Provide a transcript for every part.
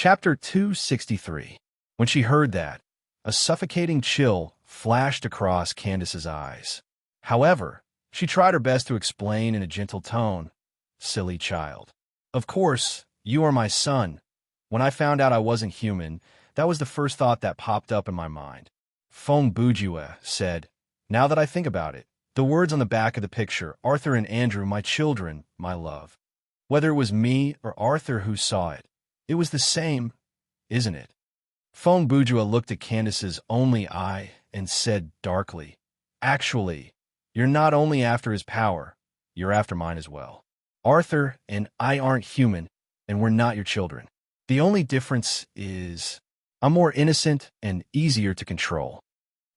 Chapter 263. When she heard that, a suffocating chill flashed across Candace's eyes. However, she tried her best to explain in a gentle tone, "Silly child. Of course, you are my son. When I found out I wasn't human, that was the first thought that popped up in my mind." Fong Bujue said, "Now that I think about it, the words on the back of the picture, Arthur and Andrew, my children, my love. Whether it was me or Arthur who saw it, it was the same, isn't it?" Fong Bujue looked at Candace's only eye and said darkly, "Actually, you're not only after his power, you're after mine as well. Arthur and I aren't human, and we're not your children. The only difference is I'm more innocent and easier to control."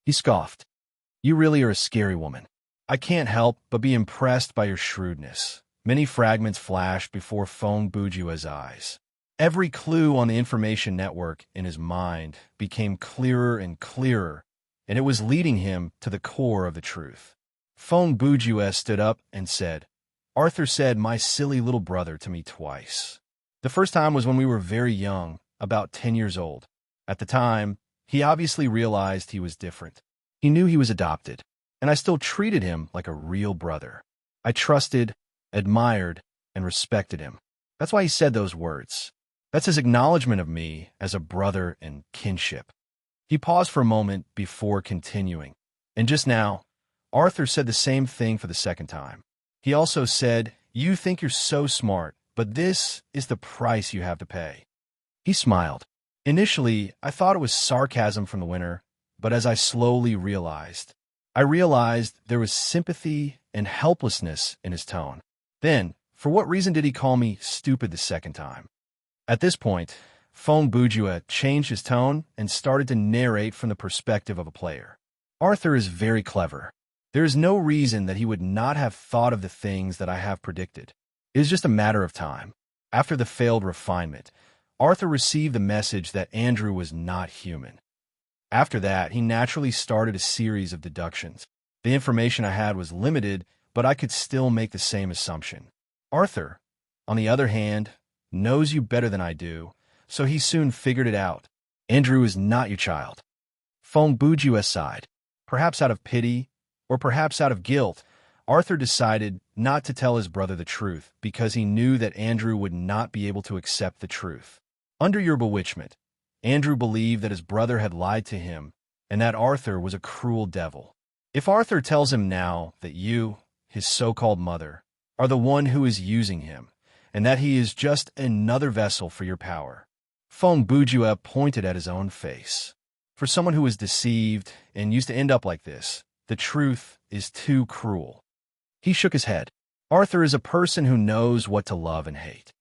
He scoffed. "You really are a scary woman. I can't help but be impressed by your shrewdness." Many fragments flashed before Fong Bujue's eyes. Every clue on the information network in his mind became clearer and clearer, and it was leading him to the core of the truth. Fong Bujue stood up and said, "Arthur said my silly little brother to me twice. The first time was when we were very young, about 10 years old. At the time, he obviously realized he was different. He knew he was adopted, and I still treated him like a real brother. I trusted, admired, and respected him. That's why he said those words. That's his acknowledgement of me as a brother and kinship." He paused for a moment before continuing. "And just now, Arthur said the same thing for the second time. He also said, 'You think you're so smart, but this is the price you have to pay.'" He smiled. Initially, I thought it was sarcasm from the winner, but as I slowly realized there was sympathy and helplessness in his tone. Then, for what reason did he call me stupid the second time? At this point, Fong Bujue changed his tone and started to narrate from the perspective of a player. "Arthur is very clever. There is no reason that he would not have thought of the things that I have predicted. It is just a matter of time. After the failed refinement, Arthur received the message that Andrew was not human. After that, he naturally started a series of deductions. The information I had was limited, but I could still make the same assumption. Arthur, on the other hand, knows you better than I do, so he soon figured it out. Andrew is not your child." Fong Bujue sighed. Perhaps out of pity, or perhaps out of guilt, Arthur decided not to tell his brother the truth because he knew that Andrew would not be able to accept the truth. Under your bewitchment, Andrew believed that his brother had lied to him and that Arthur was a cruel devil. If Arthur tells him now that you, his so-called mother, are the one who is using him, and that he is just another vessel for your power. Fong Bujue pointed at his own face. For someone who was deceived and used to end up like this, the truth is too cruel. He shook his head. Arthur is a person who knows what to love and hate.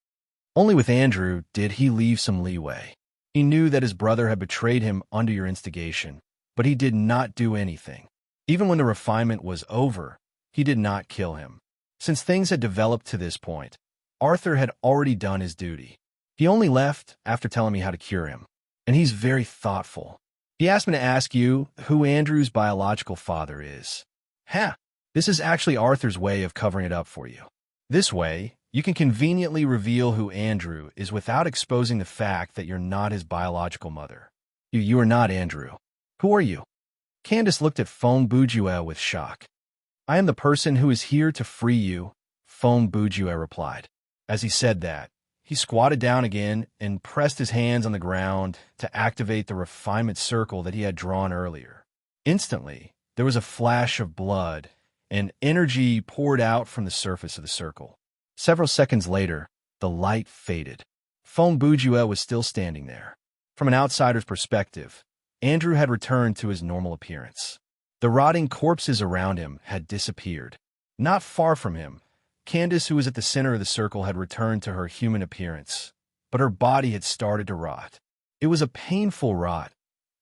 Only with Andrew did he leave some leeway. He knew that his brother had betrayed him under your instigation, but he did not do anything. Even when the refinement was over, he did not kill him. Since things had developed to this point, Arthur had already done his duty. He only left after telling me how to cure him, and he's very thoughtful. He asked me to ask you who Andrew's biological father is. This is actually Arthur's way of covering it up for you. This way, you can conveniently reveal who Andrew is without exposing the fact that you're not his biological mother. You are not Andrew. Who are you?" Candace looked at Fong Bujue with shock. "I am the person who is here to free you," Fong Bujue replied. As he said that, he squatted down again and pressed his hands on the ground to activate the refinement circle that he had drawn earlier. Instantly, there was a flash of blood, and energy poured out from the surface of the circle. Several seconds later, the light faded. Fong Bujue was still standing there. From an outsider's perspective, Andrew had returned to his normal appearance. The rotting corpses around him had disappeared. Not far from him, Candace, who was at the center of the circle, had returned to her human appearance, but her body had started to rot. It was a painful rot.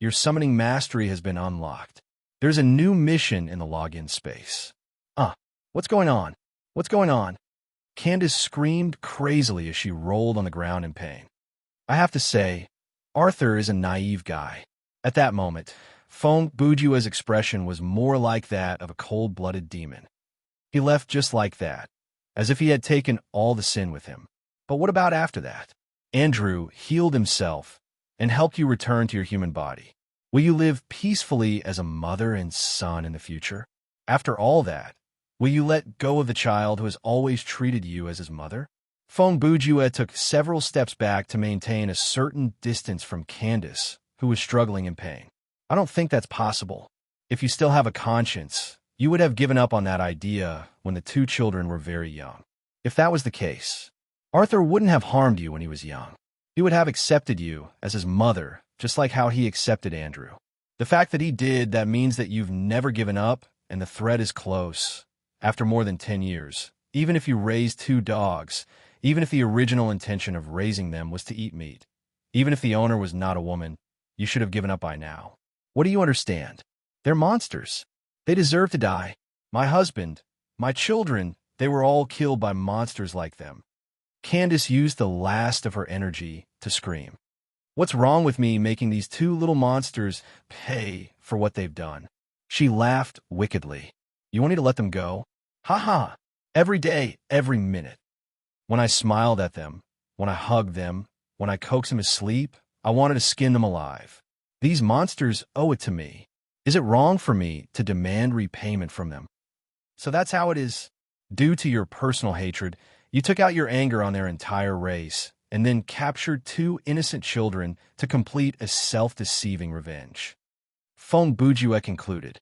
Your summoning mastery has been unlocked. There's a new mission in the login space. What's going on? What's going on? Candace screamed crazily as she rolled on the ground in pain. I have to say, Arthur is a naive guy. At that moment, Fong Bujue's expression was more like that of a cold-blooded demon. He left just like that, as if he had taken all the sin with him. But what about after that? Andrew healed himself and helped you return to your human body. Will you live peacefully as a mother and son in the future? After all that, will you let go of the child who has always treated you as his mother? Fong Bujue took several steps back to maintain a certain distance from Candace, who was struggling in pain. I don't think that's possible. If you still have a conscience, you would have given up on that idea when the two children were very young. If that was the case, Arthur wouldn't have harmed you when he was young. He would have accepted you as his mother, just like how he accepted Andrew. The fact that he did, that means that you've never given up and the thread is close. After more than 10 years, even if you raised 2 dogs, even if the original intention of raising them was to eat meat, even if the owner was not a woman, you should have given up by now. What do you understand? They're monsters. They deserve to die. My husband, my children, they were all killed by monsters like them. Candace used the last of her energy to scream. What's wrong with me making these 2 little monsters pay for what they've done? She laughed wickedly. You want me to let them go? Ha ha! Every day, every minute. When I smiled at them, when I hugged them, when I coaxed them to sleep, I wanted to skin them alive. These monsters owe it to me. Is it wrong for me to demand repayment from them? So that's how it is. Due to your personal hatred, you took out your anger on their entire race and then captured 2 innocent children to complete a self-deceiving revenge. Fong Bujue concluded.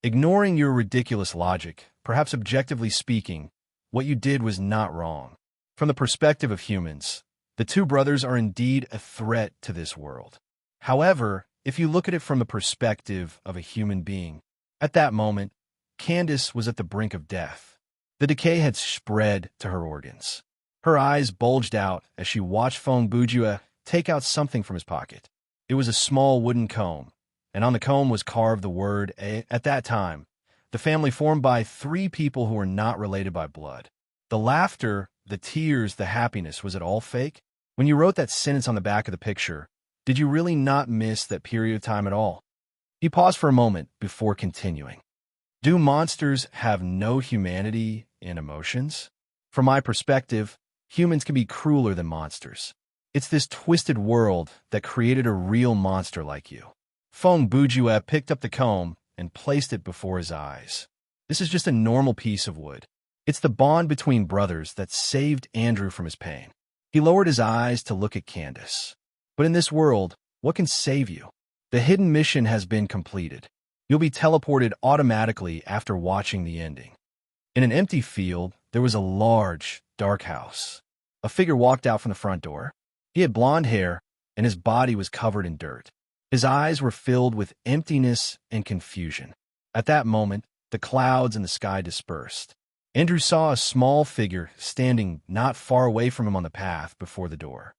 Ignoring your ridiculous logic, perhaps objectively speaking, what you did was not wrong. From the perspective of humans, the 2 brothers are indeed a threat to this world. However, if you look at it from the perspective of a human being, at that moment, Candace was at the brink of death. The decay had spread to her organs. Her eyes bulged out as she watched Fong Bujue take out something from his pocket. It was a small wooden comb, and on the comb was carved the word A. At that time, the family formed by 3 people who were not related by blood. The laughter, the tears, the happiness, was it all fake? When you wrote that sentence on the back of the picture, did you really not miss that period of time at all? He paused for a moment before continuing. Do monsters have no humanity and emotions? From my perspective, humans can be crueler than monsters. It's this twisted world that created a real monster like you. Fong Bujue picked up the comb and placed it before his eyes. This is just a normal piece of wood. It's the bond between brothers that saved Andrew from his pain. He lowered his eyes to look at Candace. But in this world, what can save you? The hidden mission has been completed. You'll be teleported automatically after watching the ending. In an empty field, there was a large, dark house. A figure walked out from the front door. He had blonde hair, and his body was covered in dirt. His eyes were filled with emptiness and confusion. At that moment, the clouds in the sky dispersed. Andrew saw a small figure standing not far away from him on the path before the door.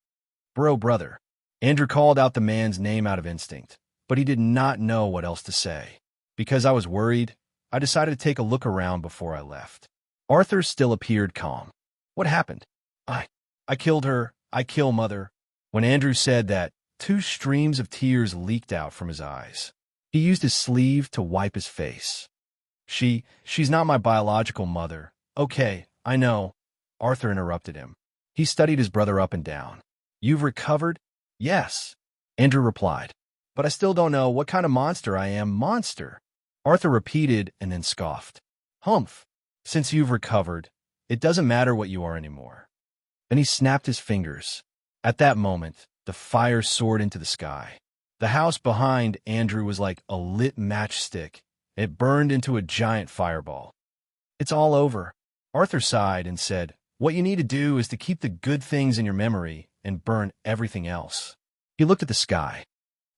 Brother. Andrew called out the man's name out of instinct, but he did not know what else to say. Because I was worried, I decided to take a look around before I left. Arthur still appeared calm. What happened? I killed her. I kill mother. When Andrew said that, 2 streams of tears leaked out from his eyes. He used his sleeve to wipe his face. She's not my biological mother. Okay, I know. Arthur interrupted him. He studied his brother up and down. You've recovered? Yes, Andrew replied. But I still don't know what kind of monster I am. Monster. Arthur repeated and then scoffed. Humph. Since you've recovered, it doesn't matter what you are anymore. Then he snapped his fingers. At that moment, the fire soared into the sky. The house behind Andrew was like a lit matchstick. It burned into a giant fireball. It's all over. Arthur sighed and said, what you need to do is to keep the good things in your memory and burn everything else. He looked at the sky.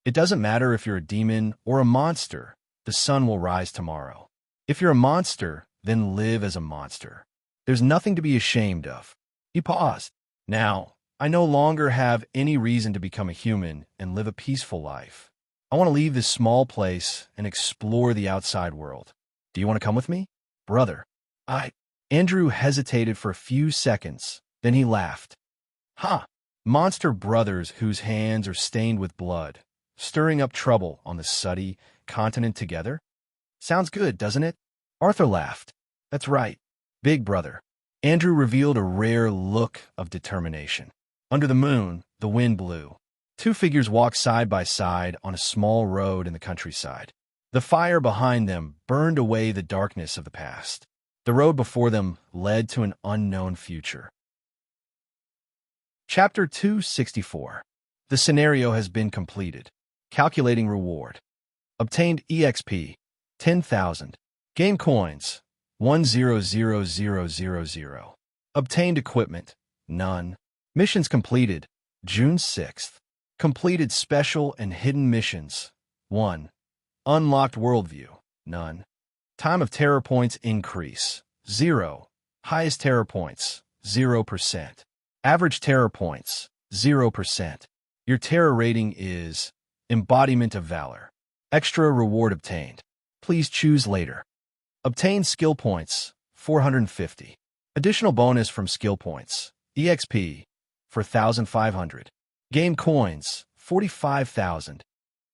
It doesn't matter if you're a demon or a monster. The sun will rise tomorrow. If you're a monster, then live as a monster. There's nothing to be ashamed of. He paused. Now, I no longer have any reason to become a human and live a peaceful life. I want to leave this small place and explore the outside world. Do you want to come with me? Brother. Andrew hesitated for a few seconds, then he laughed. Ha! Monster brothers whose hands are stained with blood, stirring up trouble on the Suddy continent together? Sounds good, doesn't it? Arthur laughed. That's right. Big brother. Andrew revealed a rare look of determination. Under the moon, the wind blew. Two figures walked side by side on a small road in the countryside. The fire behind them burned away the darkness of the past. The road before them led to an unknown future. Chapter 264. The scenario has been completed. Calculating reward. Obtained EXP, 10,000. Game coins, 100000. Obtained equipment, none. Missions completed, June 6th. Completed special and hidden missions, 1. Unlocked worldview, none. Time of terror points increase, 0. Highest terror points, 0%. Average terror points, 0%. Your terror rating is Embodiment of Valor. Extra reward obtained. Please choose later. Obtain skill points, 450. Additional bonus from skill points, EXP, 4,500. Game coins, 45,000.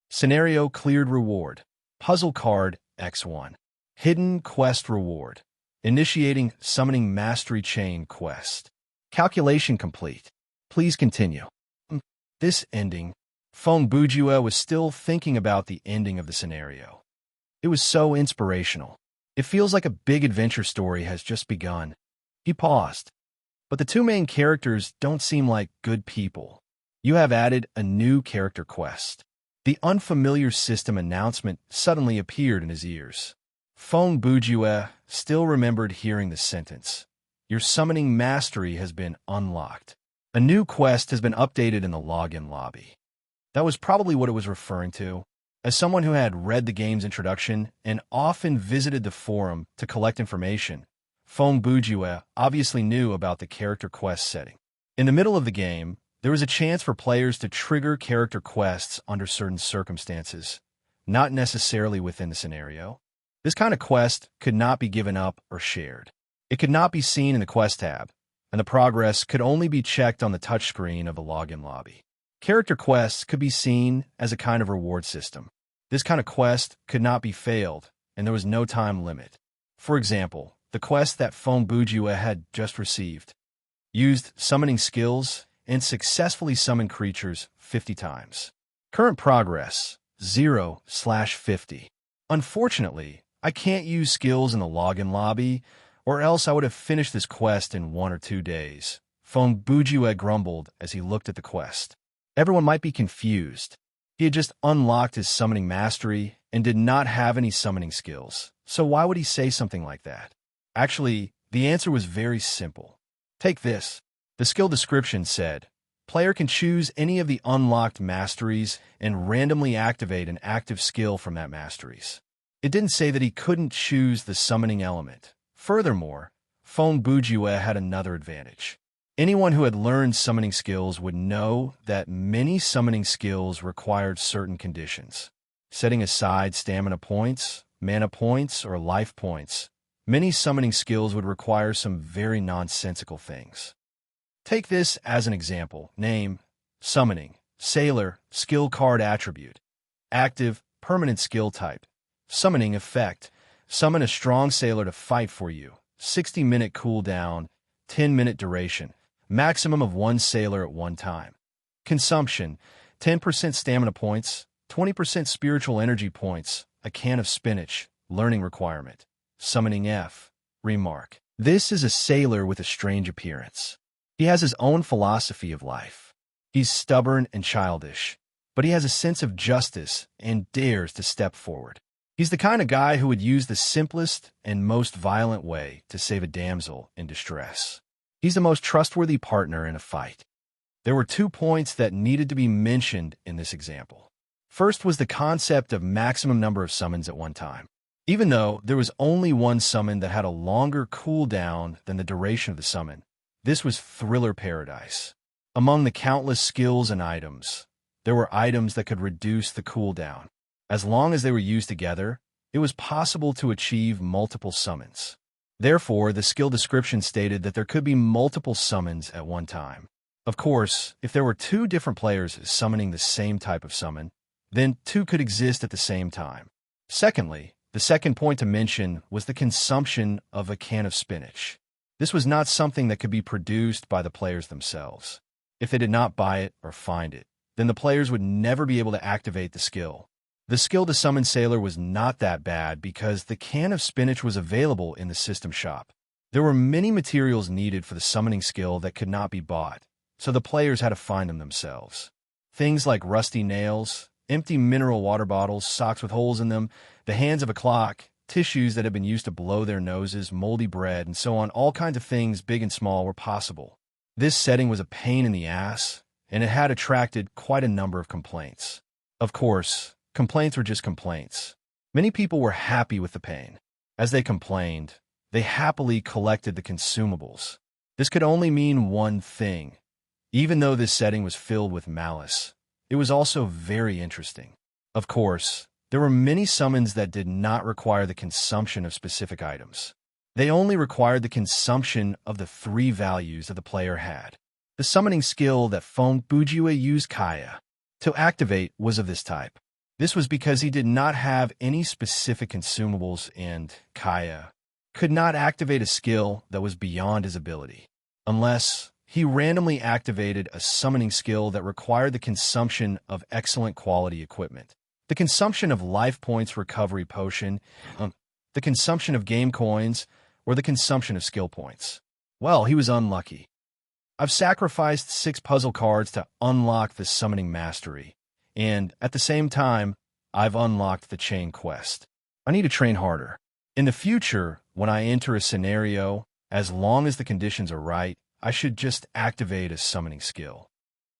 Scenario cleared reward. Puzzle card, X1. Hidden quest reward. Initiating Summoning Mastery Chain quest. Calculation complete. Please continue. This ending. Feng Bujue was still thinking about the ending of the scenario. It was so inspirational. It feels like a big adventure story has just begun. He paused. But the two main characters don't seem like good people. You have added a new character quest. The unfamiliar system announcement suddenly appeared in his ears. Feng Bujue still remembered hearing the sentence. Your summoning mastery has been unlocked. A new quest has been updated in the login lobby. That was probably what it was referring to. As someone who had read the game's introduction and often visited the forum to collect information, Feng Bujue obviously knew about the character quest setting. In the middle of the game, there was a chance for players to trigger character quests under certain circumstances, not necessarily within the scenario. This kind of quest could not be given up or shared. It could not be seen in the quest tab, and the progress could only be checked on the touchscreen of the login lobby. Character quests could be seen as a kind of reward system. This kind of quest could not be failed, and there was no time limit. For example, the quest that Feng Bujue had just received used summoning skills and successfully summoned creatures 50 times. Current progress, 0/50. Unfortunately, I can't use skills in the login lobby, or else I would have finished this quest in 1 or 2 days. Feng Bujue grumbled as he looked at the quest. Everyone might be confused. He had just unlocked his summoning mastery and did not have any summoning skills, so why would he say something like that? Actually, the answer was very simple. Take this. The skill description said, player can choose any of the unlocked masteries and randomly activate an active skill from that masteries. It didn't say that he couldn't choose the summoning element. Furthermore, Feng Bujue had another advantage. Anyone who had learned summoning skills would know that many summoning skills required certain conditions. Setting aside stamina points, mana points, or life points, many summoning skills would require some very nonsensical things. Take this as an example. Name, summoning, sailor, skill card attribute, active, permanent skill type, summoning effect, summon a strong sailor to fight for you, 60-minute cooldown, 10-minute duration, maximum of 1 sailor at one time. Consumption, 10% stamina points, 20% spiritual energy points, a can of spinach, learning requirement. Summoning F. Remark. This is a sailor with a strange appearance. He has his own philosophy of life. He's stubborn and childish, but he has a sense of justice and dares to step forward. He's the kind of guy who would use the simplest and most violent way to save a damsel in distress. He's the most trustworthy partner in a fight. There were 2 points that needed to be mentioned in this example. First was the concept of maximum number of summons at one time. Even though there was only one summon that had a longer cooldown than the duration of the summon, this was Thriller Paradise. Among the countless skills and items, there were items that could reduce the cooldown. As long as they were used together, it was possible to achieve multiple summons. Therefore, the skill description stated that there could be multiple summons at one time. Of course, if there were 2 different players summoning the same type of summon, then 2 could exist at the same time. Secondly, the second point to mention was the consumption of a can of spinach. This was not something that could be produced by the players themselves. If they did not buy it or find it, then the players would never be able to activate the skill. The skill to summon Sailor was not that bad because the can of spinach was available in the system shop. There were many materials needed for the summoning skill that could not be bought, so the players had to find them themselves. Things like rusty nails, empty mineral water bottles, socks with holes in them, the hands of a clock, tissues that had been used to blow their noses, moldy bread, and so on, all kinds of things, big and small, were possible. This setting was a pain in the ass, and it had attracted quite a number of complaints. Of course, complaints were just complaints. Many people were happy with the pain. As they complained, they happily collected the consumables. This could only mean one thing. Even though this setting was filled with malice, it was also very interesting. Of course, there were many summons that did not require the consumption of specific items. They only required the consumption of the 3 values that the player had. The summoning skill that Fong Bujue used Kaya to activate was of this type. This was because he did not have any specific consumables and Kaya could not activate a skill that was beyond his ability, unless he randomly activated a summoning skill that required the consumption of excellent quality equipment, the consumption of life points recovery potion, the consumption of game coins, or the consumption of skill points. Well, he was unlucky. I've sacrificed 6 puzzle cards to unlock the summoning mastery, and at the same time, I've unlocked the chain quest. I need to train harder. In the future, when I enter a scenario, as long as the conditions are right, I should just activate a summoning skill.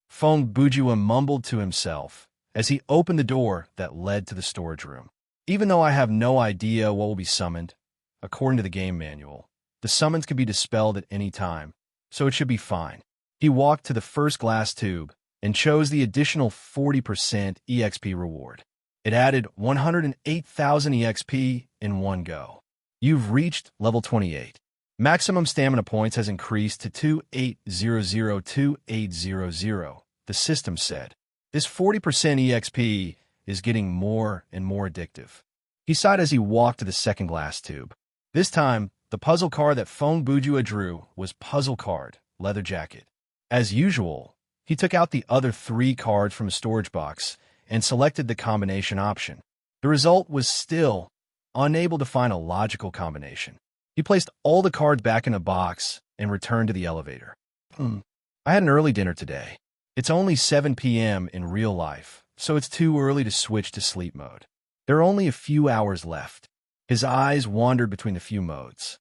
Fong Bujua mumbled to himself as he opened the door that led to the storage room. Even though I have no idea what will be summoned, according to the game manual, the summons can be dispelled at any time, so it should be fine. He walked to the first glass tube and chose the additional 40% EXP reward. It added 108,000 EXP in one go. You've reached level 28. Maximum stamina points has increased to 28002800, the system said. This 40% EXP is getting more and more addictive. He sighed as he walked to the second glass tube. This time, the puzzle card that Fong Bujua drew was Puzzle Card, Leather Jacket. As usual, he took out the other 3 cards from a storage box and selected the combination option. The result was still unable to find a logical combination. He placed all the cards back in a box and returned to the elevator. I had an early dinner today. It's only 7 p.m. in real life, so it's too early to switch to sleep mode. There are only a few hours left. His eyes wandered between the few modes.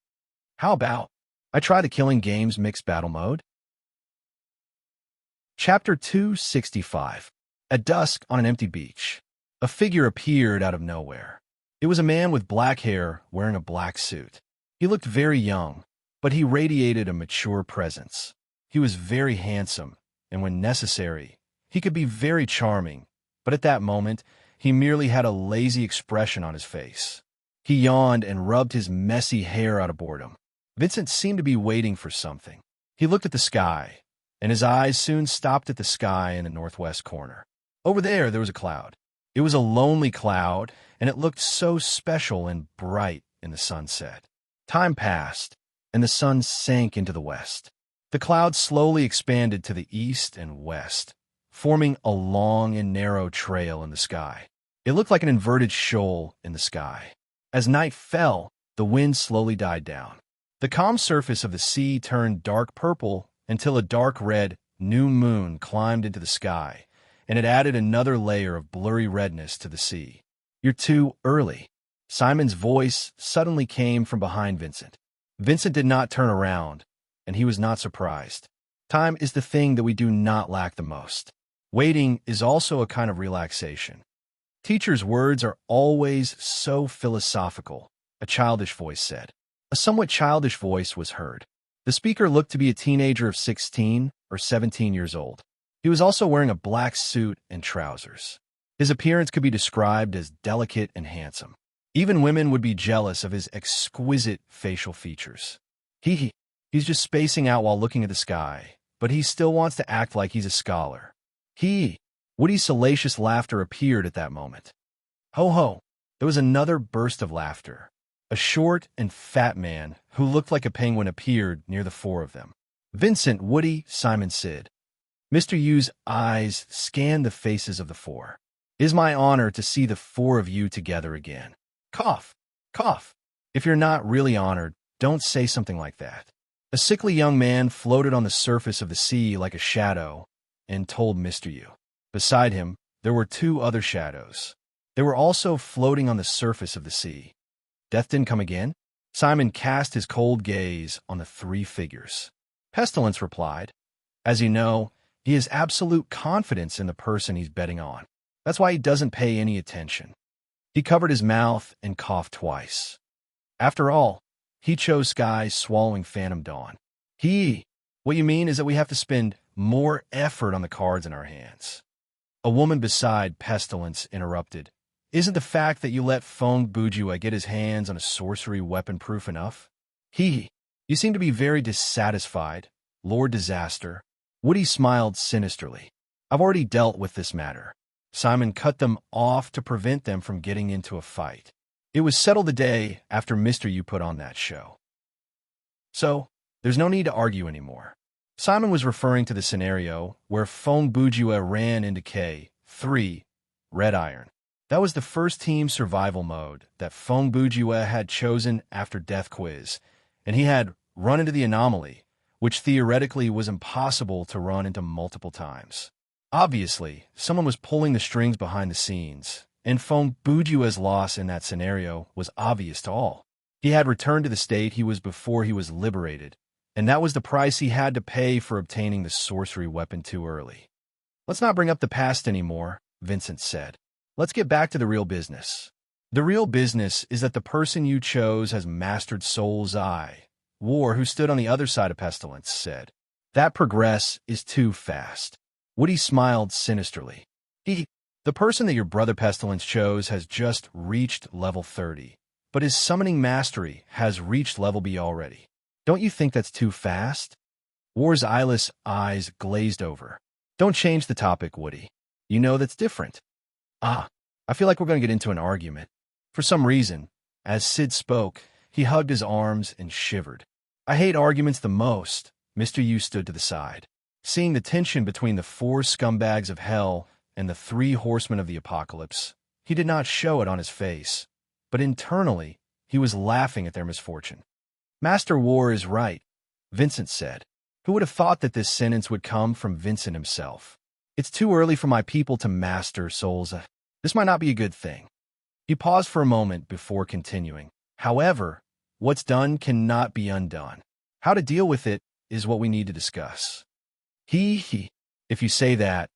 How about I try the Killing Games mixed battle mode? Chapter 265. At dusk on an empty beach, a figure appeared out of nowhere. It was a man with black hair wearing a black suit. He looked very young, but he radiated a mature presence. He was very handsome, and when necessary, he could be very charming, but at that moment, he merely had a lazy expression on his face. He yawned and rubbed his messy hair out of boredom. Vincent seemed to be waiting for something. He looked at the sky, and his eyes soon stopped at the sky in the northwest corner. Over there was a cloud. It was a lonely cloud, and it looked so special and bright in the sunset. Time passed, and the sun sank into the west. The cloud slowly expanded to the east and west, forming a long and narrow trail in the sky. It looked like an inverted shoal in the sky. As night fell, the wind slowly died down. The calm surface of the sea turned dark purple until a dark red new moon climbed into the sky, and it added another layer of blurry redness to the sea. "You're too early." Simon's voice suddenly came from behind Vincent. Vincent did not turn around, and he was not surprised. Time is the thing that we do not lack the most. Waiting is also a kind of relaxation. Teachers' words are always so philosophical, a childish voice said. A somewhat childish voice was heard. The speaker looked to be a teenager of 16 or 17 years old. He was also wearing a black suit and trousers. His appearance could be described as delicate and handsome. Even women would be jealous of his exquisite facial features. He's just spacing out while looking at the sky, but he still wants to act like he's a scholar. Woody's salacious laughter appeared at that moment. Ho ho! There was another burst of laughter. A short and fat man who looked like a penguin appeared near the 4 of them. Vincent, Woody, Simon, Sid. Mr. Yu's eyes scanned the faces of the four. It is my honor to see the four of you together again. Cough, cough. If you're not really honored, don't say something like that. A sickly young man floated on the surface of the sea like a shadow and told Mr. Yu. Beside him, there were two other shadows. They were also floating on the surface of the sea. Death didn't come again? Simon cast his cold gaze on the three figures. Pestilence replied. As you know, he has absolute confidence in the person he's betting on. That's why he doesn't pay any attention. He covered his mouth and coughed twice. After all, he chose Sky swallowing Phantom Dawn. What you mean is that we have to spend more effort on the cards in our hands. A woman beside Pestilence interrupted. Isn't the fact that you let Feng Bujue get his hands on a sorcery weapon proof enough? You seem to be very dissatisfied, Lord Disaster. Woody smiled sinisterly. I've already dealt with this matter. Simon cut them off to prevent them from getting into a fight. It was settled the day after Mr. Yu put on that show. So, there's no need to argue anymore. Simon was referring to the scenario where Feng Bujue ran into K3, Red Iron. That was the first team survival mode that Feng Bujue had chosen after Death Quiz, and he had run into the anomaly, which theoretically was impossible to run into multiple times. Obviously, someone was pulling the strings behind the scenes, and Feng Bujue's loss in that scenario was obvious to all. He had returned to the state he was before he was liberated, and that was the price he had to pay for obtaining the sorcery weapon too early. Let's not bring up the past anymore, Vincent said. Let's get back to the real business. The real business is that the person you chose has mastered Soul's Eye. War, who stood on the other side of Pestilence, said. That progress is too fast. Woody smiled sinisterly. The person that your brother Pestilence chose has just reached level 30, but his summoning mastery has reached level B already. Don't you think that's too fast? War's eyeless eyes glazed over. Don't change the topic, Woody. You know that's different. I feel like we're going to get into an argument. For some reason, as Sid spoke, he hugged his arms and shivered. I hate arguments the most. Mr. Yu stood to the side. Seeing the tension between the four scumbags of hell and the three horsemen of the apocalypse, he did not show it on his face, but internally, he was laughing at their misfortune. Master War is right, Vincent said. Who would have thought that this sentence would come from Vincent himself? It's too early for my people to master souls. This might not be a good thing. He paused for a moment before continuing. However, what's done cannot be undone. How to deal with it is what we need to discuss. If you say that,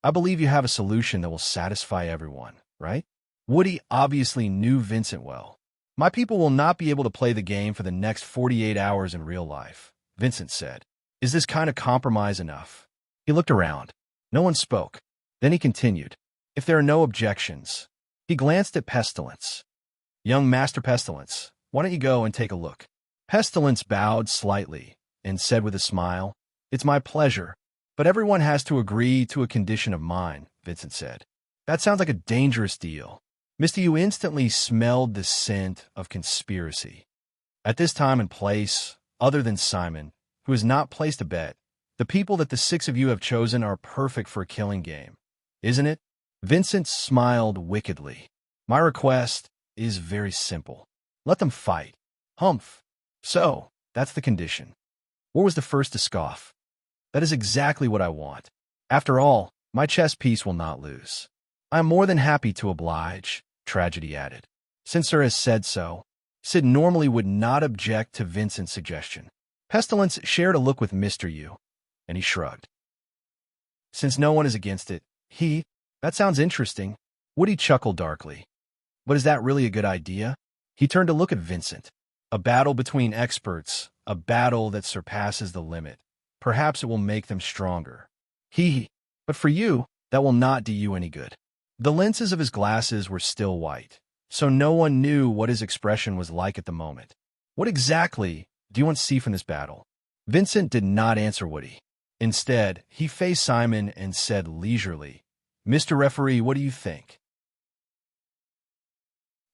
I believe you have a solution that will satisfy everyone, right? Woody obviously knew Vincent well. My people will not be able to play the game for the next 48 hours in real life, Vincent said. Is this kind of compromise enough? He looked around. No one spoke. Then he continued. If there are no objections. He glanced at Pestilence. Young Master Pestilence, why don't you go and take a look? Pestilence bowed slightly and said with a smile, It's my pleasure, but everyone has to agree to a condition of mine, Vincent said. That sounds like a dangerous deal. Mr. Yu instantly smelled the scent of conspiracy. At this time and place, other than Simon, who has not placed a bet, the people that the six of you have chosen are perfect for a killing game, isn't it? Vincent smiled wickedly. My request is very simple. Let them fight. Humph. So, that's the condition. War was the first to scoff. That is exactly what I want. After all, my chess piece will not lose. I am more than happy to oblige, Tragedy added. Since Sir has said so, Sid normally would not object to Vincent's suggestion. Pestilence shared a look with Mr. Yu, and he shrugged. Since no one is against it, that sounds interesting. Woody chuckled darkly. But is that really a good idea? He turned to look at Vincent. A battle between experts, a battle that surpasses the limit. Perhaps it will make them stronger. But for you, that will not do you any good. The lenses of his glasses were still white, so no one knew what his expression was like at the moment. What exactly do you want to see from this battle? Vincent did not answer Woody. Instead, he faced Simon and said leisurely, Mr. Referee, what do you think?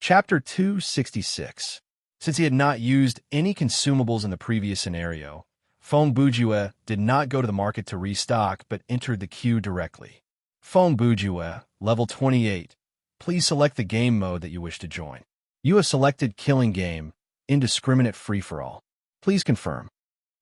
Chapter 266. Since he had not used any consumables in the previous scenario, Feng Bujue did not go to the market to restock, but entered the queue directly. Feng Bujue, level 28. Please select the game mode that you wish to join. You have selected Killing Game, Indiscriminate Free-for-All. Please confirm.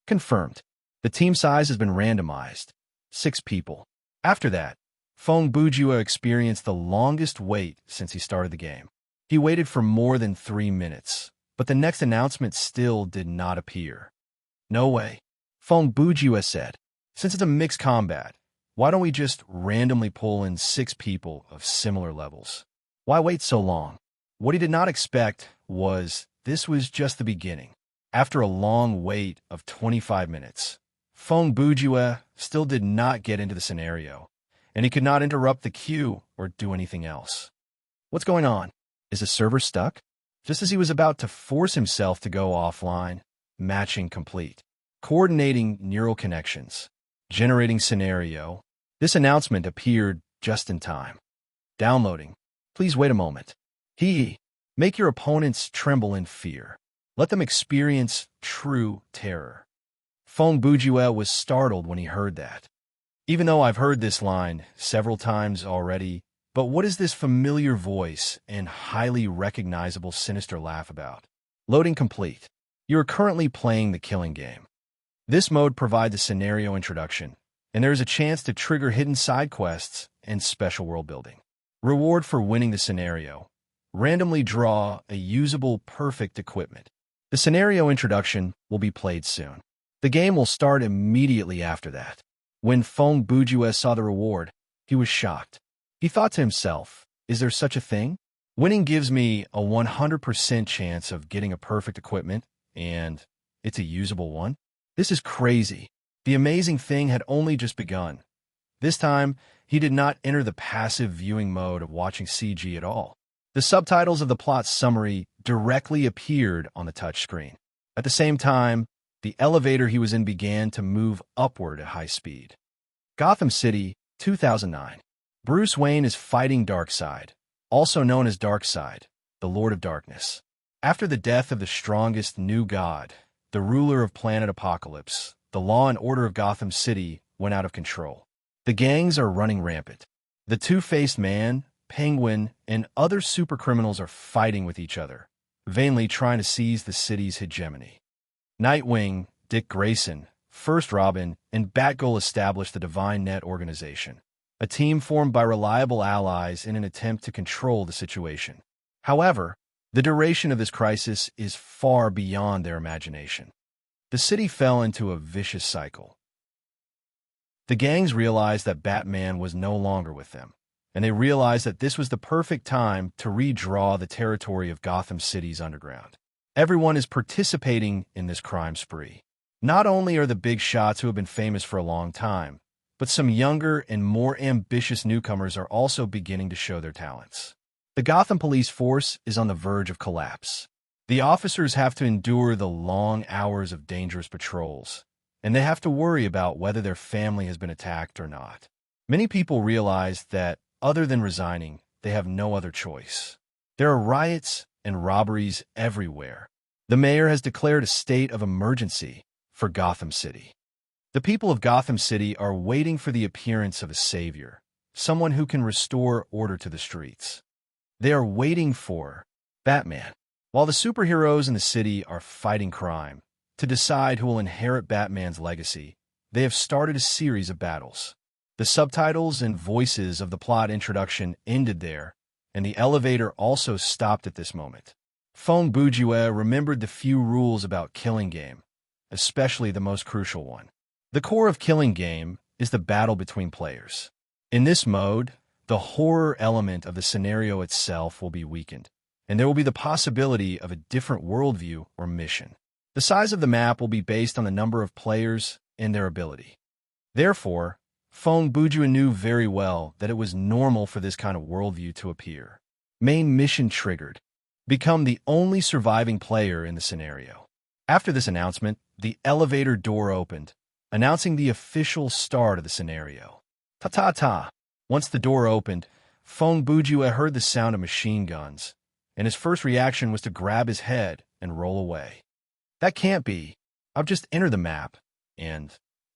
Confirmed. The team size has been randomized. 6 people. After that, Feng Bujue experienced the longest wait since he started the game. He waited for more than 3 minutes, but the next announcement still did not appear. No way. Feng Bujue said, since it's a mixed combat, why don't we just randomly pull in 6 people of similar levels? Why wait so long? What he did not expect was this was just the beginning. After a long wait of 25 minutes, Feng Bujue still did not get into the scenario, and he could not interrupt the queue or do anything else. What's going on? Is the server stuck? Just as he was about to force himself to go offline, matching complete. Coordinating neural connections. Generating scenario. This announcement appeared just in time. Downloading. Please wait a moment. Make your opponents tremble in fear. Let them experience true terror. Feng Bujue was startled when he heard that. Even though I've heard this line several times already, but what is this familiar voice and highly recognizable sinister laugh about? Loading complete. You are currently playing the Killing Game. This mode provides a scenario introduction, and there is a chance to trigger hidden side quests and special world building. Reward for winning the scenario. Randomly draw a usable perfect equipment. The scenario introduction will be played soon. The game will start immediately after that. When Feng Bujue saw the reward, he was shocked. He thought to himself, is there such a thing? Winning gives me a 100% chance of getting a perfect equipment, and it's a usable one? This is crazy. The amazing thing had only just begun. This time, he did not enter the passive viewing mode of watching CG at all. The subtitles of the plot summary directly appeared on the touchscreen. At the same time, the elevator he was in began to move upward at high speed. Gotham City, 2009. Bruce Wayne is fighting Darkseid, also known as Darkseid, the Lord of Darkness. After the death of the strongest new god, the ruler of Planet Apocalypse, the law and order of Gotham City went out of control. The gangs are running rampant. The Two-Faced Man, Penguin, and other supercriminals are fighting with each other, vainly trying to seize the city's hegemony. Nightwing, Dick Grayson, First Robin, and Batgirl established the Divine Net organization, a team formed by reliable allies in an attempt to control the situation. However, the duration of this crisis is far beyond their imagination. The city fell into a vicious cycle. The gangs realized that Batman was no longer with them, and they realized that this was the perfect time to redraw the territory of Gotham City's underground. Everyone is participating in this crime spree. Not only are the big shots who have been famous for a long time, but some younger and more ambitious newcomers are also beginning to show their talents. The Gotham police force is on the verge of collapse. The officers have to endure the long hours of dangerous patrols, and they have to worry about whether their family has been attacked or not. Many people realize that, other than resigning, they have no other choice. There are riots and robberies everywhere. The mayor has declared a state of emergency for Gotham City. The people of Gotham City are waiting for the appearance of a savior, someone who can restore order to the streets. They are waiting for Batman. While the superheroes in the city are fighting crime, to decide who will inherit Batman's legacy, they have started a series of battles. The subtitles and voices of the plot introduction ended there, and the elevator also stopped at this moment. Feng Bujue remembered the few rules about Killing Game, especially the most crucial one. The core of Killing Game is the battle between players. In this mode, the horror element of the scenario itself will be weakened, and there will be the possibility of a different worldview or mission. The size of the map will be based on the number of players and their ability. Therefore, Feng Bujue knew very well that it was normal for this kind of worldview to appear. Main mission triggered. Become the only surviving player in the scenario. After this announcement, the elevator door opened, announcing the official start of the scenario. Ta-ta-ta! Once the door opened, Feng Bujue heard the sound of machine guns, and his first reaction was to grab his head and roll away. That can't be. I've just entered the map. And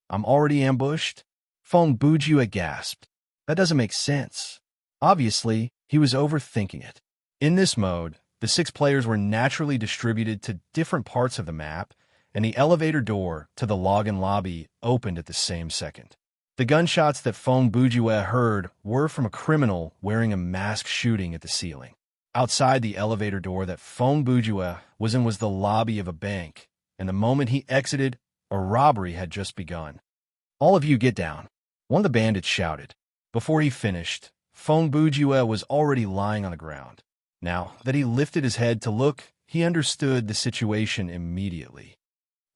I'm already ambushed? Feng Bujue gasped. That doesn't make sense. Obviously, he was overthinking it. In this mode, the 6 players were naturally distributed to different parts of the map, and the elevator door to the login lobby opened at the same second. The gunshots that Feng Bujue heard were from a criminal wearing a mask shooting at the ceiling. Outside the elevator door that Feng Bujue was in was the lobby of a bank, and the moment he exited, a robbery had just begun. All of you get down, one of the bandits shouted. Before he finished, Feng Bujue was already lying on the ground. Now that he lifted his head to look, he understood the situation immediately.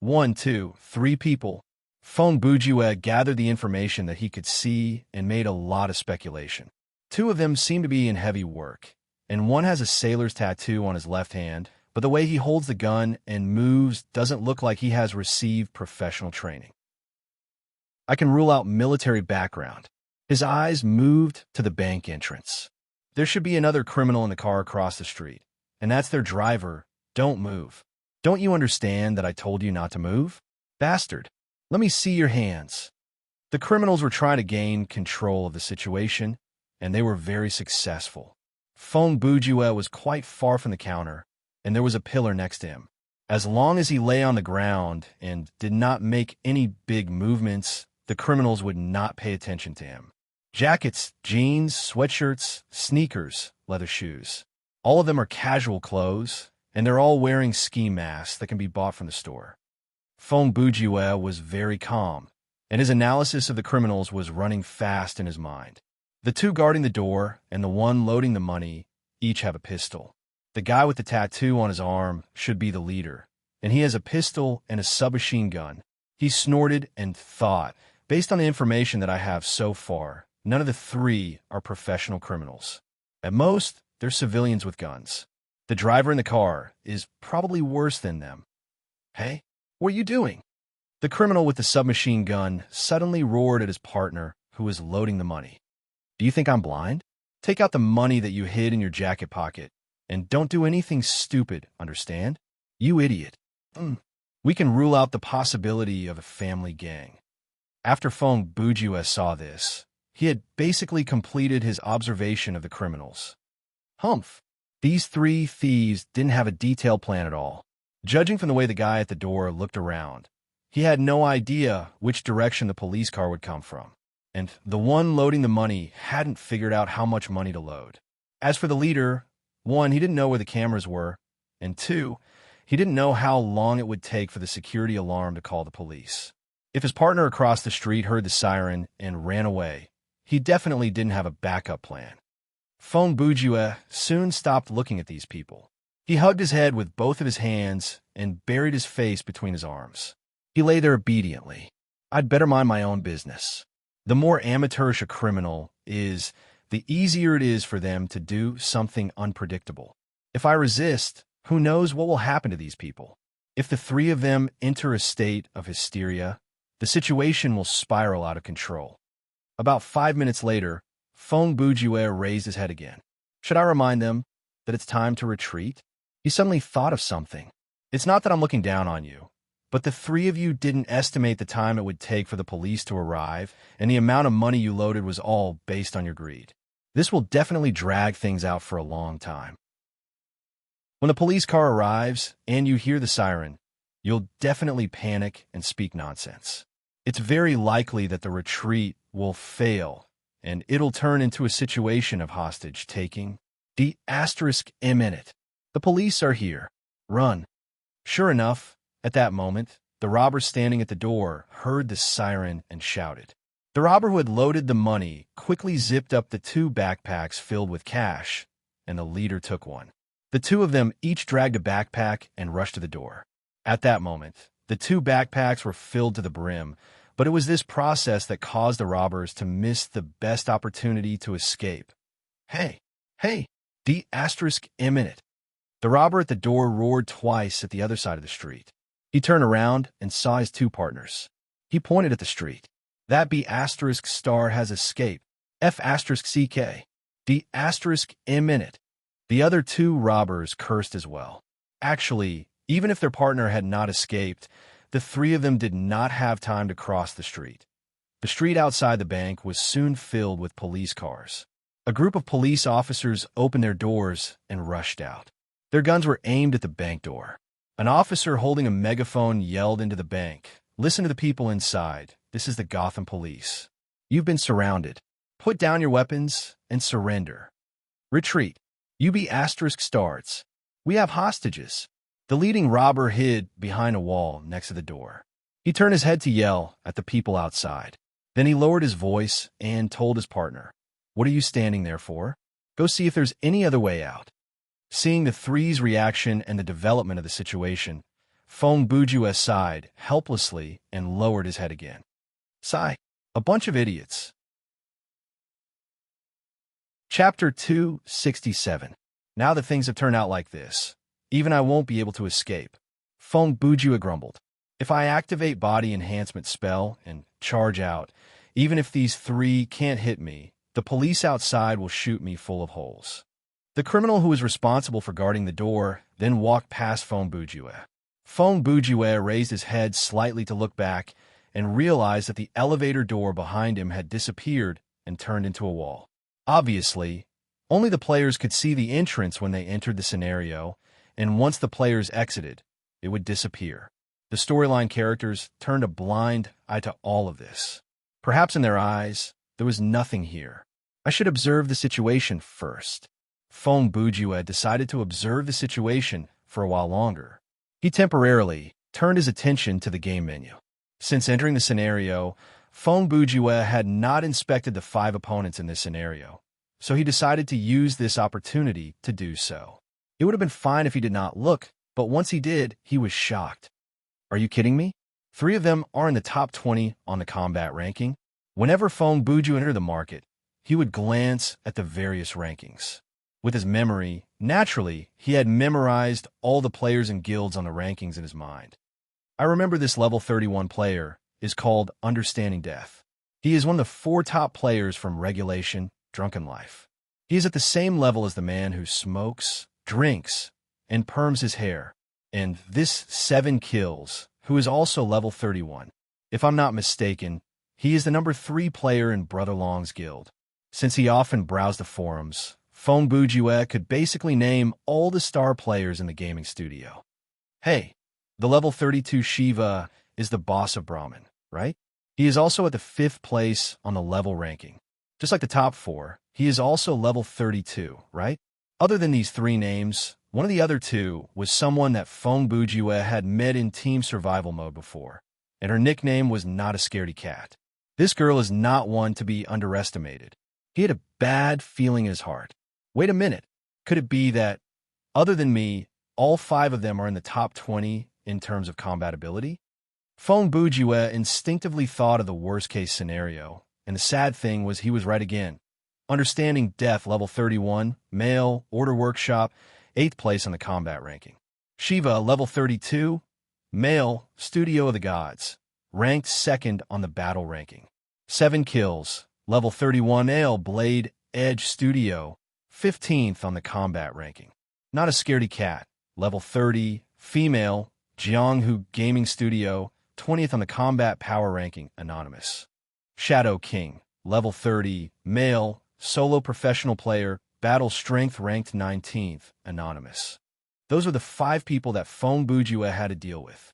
1, 2, 3 people. Feng Bujue gathered the information that he could see and made a lot of speculation. 2 of them seem to be in heavy work, and one has a sailor's tattoo on his left hand, but the way he holds the gun and moves doesn't look like he has received professional training. I can rule out military background. His eyes moved to the bank entrance. There should be another criminal in the car across the street, and that's their driver. Don't move. Don't you understand that I told you not to move? Bastard. Let me see your hands. The criminals were trying to gain control of the situation, and they were very successful. Feng Bujue was quite far from the counter, and there was a pillar next to him. As long as he lay on the ground and did not make any big movements, the criminals would not pay attention to him. Jackets, jeans, sweatshirts, sneakers, leather shoes. All of them are casual clothes, and they're all wearing ski masks that can be bought from the store. Feng Bujue was very calm, and his analysis of the criminals was running fast in his mind. The 2 guarding the door and the one loading the money each have a pistol. The guy with the tattoo on his arm should be the leader, and he has a pistol and a submachine gun. He snorted and thought, based on the information that I have so far, none of the 3 are professional criminals. At most, they're civilians with guns. The driver in the car is probably worse than them. Hey, what are you doing? The criminal with the submachine gun suddenly roared at his partner, who was loading the money. Do you think I'm blind? Take out the money that you hid in your jacket pocket, and don't do anything stupid, understand? You idiot. We can rule out the possibility of a family gang. After Feng Bujue saw this, he had basically completed his observation of the criminals. Humph. These 3 thieves didn't have a detailed plan at all. Judging from the way the guy at the door looked around, he had no idea which direction the police car would come from. And the one loading the money hadn't figured out how much money to load. As for the leader, 1, he didn't know where the cameras were, and 2, he didn't know how long it would take for the security alarm to call the police. If his partner across the street heard the siren and ran away, he definitely didn't have a backup plan. Feng Bujue soon stopped looking at these people. He hugged his head with both of his hands and buried his face between his arms. He lay there obediently. I'd better mind my own business. The more amateurish a criminal is, the easier it is for them to do something unpredictable. If I resist, who knows what will happen to these people? If the 3 of them enter a state of hysteria, the situation will spiral out of control. About 5 minutes later, Feng Bujue raised his head again. Should I remind them that it's time to retreat? He suddenly thought of something. It's not that I'm looking down on you, but the 3 of you didn't estimate the time it would take for the police to arrive, and the amount of money you loaded was all based on your greed. This will definitely drag things out for a long time. When the police car arrives and you hear the siren, you'll definitely panic and speak nonsense. It's very likely that the retreat will fail, and it'll turn into a situation of hostage-taking. The asterisk imminent. The police are here. Run. Sure enough, at that moment, the robber standing at the door heard the siren and shouted. The robber who had loaded the money quickly zipped up the 2 backpacks filled with cash, and the leader took one. The 2 of them each dragged a backpack and rushed to the door. At that moment, the 2 backpacks were filled to the brim, but it was this process that caused the robbers to miss the best opportunity to escape. Hey, the asterisk imminent. The robber at the door roared twice at the other side of the street. He turned around and saw his 2 partners. He pointed at the street. That B asterisk star has escaped. F asterisk CK. The asterisk imminent. The other 2 robbers cursed as well. Actually, even if their partner had not escaped, The three of them did not have time to cross the street. The street outside the bank was soon filled with police cars. A group of police officers opened their doors and rushed out. Their guns were aimed at the bank door. An officer holding a megaphone yelled into the bank, "Listen to the people inside. This is the Gotham Police. You've been surrounded. Put down your weapons and surrender. Retreat. UB asterisk starts. We have hostages." The leading robber hid behind a wall next to the door. He turned his head to yell at the people outside. Then he lowered his voice and told his partner, "What are you standing there for? Go see if there's any other way out." Seeing the three's reaction and the development of the situation, Fong Bujue sighed helplessly and lowered his head again. Sigh. A bunch of idiots. Chapter 267. Now that things have turned out like this, even I won't be able to escape. Fong Bujue grumbled. If I activate body enhancement spell and charge out, even if these three can't hit me, the police outside will shoot me full of holes. The criminal who was responsible for guarding the door then walked past Fong Bujue. Fong Bujue raised his head slightly to look back and realized that the elevator door behind him had disappeared and turned into a wall. Obviously, only the players could see the entrance when they entered the scenario, and once the players exited, it would disappear. The storyline characters turned a blind eye to all of this. Perhaps in their eyes, there was nothing here. I should observe the situation first. Fong Bujue decided to observe the situation for a while longer. He temporarily turned his attention to the game menu. Since entering the scenario, Fong Bujue had not inspected the 5 opponents in this scenario, so he decided to use this opportunity to do so. It would have been fine if he did not look, but once he did, he was shocked. Are you kidding me? 3 of them are in the top 20 on the combat ranking. Whenever Fong Bujue entered the market, he would glance at the various rankings. With his memory, naturally, he had memorized all the players and guilds on the rankings in his mind. I remember this level 31 player is called Understanding Death. He is one of the 4 top players from Regulation, Drunken Life. He is at the same level as the man who smokes, drinks, and perms his hair, and this 7 kills, who is also level 31. If I'm not mistaken, he is the number 3 player in Brother Long's guild. Since he often browsed the forums, Fong Bujue could basically name all the star players in the gaming studio. Hey, the level 32 Shiva is the boss of Brahmin, right? He is also at the 5th place on the level ranking. Just like the top 4, he is also level 32, right? Other than these 3 names, one of the other 2 was someone that Fong Bujue had met in team survival mode before, and her nickname was Not a Scaredy Cat. This girl is not one to be underestimated. He had a bad feeling in his heart. Wait a minute, could it be that, other than me, all 5 of them are in the top 20 in terms of combat ability? Fong Bujue instinctively thought of the worst-case scenario, and the sad thing was he was right again. Understanding Death, level 31, male, Order Workshop, 8th place on the combat ranking. Shiva, level 32, male, Studio of the Gods, ranked 2nd on the battle ranking. 7 kills, level 31, male, Blade Edge Studio, 15th on the combat ranking. Not a Scaredy Cat, level 30, female, Jianghu Gaming Studio, 20th on the combat power ranking, anonymous. Shadow King, level 30, male, solo professional player, battle strength ranked 19th, anonymous. Those were the 5 people that Fong Bujue had to deal with.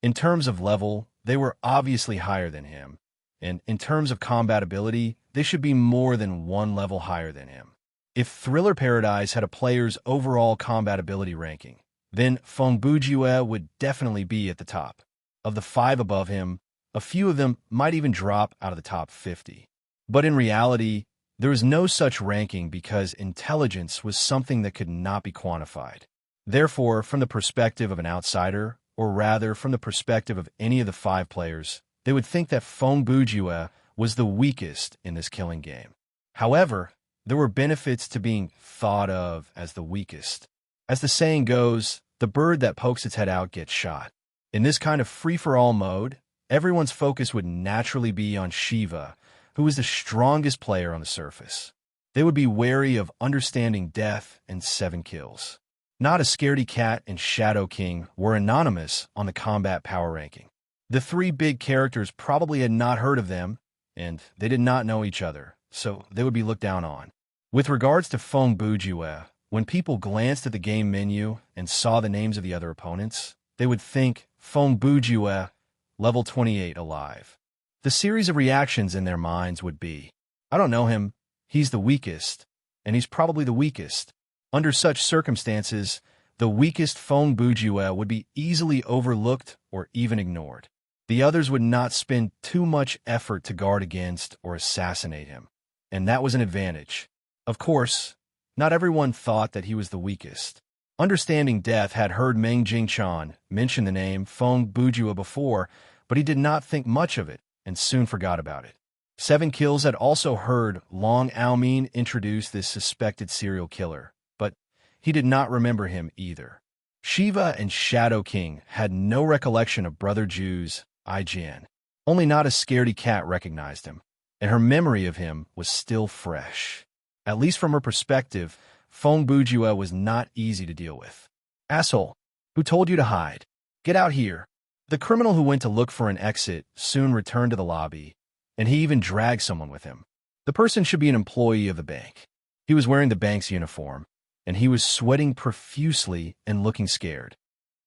In terms of level, they were obviously higher than him, and in terms of combat ability, they should be more than 1 level higher than him. If Thriller Paradise had a player's overall combat ability ranking, then Fong Bujue would definitely be at the top. Of the 5 above him, a few of them might even drop out of the top 50. But in reality, there was no such ranking because intelligence was something that could not be quantified. Therefore, from the perspective of an outsider, or rather from the perspective of any of the 5 players, they would think that Fong Bujue was the weakest in this killing game. However, there were benefits to being thought of as the weakest. As the saying goes, the bird that pokes its head out gets shot. In this kind of free-for-all mode, everyone's focus would naturally be on Shiva, who is the strongest player on the surface. They would be wary of Understanding Death and 7 kills. Not a Scaredy Cat and Shadow King were anonymous on the combat power ranking. The three big characters probably had not heard of them, and they did not know each other, so they would be looked down on. With regards to Feng Bujue, when people glanced at the game menu and saw the names of the other opponents, they would think Feng Bujue, level 28, alive. The series of reactions in their minds would be, I don't know him, he's the weakest, and he's probably the weakest. Under such circumstances, the weakest Feng Bujue would be easily overlooked or even ignored. The others would not spend too much effort to guard against or assassinate him, and that was an advantage. Of course, not everyone thought that he was the weakest. Understanding Death had heard Meng Jingchan mention the name Feng Bujue before, but he did not think much of it and soon forgot about it. 7 Kills had also heard Long Aomin introduce this suspected serial killer, but he did not remember him either. Shiva and Shadow King had no recollection of Brother Ju's IGN. Only Not a Scaredy Cat recognized him, and her memory of him was still fresh. At least from her perspective, Feng Bujue was not easy to deal with. Asshole, who told you to hide? Get out here. The criminal who went to look for an exit soon returned to the lobby, and he even dragged someone with him. The person should be an employee of the bank. He was wearing the bank's uniform, and he was sweating profusely and looking scared.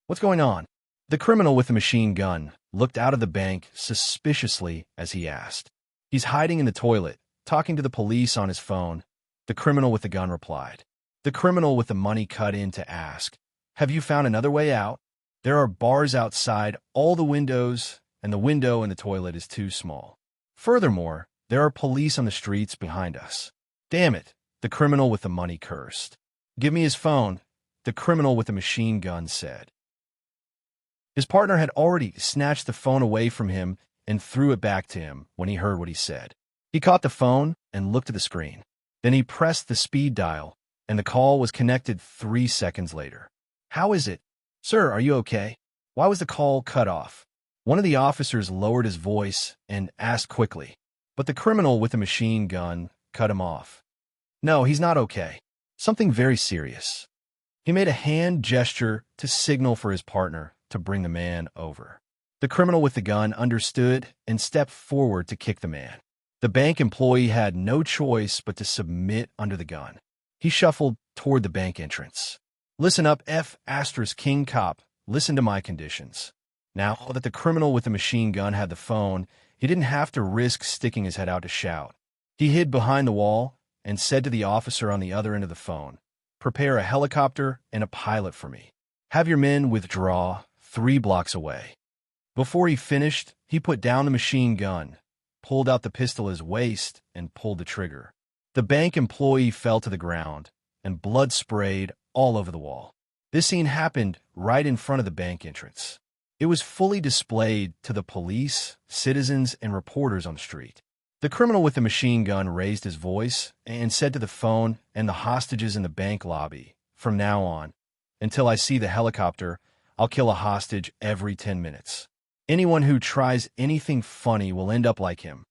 What's going on? The criminal with the machine gun looked out of the bank suspiciously as he asked. He's hiding in the toilet, talking to the police on his phone. The criminal with the gun replied. The criminal with the money cut in to ask, have you found another way out? There are bars outside all the windows, and the window in the toilet is too small. Furthermore, there are police on the streets behind us. Damn it, the criminal with the money cursed. Give me his phone, the criminal with the machine gun said. His partner had already snatched the phone away from him and threw it back to him when he heard what he said. He caught the phone and looked at the screen. Then he pressed the speed dial, and the call was connected 3 seconds later. How is it? Sir, are you okay? Why was the call cut off? One of the officers lowered his voice and asked quickly, but the criminal with the machine gun cut him off. No, he's not okay. Something very serious. He made a hand gesture to signal for his partner to bring the man over. The criminal with the gun understood and stepped forward to kick the man. The bank employee had no choice but to submit under the gun. He shuffled toward the bank entrance. Listen up, King Cop. Listen to my conditions. Now that the criminal with the machine gun had the phone, he didn't have to risk sticking his head out to shout. He hid behind the wall and said to the officer on the other end of the phone, prepare a helicopter and a pilot for me. Have your men withdraw 3 blocks away. Before he finished, he put down the machine gun, pulled out the pistol at his waist, and pulled the trigger. The bank employee fell to the ground, and blood sprayed all over the wall. This scene happened right in front of the bank entrance. It was fully displayed to the police, citizens, and reporters on the street. The criminal with the machine gun raised his voice and said to the phone and the hostages in the bank lobby, from now on, until I see the helicopter, I'll kill a hostage every 10 minutes. Anyone who tries anything funny will end up like him.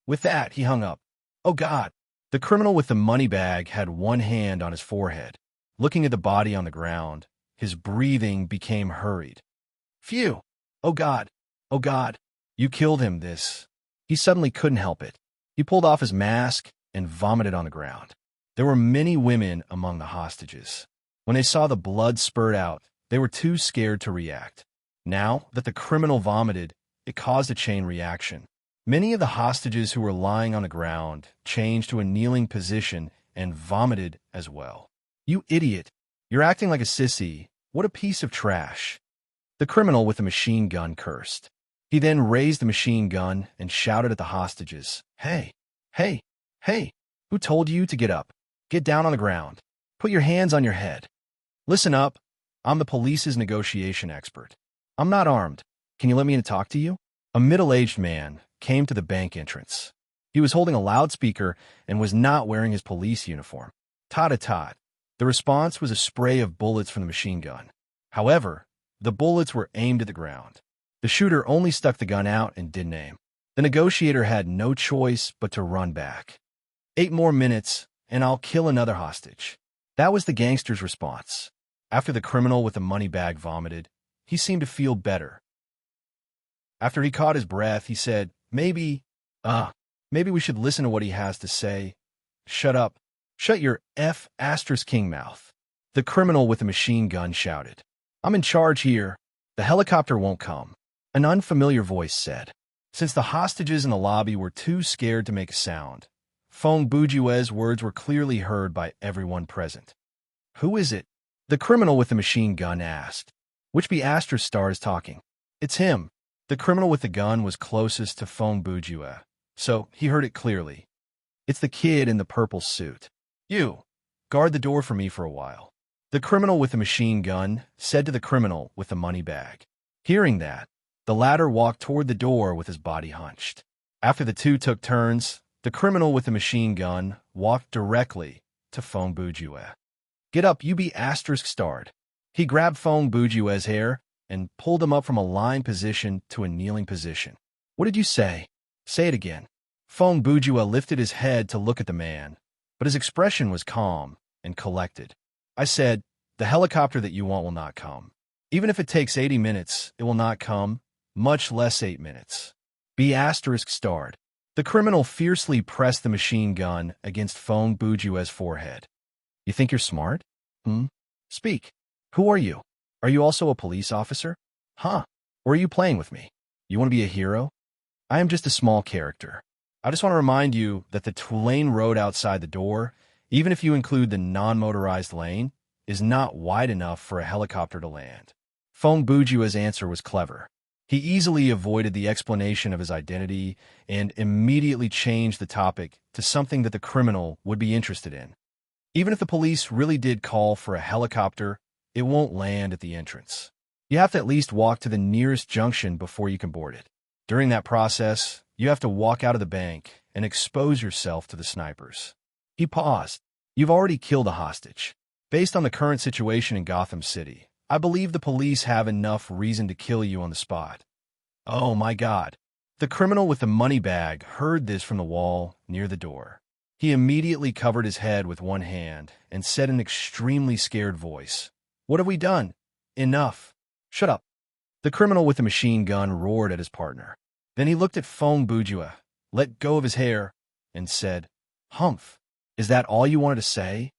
With that, he hung up. Oh God! The criminal with the money bag had one hand on his forehead. Looking at the body on the ground, his breathing became hurried. Phew! Oh God! Oh God! You killed him, this. He suddenly couldn't help it. He pulled off his mask and vomited on the ground. There were many women among the hostages. When they saw the blood spurt out, they were too scared to react. Now that the criminal vomited, it caused a chain reaction. Many of the hostages who were lying on the ground changed to a kneeling position and vomited as well. You idiot! You're acting like a sissy. What a piece of trash! The criminal with the machine gun cursed. He then raised the machine gun and shouted at the hostages, Hey! Hey! Hey! Who told you to get up? Get down on the ground. Put your hands on your head. Listen up. I'm the police's negotiation expert. I'm not armed. Can you let me in to talk to you? A middle-aged man came to the bank entrance. He was holding a loudspeaker and was not wearing his police uniform. Tot-a-tot. The response was a spray of bullets from the machine gun. However, the bullets were aimed at the ground. The shooter only stuck the gun out and didn't aim. The negotiator had no choice but to run back. 8 more minutes, and I'll kill another hostage. That was the gangster's response. After the criminal with the money bag vomited, he seemed to feel better. After he caught his breath, he said, maybe we should listen to what he has to say. Shut up. Shut your *king mouth. The criminal with the machine gun shouted. I'm in charge here. The helicopter won't come. An unfamiliar voice said. Since the hostages in the lobby were too scared to make a sound, Fong Bujue's words were clearly heard by everyone present. Who is it? The criminal with the machine gun asked. Which star is talking? It's him. The criminal with the gun was closest to Fong Bujue, so he heard it clearly. It's the kid in the purple suit. You, guard the door for me for a while. The criminal with the machine gun said to the criminal with the money bag. Hearing that, the latter walked toward the door with his body hunched. After the two took turns, the criminal with the machine gun walked directly to Fong Bujue. Get up, you *starred. He grabbed Fong Bujue's hair and pulled him up from a lying position to a kneeling position. What did you say? Say it again. Fong Bujue lifted his head to look at the man, but his expression was calm and collected. I said, the helicopter that you want will not come. Even if it takes 80 minutes, it will not come, much less 8 minutes. *starred. The criminal fiercely pressed the machine gun against Fong Bujue's forehead. You think you're smart? Speak. Who are you? Are you also a police officer? Or are you playing with me? You want to be a hero? I am just a small character. I just want to remind you that the two-lane road outside the door, even if you include the non-motorized lane, is not wide enough for a helicopter to land. Fong Bujue's answer was clever. He easily avoided the explanation of his identity and immediately changed the topic to something that the criminal would be interested in. Even if the police really did call for a helicopter, it won't land at the entrance. You have to at least walk to the nearest junction before you can board it. During that process, you have to walk out of the bank and expose yourself to the snipers. He paused. You've already killed a hostage. Based on the current situation in Gotham City, I believe the police have enough reason to kill you on the spot. Oh my God. The criminal with the money bag heard this from the wall near the door. He immediately covered his head with one hand and said in an extremely scared voice, What have we done? Enough. Shut up. The criminal with the machine gun roared at his partner. Then he looked at Fong Bujue, let go of his hair, and said, Humph, is that all you wanted to say?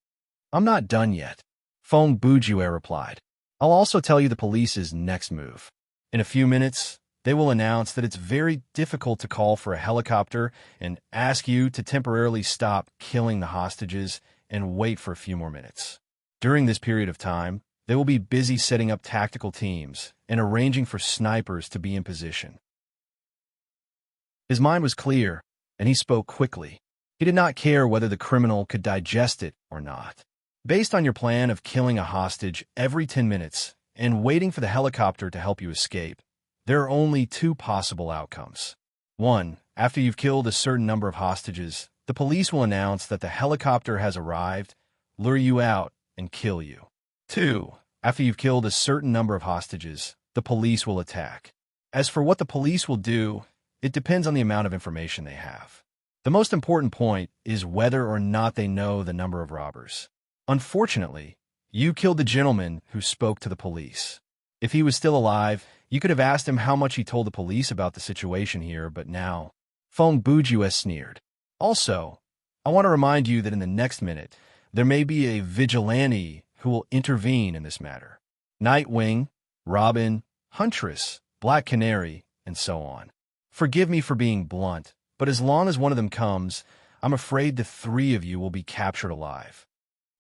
I'm not done yet. Fong Bujue replied. I'll also tell you the police's next move. In a few minutes, they will announce that it's very difficult to call for a helicopter and ask you to temporarily stop killing the hostages and wait for a few more minutes. During this period of time, they will be busy setting up tactical teams and arranging for snipers to be in position. His mind was clear, and he spoke quickly. He did not care whether the criminal could digest it or not. Based on your plan of killing a hostage every 10 minutes and waiting for the helicopter to help you escape, there are only two possible outcomes. 1. After you've killed a certain number of hostages, the police will announce that the helicopter has arrived, lure you out, and kill you. 2. After you've killed a certain number of hostages, the police will attack. As for what the police will do, it depends on the amount of information they have. The most important point is whether or not they know the number of robbers. Unfortunately, you killed the gentleman who spoke to the police. If he was still alive, you could have asked him how much he told the police about the situation here, but now, Fong Bujue sneered. Also, I want to remind you that in the next minute, there may be a vigilante who will intervene in this matter. Nightwing, Robin, Huntress, Black Canary, and so on. Forgive me for being blunt, but as long as one of them comes, I'm afraid the three of you will be captured alive.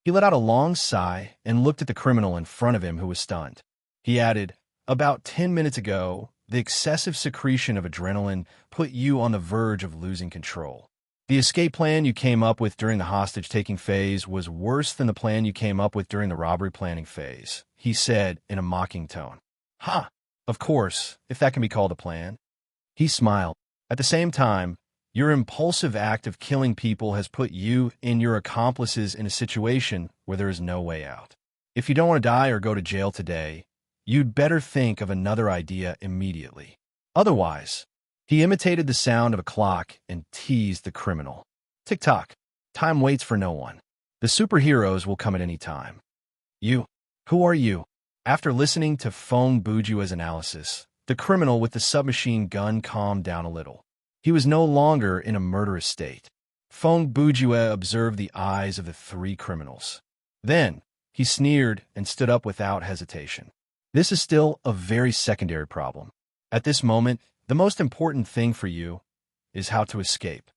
He let out a long sigh and looked at the criminal in front of him who was stunned. He added, About 10 minutes ago, the excessive secretion of adrenaline put you on the verge of losing control. The escape plan you came up with during the hostage-taking phase was worse than the plan you came up with during the robbery planning phase, he said in a mocking tone. Ha! Of course, if that can be called a plan. He smiled. At the same time, your impulsive act of killing people has put you and your accomplices in a situation where there is no way out. If you don't want to die or go to jail today, you'd better think of another idea immediately. Otherwise, he imitated the sound of a clock and teased the criminal. Tick-tock. Time waits for no one. The superheroes will come at any time. You. Who are you? After listening to Fong Bujua's analysis, the criminal with the submachine gun calmed down a little. He was no longer in a murderous state. Fong Bujua observed the eyes of the three criminals. Then, he sneered and stood up without hesitation. This is still a very secondary problem. At this moment, the most important thing for you is how to escape.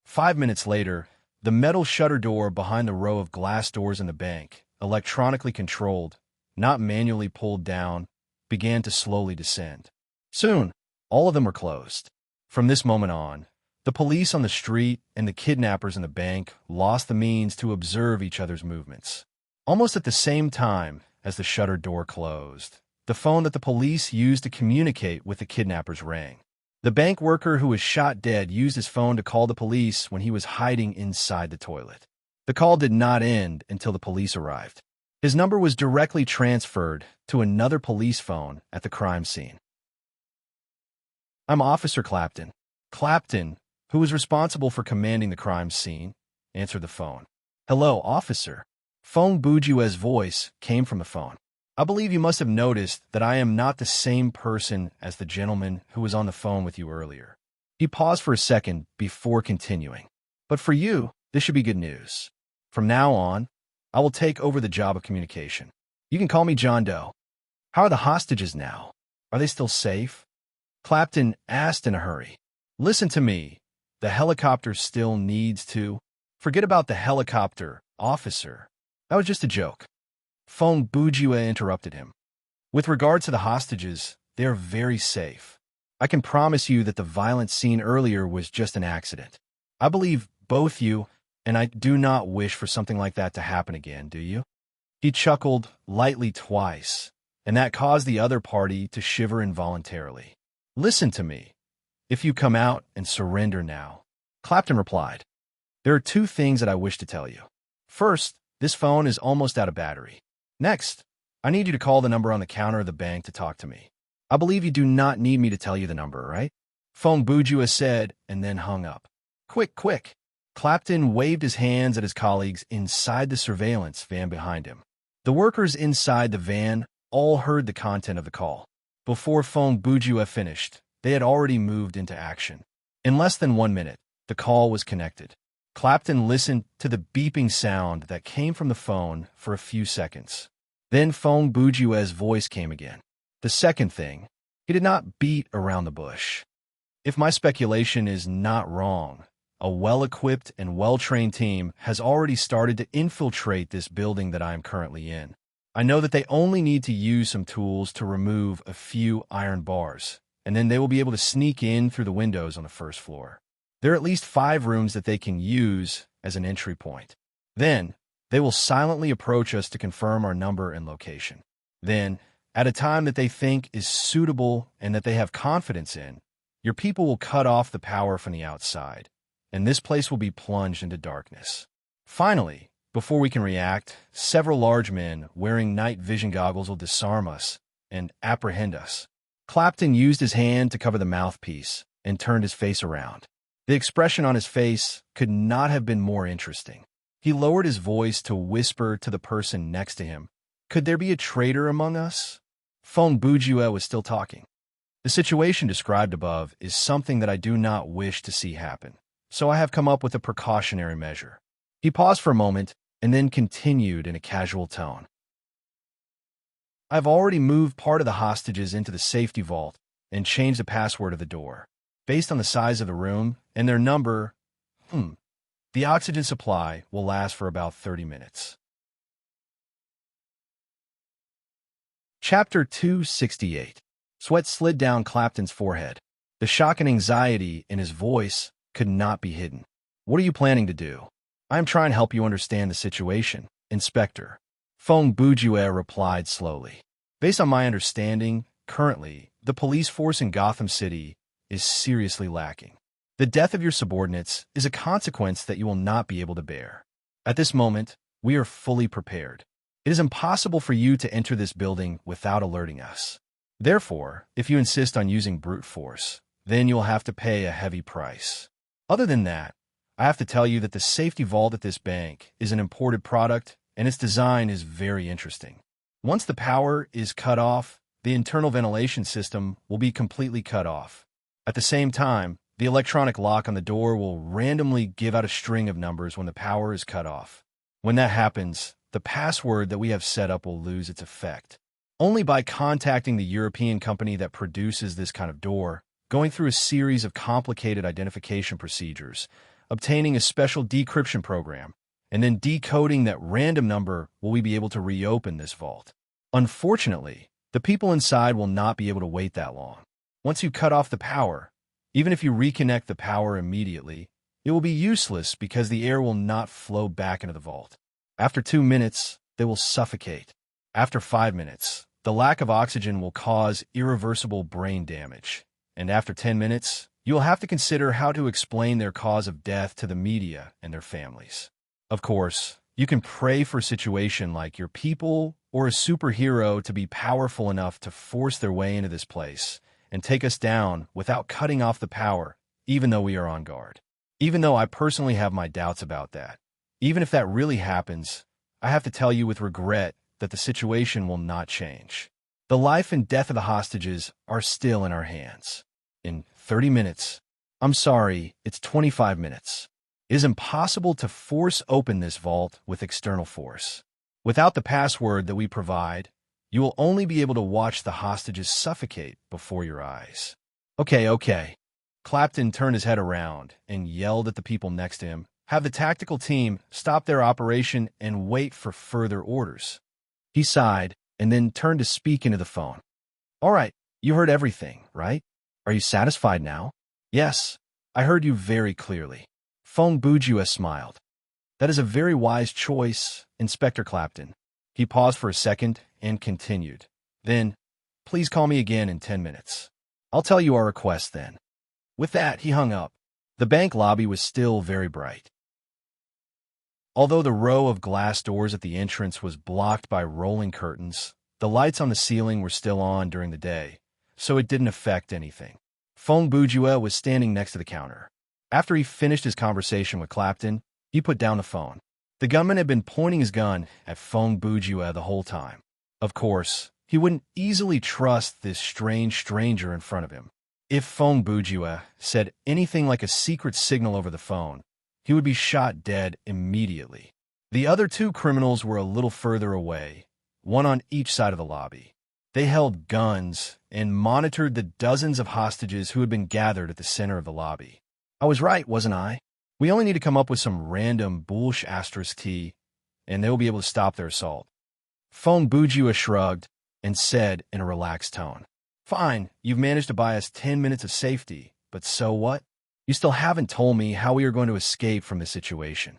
5 minutes later, the metal shutter door behind the row of glass doors in the bank, electronically controlled, not manually pulled down, began to slowly descend. Soon, all of them were closed. From this moment on, the police on the street and the kidnappers in the bank lost the means to observe each other's movements. Almost at the same time as the shutter door closed, the phone that the police used to communicate with the kidnappers rang. The bank worker who was shot dead used his phone to call the police when he was hiding inside the toilet. The call did not end until the police arrived. His number was directly transferred to another police phone at the crime scene. "I'm Officer Clapton." Clapton, who was responsible for commanding the crime scene, answered the phone. "Hello, officer." Fong Bujua's voice came from the phone. "I believe you must have noticed that I am not the same person as the gentleman who was on the phone with you earlier." He paused for a second before continuing. "But for you, this should be good news. From now on, I will take over the job of communication. You can call me John Doe." "How are the hostages now? Are they still safe?" Clapton asked in a hurry. "Listen to me. The helicopter still needs to—" "Forget about the helicopter, officer. That was just a joke." Fong Bujua interrupted him. "With regard to the hostages, they are very safe. I can promise you that the violent scene earlier was just an accident. I believe both you and I do not wish for something like that to happen again, do you?" He chuckled lightly twice, and that caused the other party to shiver involuntarily. "Listen to me. If you come out and surrender now," Clapton replied, "there are two things that I wish to tell you. First, this phone is almost out of battery. Next, I need you to call the number on the counter of the bank to talk to me. I believe you do not need me to tell you the number, right?" Fong Bujua said, and then hung up. "Quick, quick." Clapton waved his hands at his colleagues inside the surveillance van behind him. The workers inside the van all heard the content of the call. Before Fong Bujua finished, they had already moved into action. In less than 1 minute, the call was connected. Clapton listened to the beeping sound that came from the phone for a few seconds. Then Fong Bujua's voice came again. The second thing, he did not beat around the bush. "If my speculation is not wrong, a well-equipped and well-trained team has already started to infiltrate this building that I am currently in. I know that they only need to use some tools to remove a few iron bars, and then they will be able to sneak in through the windows on the first floor. There are at least 5 rooms that they can use as an entry point. Then, they will silently approach us to confirm our number and location. Then, at a time that they think is suitable and that they have confidence in, your people will cut off the power from the outside, and this place will be plunged into darkness. Finally, before we can react, several large men wearing night vision goggles will disarm us and apprehend us." Clapton used his hand to cover the mouthpiece and turned his face around. The expression on his face could not have been more interesting. He lowered his voice to whisper to the person next to him, "Could there be a traitor among us?" Fong Bujua was still talking. "The situation described above is something that I do not wish to see happen, so I have come up with a precautionary measure." He paused for a moment and then continued in a casual tone. "I've already moved part of the hostages into the safety vault and changed the password of the door. Based on the size of the room and their number, the oxygen supply will last for about 30 minutes. Chapter 268. Sweat slid down Clapton's forehead. The shock and anxiety in his voice could not be hidden. "What are you planning to do?" "I am trying to help you understand the situation, Inspector," Fong Bujua replied slowly. "Based on my understanding, currently, the police force in Gotham City is seriously lacking. The death of your subordinates is a consequence that you will not be able to bear. At this moment, we are fully prepared. It is impossible for you to enter this building without alerting us. Therefore, if you insist on using brute force, then you will have to pay a heavy price. Other than that, I have to tell you that the safety vault at this bank is an imported product, and its design is very interesting. Once the power is cut off, the internal ventilation system will be completely cut off. At the same time, the electronic lock on the door will randomly give out a string of numbers when the power is cut off. When that happens, the password that we have set up will lose its effect. Only by contacting the European company that produces this kind of door, going through a series of complicated identification procedures, obtaining a special decryption program, and then decoding that random number will we be able to reopen this vault. Unfortunately, the people inside will not be able to wait that long. Once you cut off the power, even if you reconnect the power immediately, it will be useless because the air will not flow back into the vault. After 2 minutes, they will suffocate. After 5 minutes, the lack of oxygen will cause irreversible brain damage. And after 10 minutes, you will have to consider how to explain their cause of death to the media and their families. Of course, you can pray for a situation like your people or a superhero to be powerful enough to force their way into this place and take us down without cutting off the power, even though we are on guard. Even though I personally have my doubts about that. Even if that really happens, I have to tell you with regret that the situation will not change. The life and death of the hostages are still in our hands. In 30 minutes, I'm sorry, it's 25 minutes. It is impossible to force open this vault with external force. Without the password that we provide, you will only be able to watch the hostages suffocate before your eyes. Okay. Clapton turned his head around and yelled at the people next to him, have the tactical team stop their operation and wait for further orders. He sighed and then turned to speak into the phone. All right, you heard everything, right? Are you satisfied now? Yes, I heard you very clearly. Fong Bujua smiled. That is a very wise choice, Inspector Clapton. He paused for a second and continued. Then, please call me again in 10 minutes. I'll tell you our request then. With that, he hung up. The bank lobby was still very bright. Although the row of glass doors at the entrance was blocked by rolling curtains, the lights on the ceiling were still on during the day, so it didn't affect anything. Fong Bujua was standing next to the counter. After he finished his conversation with Clapton, he put down the phone. The gunman had been pointing his gun at Fong Bujua the whole time. Of course, he wouldn't easily trust this strange stranger in front of him. If Fong Bujua said anything like a secret signal over the phone, he would be shot dead immediately. The other two criminals were a little further away, one on each side of the lobby. They held guns and monitored the dozens of hostages who had been gathered at the center of the lobby. I was right, wasn't I? We only need to come up with some random bullsh *T, and they'll be able to stop their assault. Fong Bujua shrugged and said in a relaxed tone, Fine, you've managed to buy us 10 minutes of safety, but so what? You still haven't told me how we are going to escape from this situation.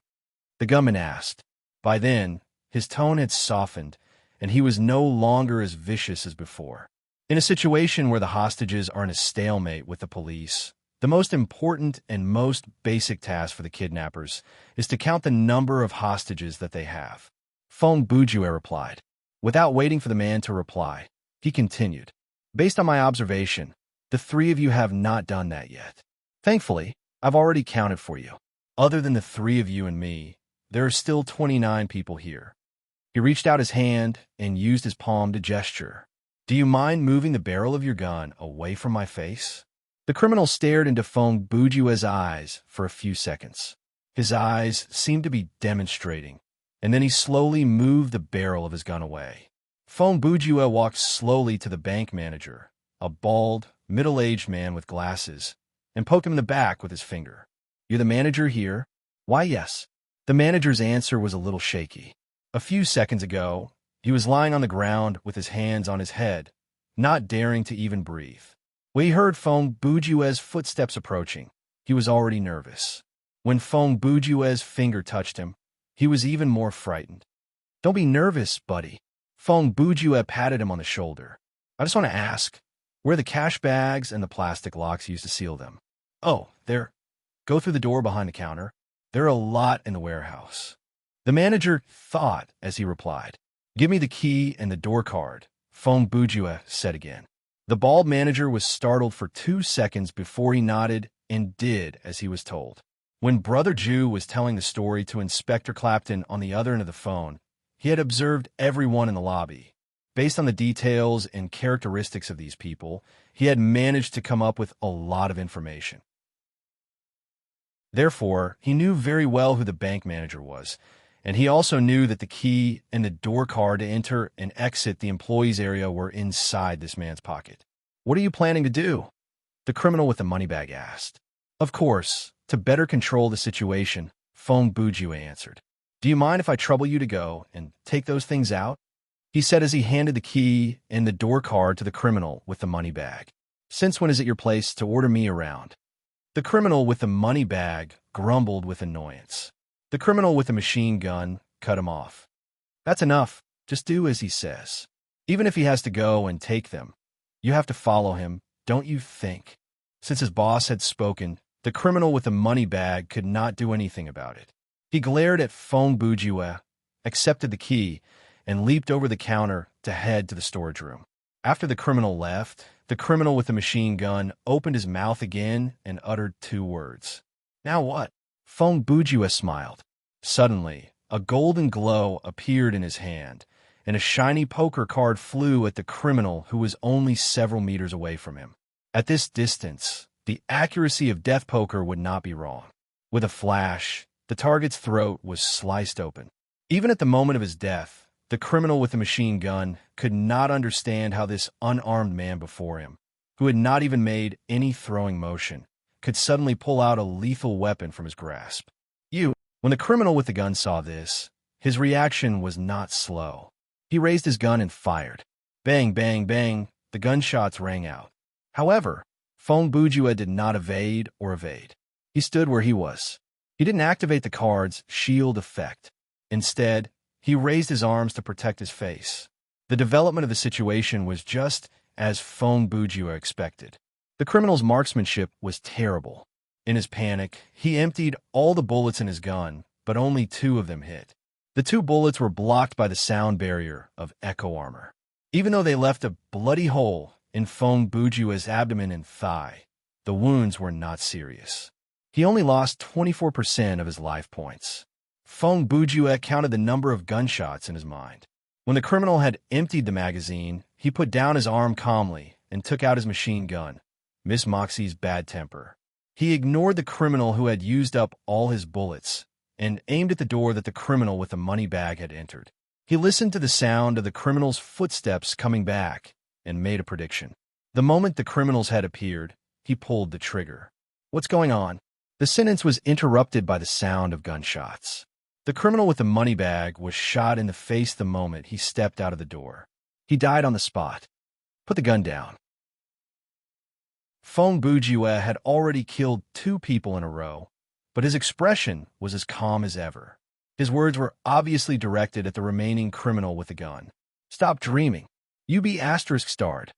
The gunman asked. By then, his tone had softened, and he was no longer as vicious as before. In a situation where the hostages are in a stalemate with the police, the most important and most basic task for the kidnappers is to count the number of hostages that they have. Fong Bujua replied. Without waiting for the man to reply, he continued. Based on my observation, the three of you have not done that yet. Thankfully, I've already counted for you. Other than the three of you and me, there are still 29 people here. He reached out his hand and used his palm to gesture. Do you mind moving the barrel of your gun away from my face? The criminal stared into Fong Bujua's eyes for a few seconds. His eyes seemed to be demonstrating, and then he slowly moved the barrel of his gun away. Fong Bujua walked slowly to the bank manager, a bald, middle-aged man with glasses, and poked him in the back with his finger. You're the manager here? Why, yes. The manager's answer was a little shaky. A few seconds ago, he was lying on the ground with his hands on his head, not daring to even breathe. When he heard Fong Bujua's footsteps approaching, he was already nervous. When Fong Bujua's finger touched him, he was even more frightened. Don't be nervous, buddy. Fong Bujua patted him on the shoulder. I just want to ask, where are the cash bags and the plastic locks used to seal them? Oh, there. Go through the door behind the counter. There are a lot in the warehouse. The manager thought as he replied. Give me the key and the door card, Fong Bujua said again. The bald manager was startled for 2 seconds before he nodded and did as he was told. When Brother Jew was telling the story to Inspector Clapton on the other end of the phone, he had observed everyone in the lobby, Based on the details and characteristics of these people, he had managed to come up with a lot of information. Therefore, he knew very well who the bank manager was, and he also knew that the key and the door card to enter and exit the employees' area were inside this man's pocket. "What are you planning to do?" the criminal with the money bag asked. "Of course, to better control the situation," Feng Bujue answered. "Do you mind if I trouble you to go and take those things out?" he said as he handed the key and the door card to the criminal with the money bag. "Since when is it your place to order me around?" The criminal with the money bag grumbled with annoyance. The criminal with the machine gun cut him off. "That's enough. Just do as he says. Even if he has to go and take them, you have to follow him, don't you think?" Since his boss had spoken, the criminal with the money bag could not do anything about it. He glared at Feng Bujue, accepted the key, and leaped over the counter to head to the storage room. After the criminal left, the criminal with the machine gun opened his mouth again and uttered 2 words. "Now what?" Feng Bujue smiled. Suddenly, a golden glow appeared in his hand, and a shiny poker card flew at the criminal who was only several meters away from him. At this distance, the accuracy of death poker would not be wrong. With a flash, the target's throat was sliced open. Even at the moment of his death, the criminal with the machine gun could not understand how this unarmed man before him, who had not even made any throwing motion, could suddenly pull out a lethal weapon from his grasp. When the criminal with the gun saw this, his reaction was not slow. He raised his gun and fired. Bang, bang, bang, the gunshots rang out. However, Feng Bujue did not evade or evade. He stood where he was. He didn't activate the card's shield effect. Instead, he raised his arms to protect his face. The development of the situation was just as Feng Bujue expected. The criminal's marksmanship was terrible. In his panic, he emptied all the bullets in his gun, but only 2 of them hit. The 2 bullets were blocked by the sound barrier of echo armor. Even though they left a bloody hole in Feng Bujue's abdomen and thigh, the wounds were not serious. He only lost 24% of his life points. Feng Bujue counted the number of gunshots in his mind. When the criminal had emptied the magazine, he put down his arm calmly and took out his machine gun, Miss Moxie's bad temper. He ignored the criminal who had used up all his bullets and aimed at the door that the criminal with the money bag had entered. He listened to the sound of the criminal's footsteps coming back and made a prediction. The moment the criminal's head appeared, he pulled the trigger. "What's going on?" The sentence was interrupted by the sound of gunshots. The criminal with the money bag was shot in the face the moment he stepped out of the door. He died on the spot. "Put the gun down." Feng Bujue had already killed 2 people in a row, but his expression was as calm as ever. His words were obviously directed at the remaining criminal with the gun. "Stop dreaming. You be **starred.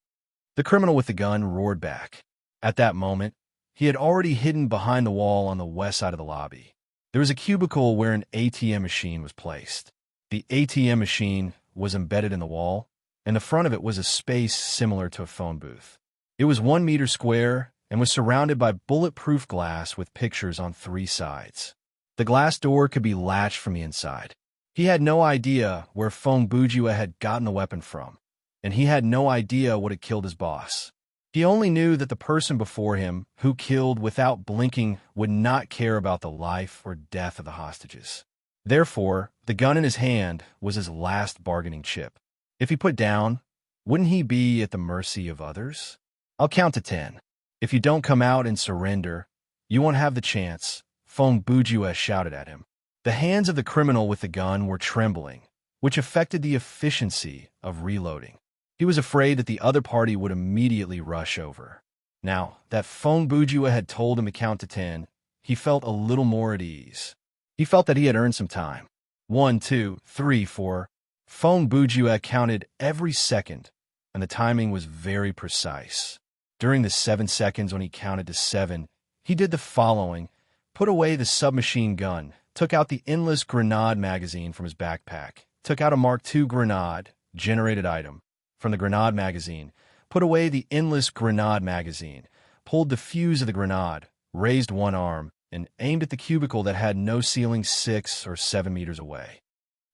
The criminal with the gun roared back. At that moment, he had already hidden behind the wall on the west side of the lobby. There was a cubicle where an ATM machine was placed. The ATM machine was embedded in the wall, and the front of it was a space similar to a phone booth. It was 1 meter square and was surrounded by bulletproof glass with pictures on 3 sides. The glass door could be latched from the inside. He had no idea where Feng Bujue had gotten the weapon from, and he had no idea what had killed his boss. He only knew that the person before him, who killed without blinking, would not care about the life or death of the hostages. Therefore, the gun in his hand was his last bargaining chip. If he put down, wouldn't he be at the mercy of others? "I'll count to 10. If you don't come out and surrender, you won't have the chance," Feng Bujue shouted at him. The hands of the criminal with the gun were trembling, which affected the efficiency of reloading. He was afraid that the other party would immediately rush over. Now that Feng Bujue had told him to count to 10, he felt a little more at ease. He felt that he had earned some time. 1, 2, 3, 4. Feng Bujue counted every second, and the timing was very precise. During the 7 seconds when he counted to 7, he did the following: put away the submachine gun, took out the endless grenade magazine from his backpack, took out a Mark II grenade, generated item, from the grenade magazine, put away the endless grenade magazine, pulled the fuse of the grenade, raised one arm, and aimed at the cubicle that had no ceiling 6 or 7 meters away.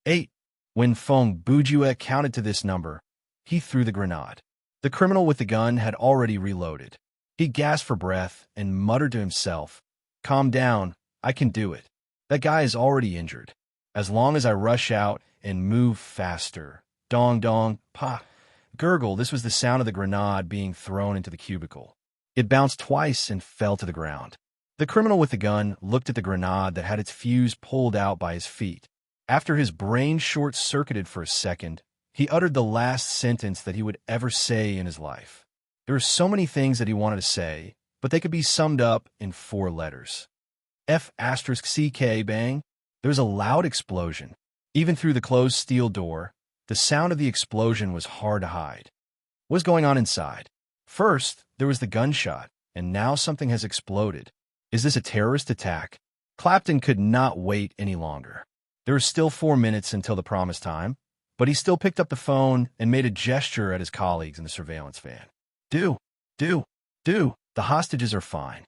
8. When Feng Bujue counted to this number, He threw the grenade. The criminal with the gun had already reloaded. He gasped for breath and muttered to himself, "Calm down, I can do it. That guy is already injured. As long as I rush out and move faster." Dong dong, pa. Gurgle, this was the sound of the grenade being thrown into the cubicle. It bounced twice and fell to the ground. The criminal with the gun looked at the grenade that had its fuse pulled out by his feet. After his brain short-circuited for a second, he uttered the last sentence that he would ever say in his life. There were so many things that he wanted to say, but they could be summed up in 4 letters. F***CK bang. There was a loud explosion. Even through the closed steel door, the sound of the explosion was hard to hide. What was going on inside? First, there was the gunshot, and now something has exploded. Is this a terrorist attack? Clapton could not wait any longer. There were still 4 minutes until the promised time, but he still picked up the phone and made a gesture at his colleagues in the surveillance van. Do. The hostages are fine.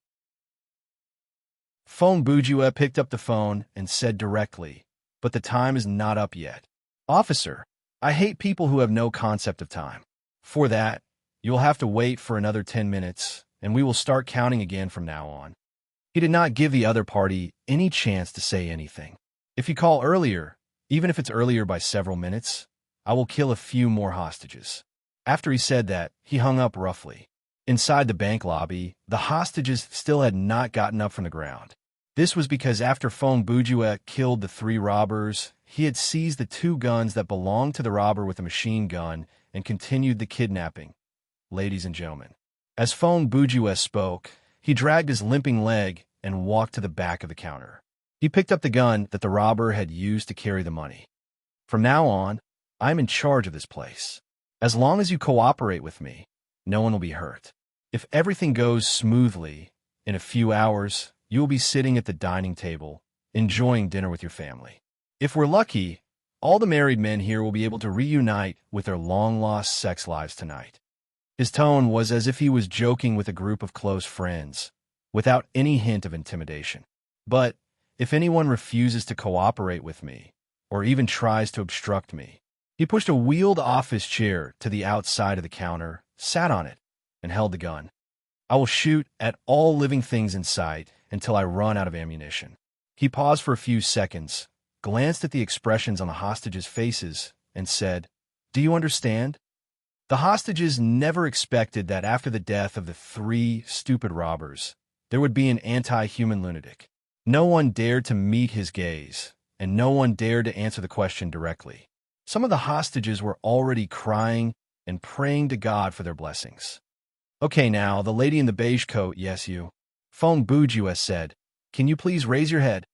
Phone Bourgeois picked up the phone and said directly, "But the time is not up yet. Officer, I hate people who have no concept of time. For that, you'll have to wait for another 10 minutes, and we will start counting again from now on." He did not give the other party any chance to say anything. "If you call earlier, even if it's earlier by several minutes, I will kill a few more hostages." After he said that, he hung up roughly. Inside the bank lobby, the hostages still had not gotten up from the ground. This was because after Phone Bourgeois killed the 3 robbers, he had seized the 2 guns that belonged to the robber with a machine gun and continued the kidnapping. Ladies and gentlemen. As Phone Bourgeois spoke, he dragged his limping leg and walked to the back of the counter. He picked up the gun that the robber had used to carry the money. "From now on, I'm in charge of this place. As long as you cooperate with me, no one will be hurt. If everything goes smoothly, in a few hours, you will be sitting at the dining table, enjoying dinner with your family. If we're lucky, all the married men here will be able to reunite with their long-lost sex lives tonight." His tone was as if he was joking with a group of close friends, without any hint of intimidation. "But if anyone refuses to cooperate with me, or even tries to obstruct me," he pushed a wheeled office chair to the outside of the counter, sat on it, and held the gun. "I will shoot at all living things in sight until I run out of ammunition." He paused for a few seconds, glanced at the expressions on the hostages' faces, and said, "Do you understand?" The hostages never expected that after the death of the 3 stupid robbers, there would be an anti-human lunatic. No one dared to meet his gaze, and no one dared to answer the question directly. Some of the hostages were already crying and praying to God for their blessings. "Okay, now, the lady in the beige coat, yes, you." Phone Bourgeois said, "Can you please raise your head?"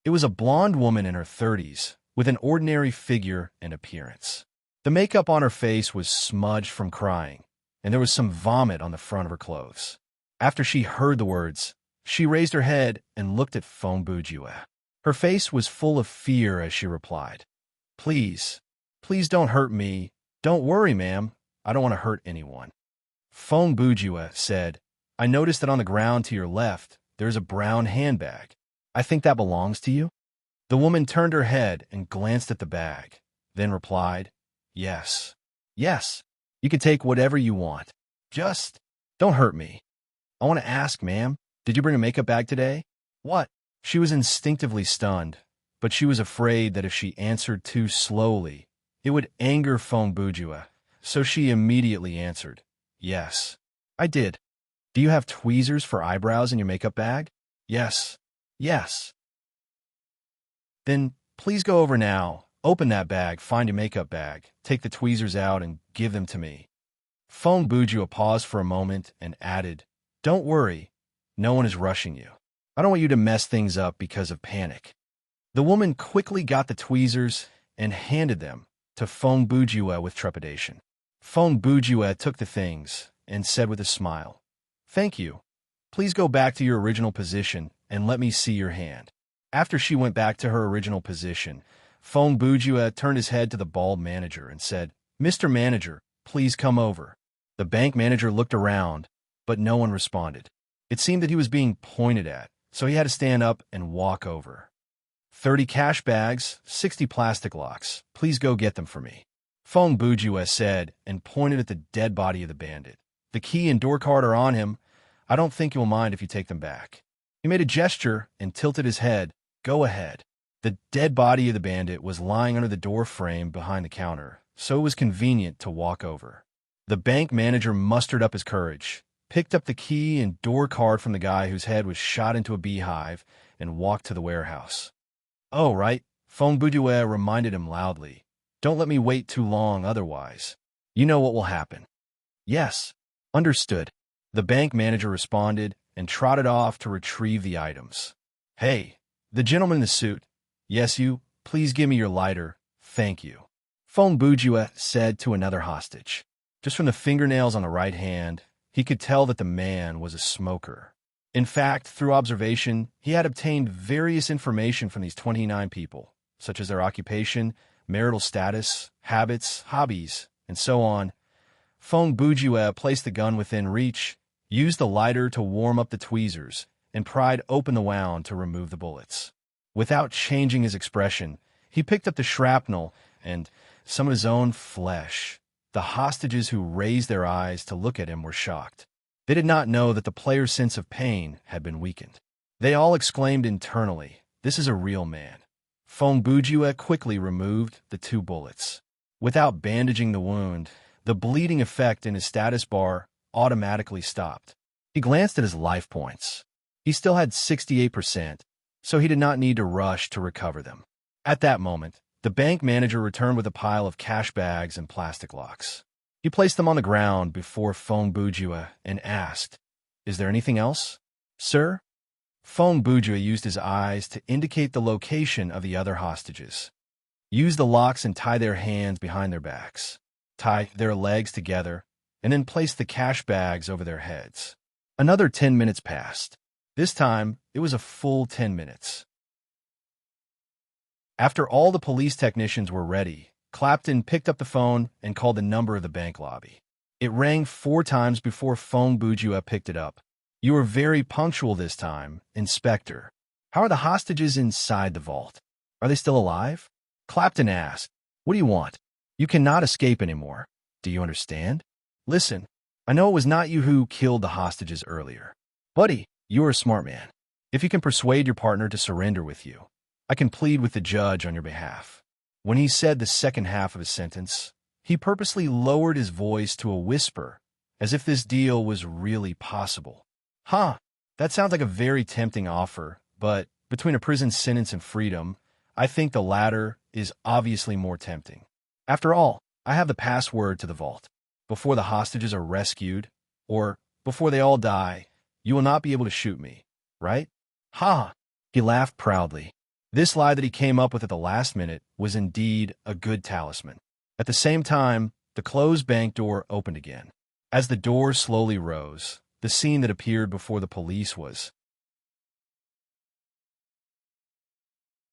It was a blonde woman in her 30s, with an ordinary figure and appearance. The makeup on her face was smudged from crying, and there was some vomit on the front of her clothes. After she heard the words, she raised her head and looked at Phone Bourgeois. Her face was full of fear as she replied, Please don't hurt me. Don't worry, ma'am. I don't want to hurt anyone." Phone Bourgeois said, "I noticed that on the ground to your left, there is a brown handbag. I think that belongs to you?" The woman turned her head and glanced at the bag, then replied, Yes. You can take whatever you want. Just don't hurt me." "I want to ask, ma'am, did you bring a makeup bag today?" "What?" She was instinctively stunned, but she was afraid that if she answered too slowly, it would anger Phone Bourgeois, so she immediately answered, "Yes, I did." "Do you have tweezers for eyebrows in your makeup bag?" Yes. "Then please go over now, open that bag, find your makeup bag, take the tweezers out, and give them to me." Phone Bourgeois paused for a moment and added, "Don't worry, no one is rushing you. I don't want you to mess things up because of panic." The woman quickly got the tweezers and handed them to Phone Bourgeois with trepidation. Phone Bourgeois took the things and said with a smile, "Thank you. Please go back to your original position and let me see your hand." After she went back to her original position, Phone Bourgeois turned his head to the bald manager and said, "Mr. Manager, please come over." The bank manager looked around, but no one responded. It seemed that he was being pointed at, so he had to stand up and walk over. 30 cash bags, 60 plastic locks. Please go get them for me." Feng Bujue said and pointed at the dead body of the bandit. The key and door card are on him. I don't think you'll mind if you take them back. He made a gesture and tilted his head. Go ahead. The dead body of the bandit was lying under the door frame behind the counter, so it was convenient to walk over. The bank manager mustered up his courage, picked up the key and door card from the guy whose head was shot into a beehive, and walked to the warehouse. Oh, right, Feng Bujue reminded him loudly. Don't let me wait too long otherwise. You know what will happen. Yes, understood. The bank manager responded and trotted off to retrieve the items. Hey, the gentleman in the suit. Yes, you. Please give me your lighter. Thank you. Feng Bujue said to another hostage. Just from the fingernails on the right hand, he could tell that the man was a smoker. In fact, through observation, he had obtained various information from these 29 people, such as their occupation, marital status, habits, hobbies, and so on. Feng Bujue placed the gun within reach, used the lighter to warm up the tweezers, and pried open the wound to remove the bullets. Without changing his expression, he picked up the shrapnel and some of his own flesh. The hostages who raised their eyes to look at him were shocked. They did not know that the player's sense of pain had been weakened. They all exclaimed internally, "This is a real man." Feng Bujue quickly removed the 2 bullets. Without bandaging the wound, the bleeding effect in his status bar automatically stopped. He glanced at his life points. He still had 68%, so he did not need to rush to recover them. At that moment, the bank manager returned with a pile of cash bags and plastic locks. He placed them on the ground before Feng Bujue and asked, "Is there anything else, sir?" Feng Bujue used his eyes to indicate the location of the other hostages. Use the locks and tie their hands behind their backs. Tie their legs together, and then place the cash bags over their heads. Another 10 minutes passed. This time, it was a full 10 minutes. After all the police technicians were ready, Clapton picked up the phone and called the number of the bank lobby. It rang 4 times before Feng Bujue picked it up. You were very punctual this time, Inspector. How are the hostages inside the vault? Are they still alive? Clapton asked. What do you want? You cannot escape anymore. Do you understand? Listen, I know it was not you who killed the hostages earlier. Buddy, you are a smart man. If you can persuade your partner to surrender with you, I can plead with the judge on your behalf. When he said the second half of his sentence, he purposely lowered his voice to a whisper, as if this deal was really possible. That sounds like a very tempting offer, but between a prison sentence and freedom, I think the latter is obviously more tempting. After all, I have the password to the vault. Before the hostages are rescued, or before they all die, you will not be able to shoot me, right? He laughed proudly. This lie that he came up with at the last minute was indeed a good talisman. At the same time, the closed bank door opened again. As the door slowly rose, the scene that appeared before the police was.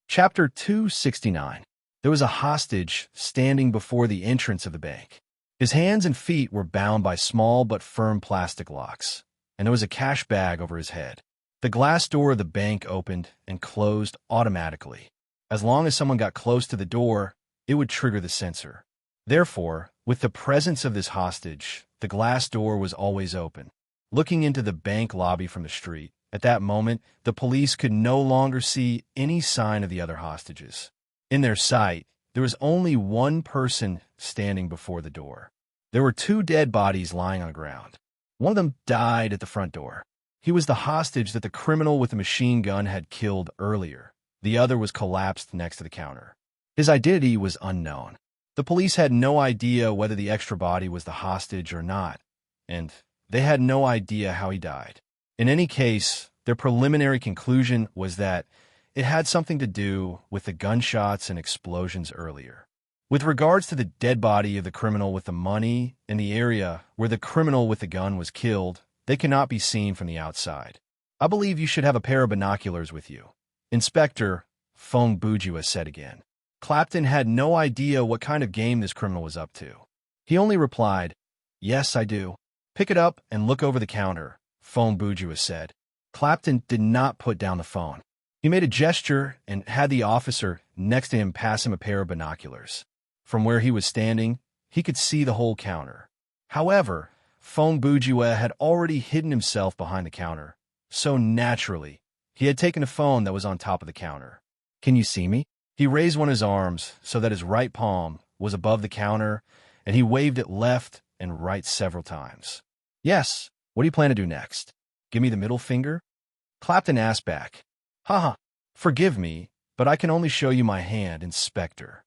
Chapter 269. There was a hostage standing before the entrance of the bank. His hands and feet were bound by small but firm plastic locks, and there was a cash bag over his head. The glass door of the bank opened and closed automatically. As long as someone got close to the door, it would trigger the sensor. Therefore, with the presence of this hostage, the glass door was always open. Looking into the bank lobby from the street, at that moment, the police could no longer see any sign of the other hostages. In their sight, there was only one person standing before the door. There were 2 dead bodies lying on the ground. One of them died at the front door. He was the hostage that the criminal with the machine gun had killed earlier. The other was collapsed next to the counter. His identity was unknown. The police had no idea whether the extra body was the hostage or not, and they had no idea how he died. In any case, their preliminary conclusion was that it had something to do with the gunshots and explosions earlier. With regards to the dead body of the criminal with the money in the area where the criminal with the gun was killed, they cannot be seen from the outside. I believe you should have a pair of binoculars with you. Inspector, Feng Bujue said again. Clapton had no idea what kind of game this criminal was up to. He only replied, "Yes, I do." "Pick it up and look over the counter," Feng Bujue said. Clapton did not put down the phone. He made a gesture and had the officer next to him pass him a pair of binoculars. From where he was standing, he could see the whole counter. However, Fong Bujue had already hidden himself behind the counter, so naturally, he had taken a phone that was on top of the counter. "Can you see me?" He raised one of his arms so that his right palm was above the counter, and he waved it left and right several times. "Yes, what do you plan to do next? Give me the middle finger?" Clapton asked back. "Haha, forgive me, but I can only show you my hand, Inspector."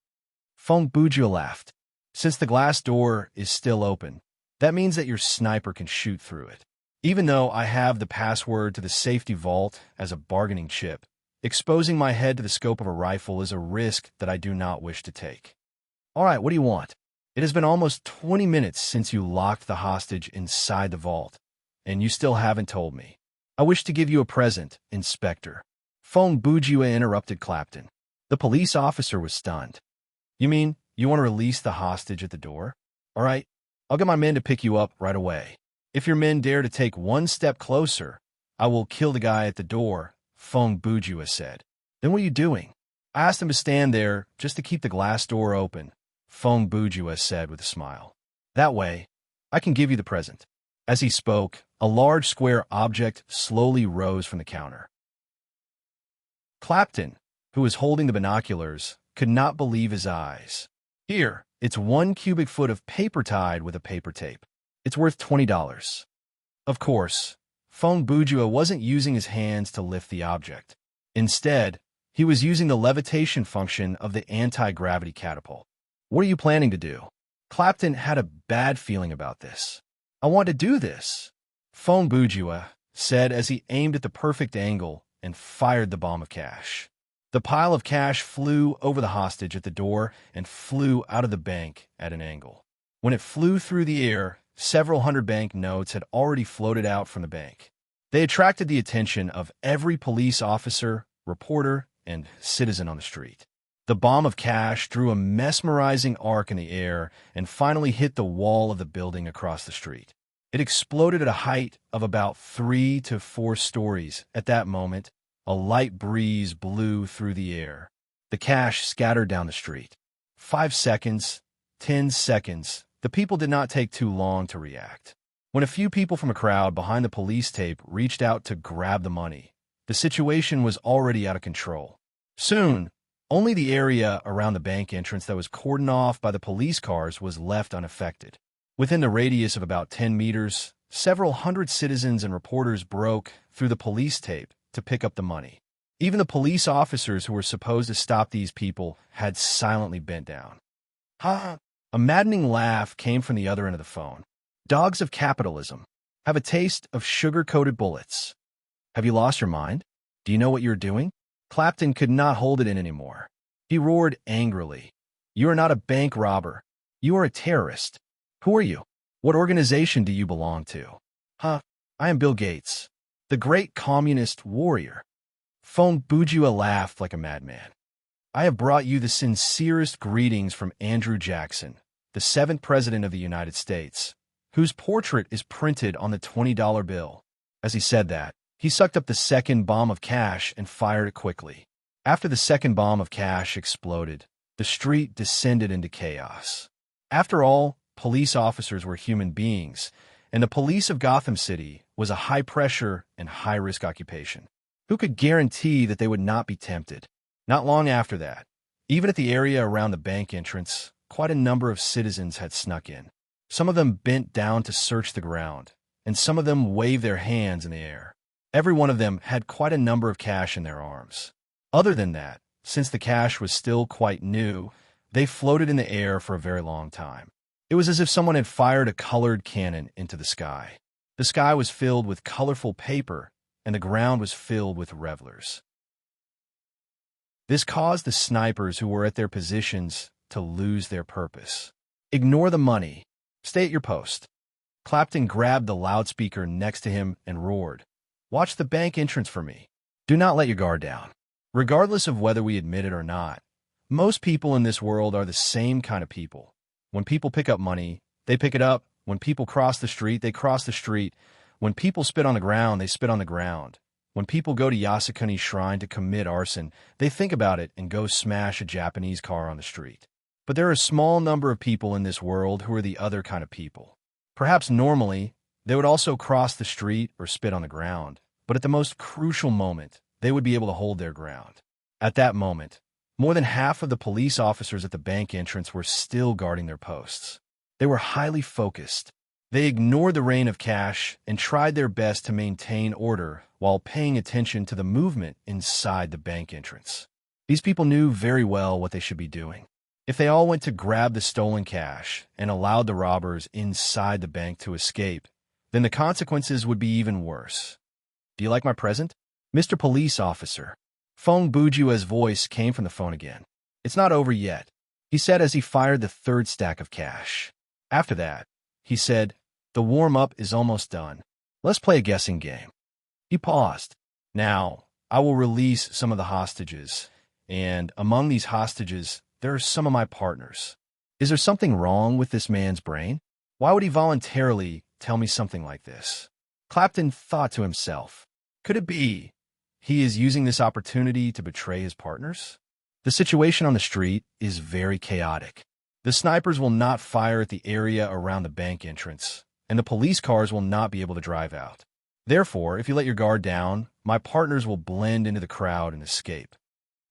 Fong Bujue laughed. "Since the glass door is still open, that means that your sniper can shoot through it. Even though I have the password to the safety vault as a bargaining chip, exposing my head to the scope of a rifle is a risk that I do not wish to take." "All right, what do you want?" "It has been almost 20 minutes since you locked the hostage inside the vault, and you still haven't told me." "I wish to give you a present, Inspector." Fong Bujue interrupted Clapton. The police officer was stunned. "You mean you want to release the hostage at the door? All right, I'll get my men to pick you up right away. If your men dare to take one step closer, I will kill the guy at the door," Fong Bujue said. "Then what are you doing?" "I asked him to stand there just to keep the glass door open," Fong Bujue said with a smile. "That way, I can give you the present." As he spoke, a large square object slowly rose from the counter. Clapton, who was holding the binoculars, could not believe his eyes. "Here, it's 1 cubic foot of paper tied with a paper tape. It's worth $20. Of course, Fong Bujue wasn't using his hands to lift the object. Instead, he was using the levitation function of the anti-gravity catapult. "What are you planning to do?" Clapton had a bad feeling about this. "I want to do this," Fong Bujue said as he aimed at the perfect angle and fired the bomb of cash. The pile of cash flew over the hostage at the door and flew out of the bank at an angle. When it flew through the air, several hundred bank notes had already floated out from the bank. They attracted the attention of every police officer, reporter, and citizen on the street. The bomb of cash drew a mesmerizing arc in the air and finally hit the wall of the building across the street. It exploded at a height of about 3 to 4 stories. At that moment, a light breeze blew through the air. The cash scattered down the street. 5 seconds, 10 seconds. The people did not take too long to react. When a few people from a crowd behind the police tape reached out to grab the money, the situation was already out of control. Soon, only the area around the bank entrance that was cordoned off by the police cars was left unaffected. Within the radius of about 10 meters, several hundred citizens and reporters broke through the police tape to pick up the money. Even the police officers who were supposed to stop these people had silently bent down. "Ha!" A maddening laugh came from the other end of the phone. "Dogs of capitalism have a taste of sugar-coated bullets. Have you lost your mind? Do you know what you're doing?" Clapton could not hold it in anymore. He roared angrily. "You are not a bank robber. You are a terrorist. Who are you? What organization do you belong to?" "Huh, I am Bill Gates, the great communist warrior." Fong Bujue laughed like a madman. "I have brought you the sincerest greetings from Andrew Jackson, the 7th President of the United States, whose portrait is printed on the $20 bill." As he said that, he sucked up the second bomb of cash and fired it quickly. After the second bomb of cash exploded, the street descended into chaos. After all, police officers were human beings, and the police of Gotham City was a high-pressure and high-risk occupation. Who could guarantee that they would not be tempted? Not long after that, even at the area around the bank entrance, quite a number of citizens had snuck in. Some of them bent down to search the ground, and some of them waved their hands in the air. Every one of them had quite a number of cash in their arms. Other than that, since the cash was still quite new, they floated in the air for a very long time. It was as if someone had fired a colored cannon into the sky. The sky was filled with colorful paper, and the ground was filled with revelers. This caused the snipers who were at their positions to lose their purpose. "Ignore the money. Stay at your post." Clapton grabbed the loudspeaker next to him and roared, "Watch the bank entrance for me. Do not let your guard down." Regardless of whether we admit it or not, most people in this world are the same kind of people. When people pick up money, they pick it up. When people cross the street, they cross the street. When people spit on the ground, they spit on the ground. When people go to Yasukuni's shrine to commit arson, they think about it and go smash a Japanese car on the street. But there are a small number of people in this world who are the other kind of people. Perhaps normally, they would also cross the street or spit on the ground, but at the most crucial moment, they would be able to hold their ground. At that moment, more than half of the police officers at the bank entrance were still guarding their posts. They were highly focused. They ignored the rain of cash and tried their best to maintain order while paying attention to the movement inside the bank entrance. These people knew very well what they should be doing. If they all went to grab the stolen cash and allowed the robbers inside the bank to escape, then the consequences would be even worse. "Do you like my present, Mr. Police Officer?" Feng Bujue's voice came from the phone again. "It's not over yet," he said as he fired the third stack of cash. After that, he said, "The warm-up is almost done. Let's play a guessing game." He paused. "Now, I will release some of the hostages, and among these hostages, there are some of my partners. Is there something wrong with this man's brain? Why would he voluntarily tell me something like this?" Clapton thought to himself, could it be he is using this opportunity to betray his partners? The situation on the street is very chaotic. The snipers will not fire at the area around the bank entrance, and the police cars will not be able to drive out. Therefore, if you let your guard down, my partners will blend into the crowd and escape.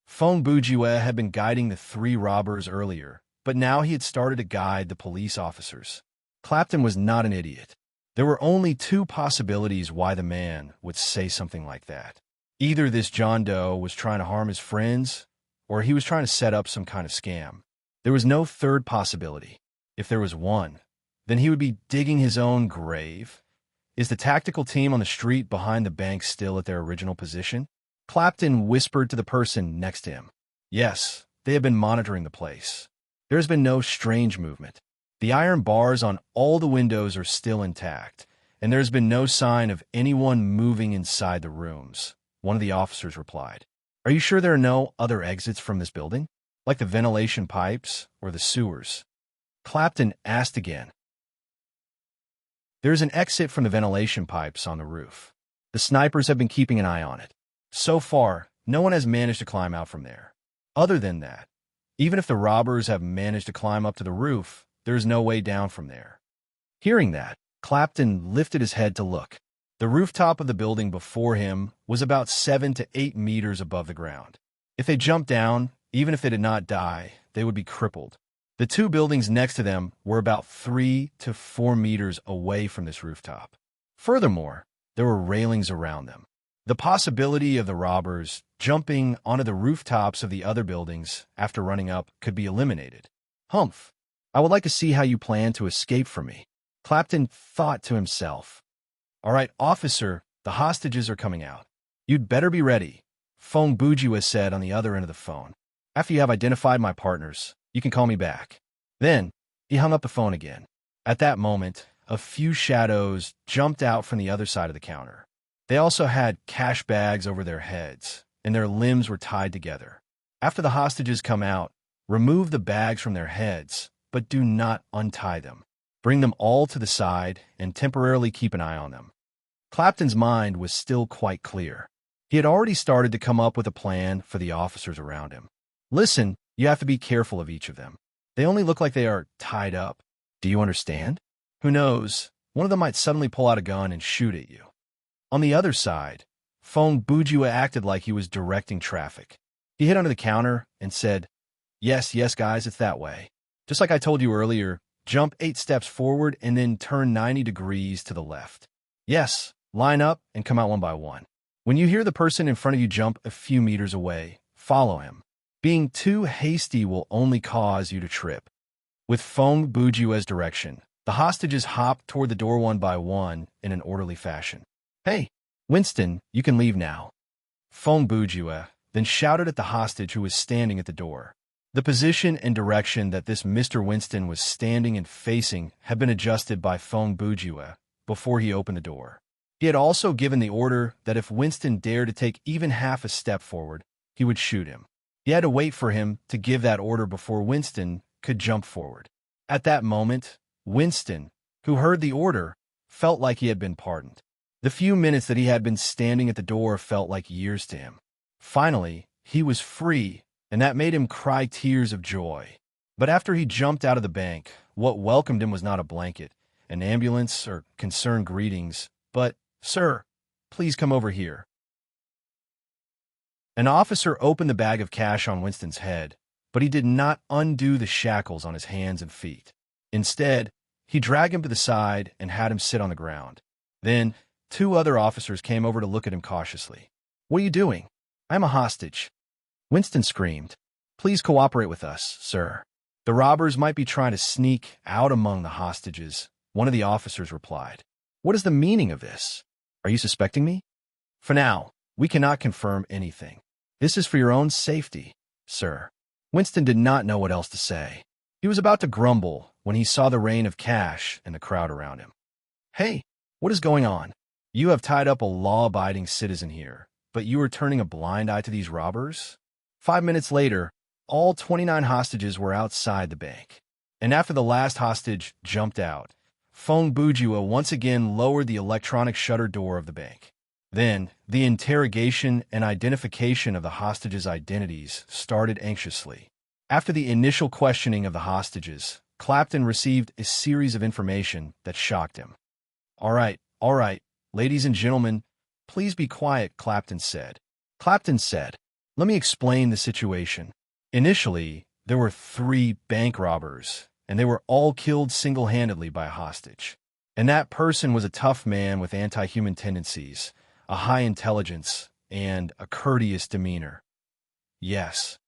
Feng Bujue had been guiding the three robbers earlier, but now he had started to guide the police officers. Clapton was not an idiot. There were only two possibilities why the man would say something like that. Either this John Doe was trying to harm his friends, or he was trying to set up some kind of scam. There was no third possibility. If there was one, then he would be digging his own grave. Is the tactical team on the street behind the bank still at their original position? Clapton whispered to the person next to him. Yes, they have been monitoring the place. There has been no strange movement. The iron bars on all the windows are still intact, and there has been no sign of anyone moving inside the rooms, one of the officers replied. Are you sure there are no other exits from this building, like the ventilation pipes or the sewers? Clapton asked again. There is an exit from the ventilation pipes on the roof. The snipers have been keeping an eye on it. So far, no one has managed to climb out from there. Other than that, even if the robbers have managed to climb up to the roof, there is no way down from there. Hearing that, Clapton lifted his head to look. The rooftop of the building before him was about 7 to 8 meters above the ground. If they jumped down, even if they did not die, they would be crippled. The two buildings next to them were about 3 to 4 meters away from this rooftop. Furthermore, there were railings around them. The possibility of the robbers jumping onto the rooftops of the other buildings after running up could be eliminated. Humph! I would like to see how you plan to escape from me. Clapton thought to himself. All right, officer, the hostages are coming out. You'd better be ready, Feng Bujue said on the other end of the phone. After you have identified my partners, you can call me back. Then, he hung up the phone again. At that moment, a few shadows jumped out from the other side of the counter. They also had cash bags over their heads, and their limbs were tied together. After the hostages come out, remove the bags from their heads, but do not untie them. Bring them all to the side and temporarily keep an eye on them. Clapton's mind was still quite clear. He had already started to come up with a plan for the officers around him. Listen, you have to be careful of each of them. They only look like they are tied up. Do you understand? Who knows? One of them might suddenly pull out a gun and shoot at you. On the other side, Feng Bujue acted like he was directing traffic. He hid under the counter and said, Yes, guys, it's that way. Just like I told you earlier, jump 8 steps forward and then turn 90 degrees to the left. Yes, line up and come out one by one. When you hear the person in front of you jump a few meters away, follow him. Being too hasty will only cause you to trip. With Feng Bujue's direction, the hostages hopped toward the door one by one in an orderly fashion. Hey, Winston, you can leave now. Feng Bujue then shouted at the hostage who was standing at the door. The position and direction that this Mr. Winston was standing and facing had been adjusted by Feng Bujue before he opened the door. He had also given the order that if Winston dared to take even half a step forward, he would shoot him. He had to wait for him to give that order before Winston could jump forward. At that moment, Winston, who heard the order, felt like he had been pardoned. The few minutes that he had been standing at the door felt like years to him. Finally, he was free, and that made him cry tears of joy. But after he jumped out of the bank, what welcomed him was not a blanket, an ambulance, or concerned greetings, but, "Sir, please come over here." An officer opened the bag of cash on Winston's head, but he did not undo the shackles on his hands and feet. Instead, he dragged him to the side and had him sit on the ground. Then, two other officers came over to look at him cautiously. "What are you doing?" "I'm a hostage." Winston screamed. "Please cooperate with us, sir." "The robbers might be trying to sneak out among the hostages," one of the officers replied. "What is the meaning of this? Are you suspecting me?" "For now, we cannot confirm anything. This is for your own safety, sir." Winston did not know what else to say. He was about to grumble when he saw the rain of cash and the crowd around him. "Hey, what is going on? You have tied up a law-abiding citizen here, but you are turning a blind eye to these robbers?" 5 minutes later, all 29 hostages were outside the bank. And after the last hostage jumped out, Fong Bujua once again lowered the electronic shutter door of the bank. Then, the interrogation and identification of the hostages' identities started anxiously. After the initial questioning of the hostages, Clapton received a series of information that shocked him. All right, ladies and gentlemen, please be quiet," Clapton said. "Let me explain the situation. Initially, there were 3 bank robbers, and they were all killed single-handedly by a hostage. And that person was a tough man with anti-human tendencies, a high intelligence, and a courteous demeanor." "Yes."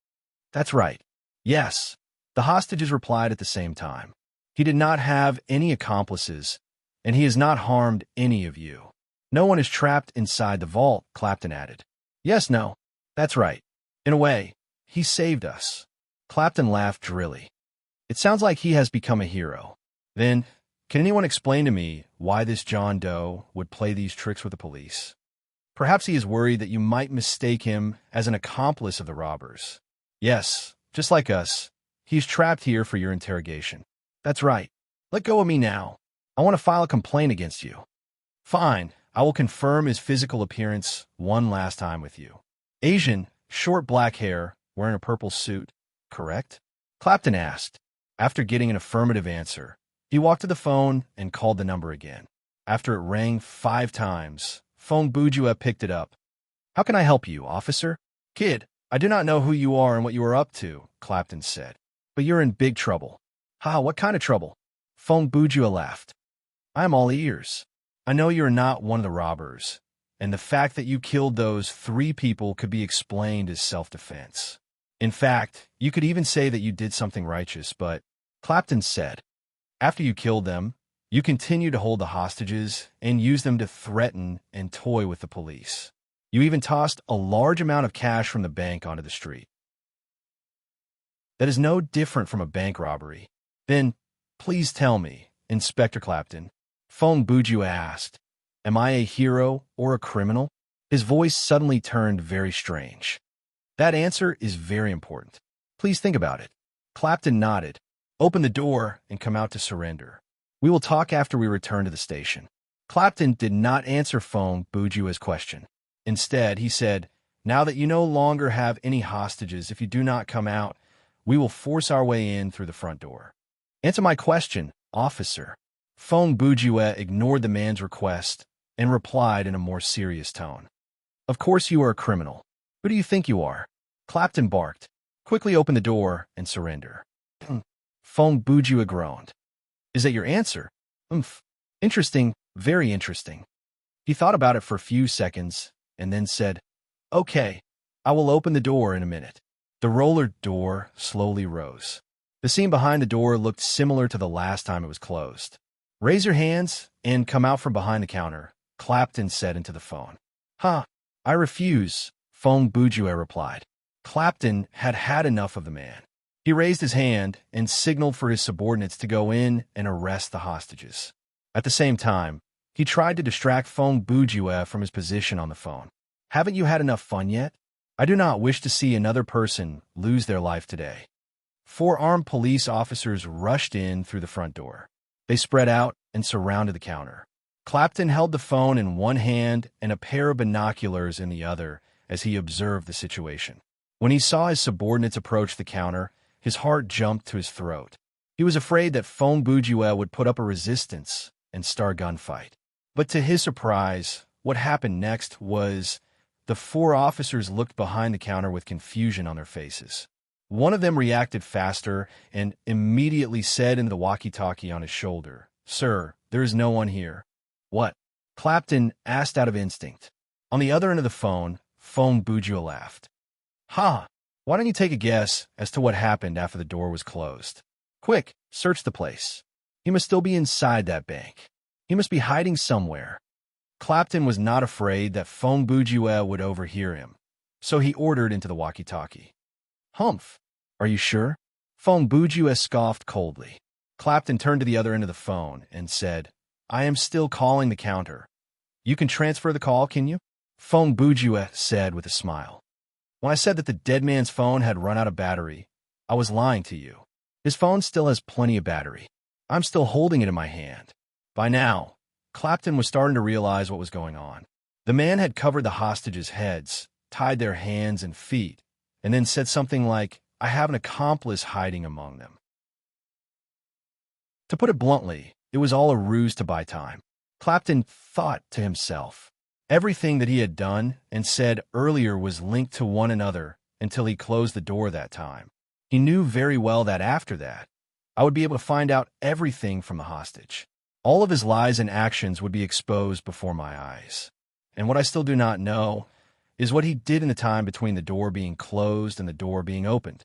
"That's right. Yes," the hostages replied at the same time. "He did not have any accomplices, and he has not harmed any of you. No one is trapped inside the vault," Clapton added. "Yes, no. That's right. In a way, he saved us." Clapton laughed drily. "It sounds like he has become a hero. Then, can anyone explain to me why this John Doe would play these tricks with the police? Perhaps he is worried that you might mistake him as an accomplice of the robbers." "Yes, just like us. He's trapped here for your interrogation." "That's right. Let go of me now. I want to file a complaint against you." "Fine. I will confirm his physical appearance one last time with you. Asian, short black hair, wearing a purple suit, correct?" Clapton asked. After getting an affirmative answer, he walked to the phone and called the number again. After it rang 5 times, Fong Bujua picked it up. "How can I help you, officer?" "Kid, I do not know who you are and what you are up to," Clapton said. "But you're in big trouble." "Ha, what kind of trouble?" Fong Bujua laughed. "I am all ears. I know you're not one of the robbers, and the fact that you killed those 3 people could be explained as self-defense. In fact, you could even say that you did something righteous, but," Clapton said, "after you killed them, you continued to hold the hostages and use them to threaten and toy with the police. You even tossed a large amount of cash from the bank onto the street. That is no different from a bank robbery." "Then, please tell me, Inspector Clapton," Fong Bujua asked, "am I a hero or a criminal?" His voice suddenly turned very strange. "That answer is very important. Please think about it." Clapton nodded. "Open the door and come out to surrender. We will talk after we return to the station." Clapton did not answer Fong Bujua's question. Instead, he said, "Now that you no longer have any hostages, if you do not come out, we will force our way in through the front door." "Answer my question, officer." Fong Bujua ignored the man's request and replied in a more serious tone. "Of course you are a criminal. Who do you think you are?" Clapton barked. "Quickly open the door and surrender." Fong Bujua groaned. "Is that your answer? Interesting, very interesting." He thought about it for a few seconds and then said, "Okay, I will open the door in a minute." The roller door slowly rose. The scene behind the door looked similar to the last time it was closed. "Raise your hands and come out from behind the counter," Clapton said into the phone. "Huh, I refuse," Fong Bujua replied. Clapton had had enough of the man. He raised his hand and signaled for his subordinates to go in and arrest the hostages. At the same time, he tried to distract Fong Bujua from his position on the phone. "Haven't you had enough fun yet? I do not wish to see another person lose their life today." 4 armed police officers rushed in through the front door. They spread out and surrounded the counter. Clapton held the phone in one hand and a pair of binoculars in the other as he observed the situation. When he saw his subordinates approach the counter, His heart jumped to his throat. He was afraid that Fong Bujue would put up a resistance and start a gunfight. But to his surprise, what happened next was the four officers looked behind the counter with confusion on their faces. One of them reacted faster and immediately said into the walkie-talkie on his shoulder, "Sir, there is no one here." "What?" Clapton asked out of instinct. On the other end of the phone, Fong Bujue laughed. "Ha! Why don't you take a guess as to what happened after the door was closed? Quick, search the place. He must still be inside that bank. He must be hiding somewhere." Clapton was not afraid that Fong Bujue would overhear him, so he ordered into the walkie-talkie. "Humph! Are you sure?" Fong Bujue scoffed coldly. Clapton turned to the other end of the phone and said, "I am still calling the counter. You can transfer the call, can you?" Fong Bujue said with a smile. "When I said that the dead man's phone had run out of battery, I was lying to you. His phone still has plenty of battery. I'm still holding it in my hand." By now, Clapton was starting to realize what was going on. The man had covered the hostages' heads, tied their hands and feet, and then said something like, "I have an accomplice hiding among them." To put it bluntly, it was all a ruse to buy time. Clapton thought to himself. Everything that he had done and said earlier was linked to one another until he closed the door that time. He knew very well that after that, I would be able to find out everything from the hostage. All of his lies and actions would be exposed before my eyes. And what I still do not know is what he did in the time between the door being closed and the door being opened.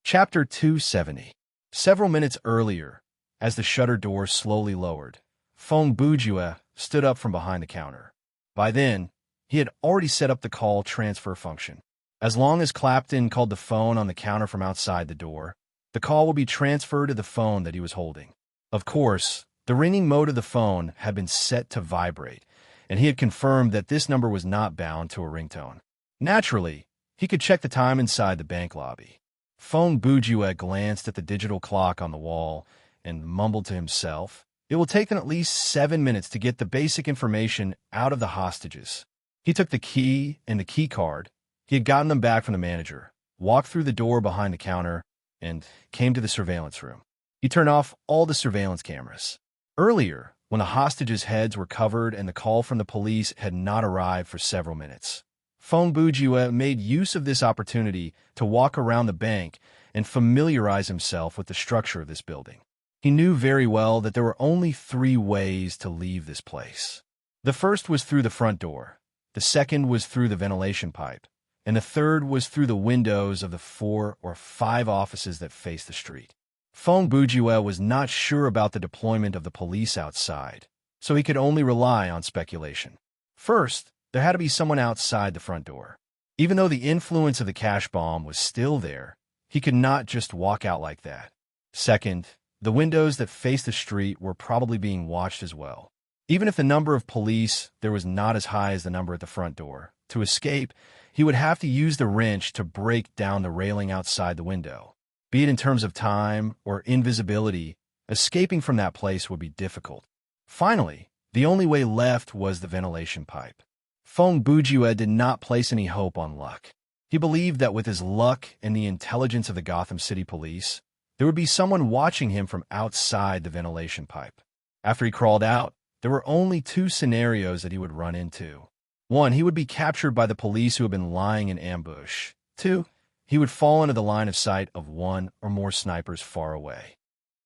Chapter 270. Several minutes earlier, as the shutter door slowly lowered, Fong Bujue stood up from behind the counter. By then, he had already set up the call transfer function. As long as Clapton called the phone on the counter from outside the door, the call will be transferred to the phone that he was holding. Of course, the ringing mode of the phone had been set to vibrate, and he had confirmed that this number was not bound to a ringtone. Naturally, he could check the time inside the bank lobby. Fong Bujue glanced at the digital clock on the wall and mumbled to himself, "It will take them at least 7 minutes to get the basic information out of the hostages." He took the key and the key card. He had gotten them back from the manager, walked through the door behind the counter, and came to the surveillance room. He turned off all the surveillance cameras. Earlier, when the hostages' heads were covered and the call from the police had not arrived for several minutes, Fong Bujue made use of this opportunity to walk around the bank and familiarize himself with the structure of this building. He knew very well that there were only 3 ways to leave this place. The first was through the front door, the second was through the ventilation pipe, and the third was through the windows of the 4 or 5 offices that faced the street. Fong Bujue was not sure about the deployment of the police outside, so he could only rely on speculation. First, there had to be someone outside the front door. Even though the influence of the cash bomb was still there, he could not just walk out like that. Second, the windows that faced the street were probably being watched as well. Even if the number of police there was not as high as the number at the front door, to escape, he would have to use the wrench to break down the railing outside the window. Be it in terms of time or invisibility, escaping from that place would be difficult. Finally, the only way left was the ventilation pipe. Fong Bujue did not place any hope on luck. He believed that with his luck and the intelligence of the Gotham City Police, there would be someone watching him from outside the ventilation pipe. After he crawled out, there were only 2 scenarios that he would run into. 1, he would be captured by the police who had been lying in ambush. 2, he would fall into the line of sight of 1 or more snipers far away.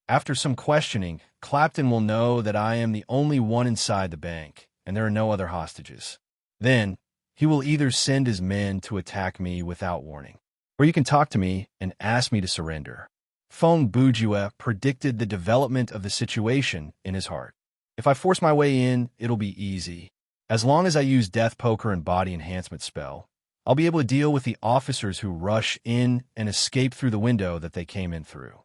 After some questioning, Clapton will know that I am the only one inside the bank, and there are no other hostages. Then, he will either send his men to attack me without warning, or you can talk to me and ask me to surrender. Fong Bujue predicted the development of the situation in his heart. If I force my way in, it'll be easy. As long as I use Death Poker and Body Enhancement spell, I'll be able to deal with the officers who rush in and escape through the window that they came in through.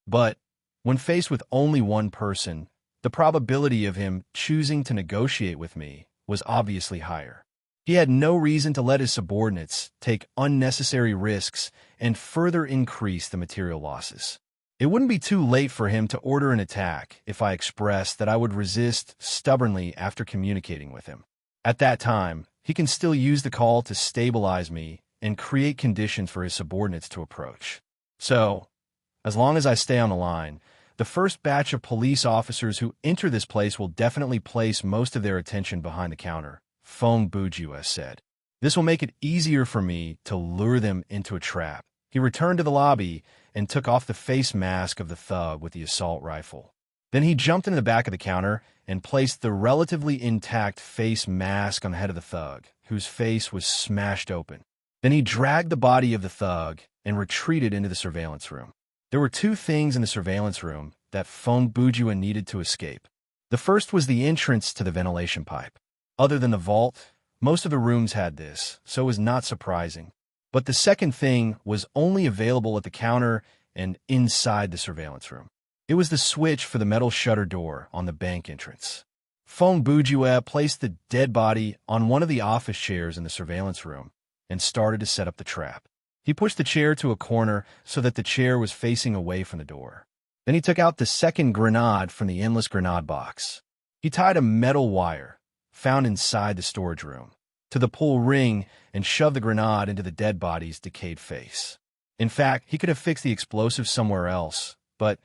But, when faced with only one person, the probability of him choosing to negotiate with me was obviously higher. He had no reason to let his subordinates take unnecessary risks and further increase the material losses. It wouldn't be too late for him to order an attack if I expressed that I would resist stubbornly after communicating with him. At that time, he can still use the call to stabilize me and create conditions for his subordinates to approach. So, as long as I stay on the line, the first batch of police officers who enter this place will definitely place most of their attention behind the counter, Fong Bujua said. This will make it easier for me to lure them into a trap. He returned to the lobby and took off the face mask of the thug with the assault rifle. Then he jumped into the back of the counter and placed the relatively intact face mask on the head of the thug, whose face was smashed open. Then he dragged the body of the thug and retreated into the surveillance room. There were two things in the surveillance room that Fong Bujua needed to escape. The first was the entrance to the ventilation pipe. Other than the vault, most of the rooms had this, so it was not surprising. But the second thing was only available at the counter and inside the surveillance room. It was the switch for the metal shutter door on the bank entrance. Fong Bujua placed the dead body on one of the office chairs in the surveillance room and started to set up the trap. He pushed the chair to a corner so that the chair was facing away from the door. Then he took out the second grenade from the endless grenade box. He tied a metal wire, found inside the storage room, to the pull ring and shoved the grenade into the dead body's decayed face. In fact, he could have fixed the explosive somewhere else, but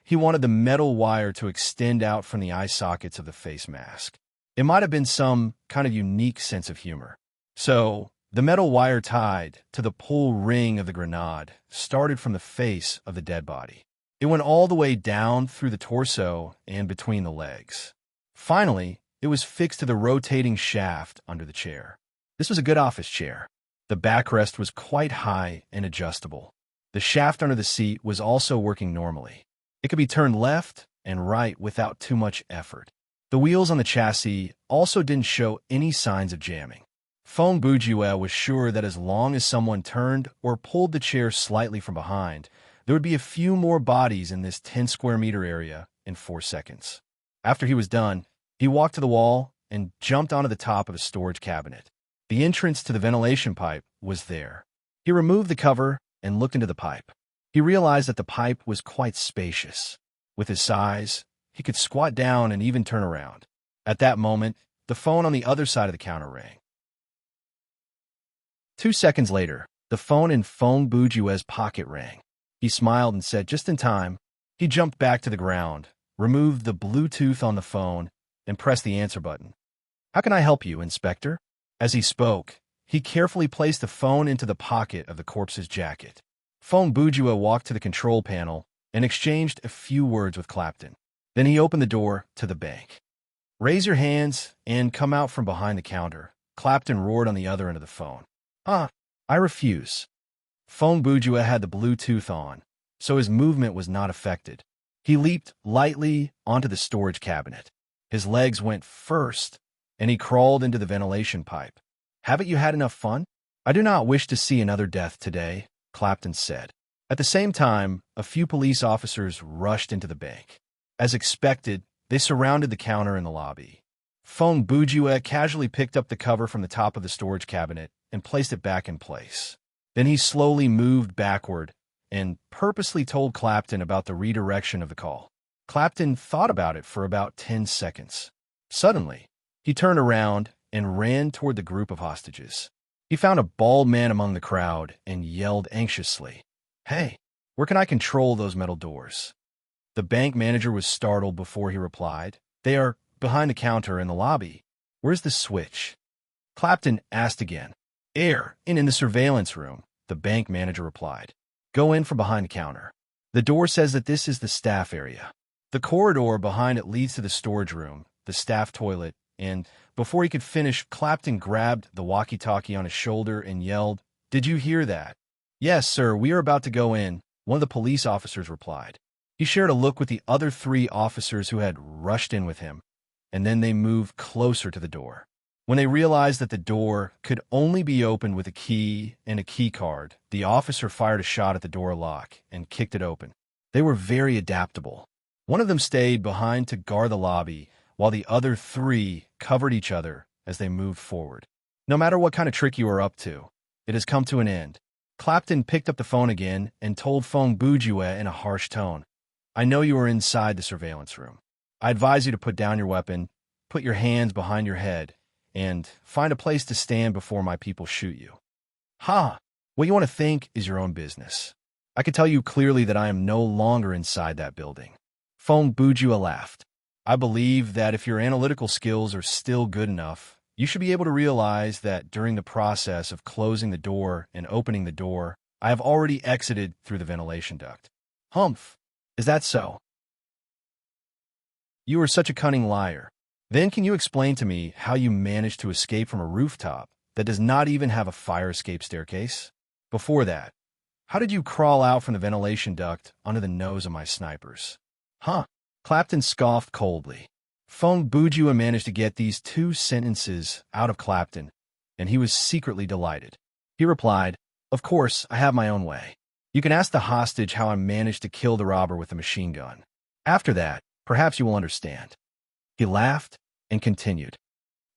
he wanted the metal wire to extend out from the eye sockets of the face mask. It might have been some kind of unique sense of humor. So, the metal wire tied to the pull ring of the grenade started from the face of the dead body. It went all the way down through the torso and between the legs. Finally, it was fixed to the rotating shaft under the chair. This was a good office chair. The backrest was quite high and adjustable. The shaft under the seat was also working normally. It could be turned left and right without too much effort. The wheels on the chassis also didn't show any signs of jamming. Fong Bujua was sure that as long as someone turned or pulled the chair slightly from behind, there would be a few more bodies in this 10 square meter area in 4 seconds. After he was done, he walked to the wall and jumped onto the top of a storage cabinet. The entrance to the ventilation pipe was there. He removed the cover and looked into the pipe. He realized that the pipe was quite spacious. With his size, he could squat down and even turn around. At that moment, the phone on the other side of the counter rang. 2 seconds later, the phone in Fong Bujua's pocket rang. He smiled and said, "Just in time." He jumped back to the ground, removed the Bluetooth on the phone, and pressed the answer button. "How can I help you, Inspector?" As he spoke, he carefully placed the phone into the pocket of the corpse's jacket. Fong Bujua walked to the control panel and exchanged a few words with Clapton. Then he opened the door to the bank. "Raise your hands and come out from behind the counter," Clapton roared on the other end of the phone. I refuse." Fong Bujua had the Bluetooth on, so his movement was not affected. He leaped lightly onto the storage cabinet. His legs went first, and he crawled into the ventilation pipe. "Haven't you had enough fun?" "I do not wish to see another death today," Clapton said. At the same time, a few police officers rushed into the bank. As expected, they surrounded the counter in the lobby. Fong Bujua casually picked up the cover from the top of the storage cabinet and placed it back in place. Then he slowly moved backward and purposely told Clapton about the redirection of the call. Clapton thought about it for about 10 seconds. Suddenly, he turned around and ran toward the group of hostages. He found a bald man among the crowd and yelled anxiously, "Hey, where can I control those metal doors?" The bank manager was startled before he replied, "They are behind the counter in the lobby." "Where's the switch?" Clapton asked again. In the surveillance room," the bank manager replied. "Go in from behind the counter. The door says that this is the staff area. The corridor behind it leads to the storage room, the staff toilet, and before he could finish, Clapton grabbed the walkie-talkie on his shoulder and yelled, "Did you hear that?" "Yes, sir, we are about to go in," one of the police officers replied. He shared a look with the other 3 officers who had rushed in with him, and then they moved closer to the door. When they realized that the door could only be opened with a key and a key card, the officer fired a shot at the door lock and kicked it open. They were very adaptable. One of them stayed behind to guard the lobby, while the other 3 covered each other as they moved forward. No matter what kind of trick you are up to, it has come to an end. Clapton picked up the phone again and told Fong Bujua in a harsh tone, "I know you are inside the surveillance room. I advise you to put down your weapon, put your hands behind your head, and find a place to stand before my people shoot you. Ha! What you want to think is your own business. I can tell you clearly that I am no longer inside that building. Fong Bujua laughed. I believe that if your analytical skills are still good enough, you should be able to realize that during the process of closing the door and opening the door, I have already exited through the ventilation duct. Humph! Is that so? You are such a cunning liar. Then can you explain to me how you managed to escape from a rooftop that does not even have a fire escape staircase? Before that, how did you crawl out from the ventilation duct onto the nose of my snipers? Huh? Clapton scoffed coldly. Fong Bujua managed to get these 2 sentences out of Clapton, and he was secretly delighted. He replied, "Of course, I have my own way. You can ask the hostage how I managed to kill the robber with a machine gun. After that, perhaps you will understand." He laughed and continued.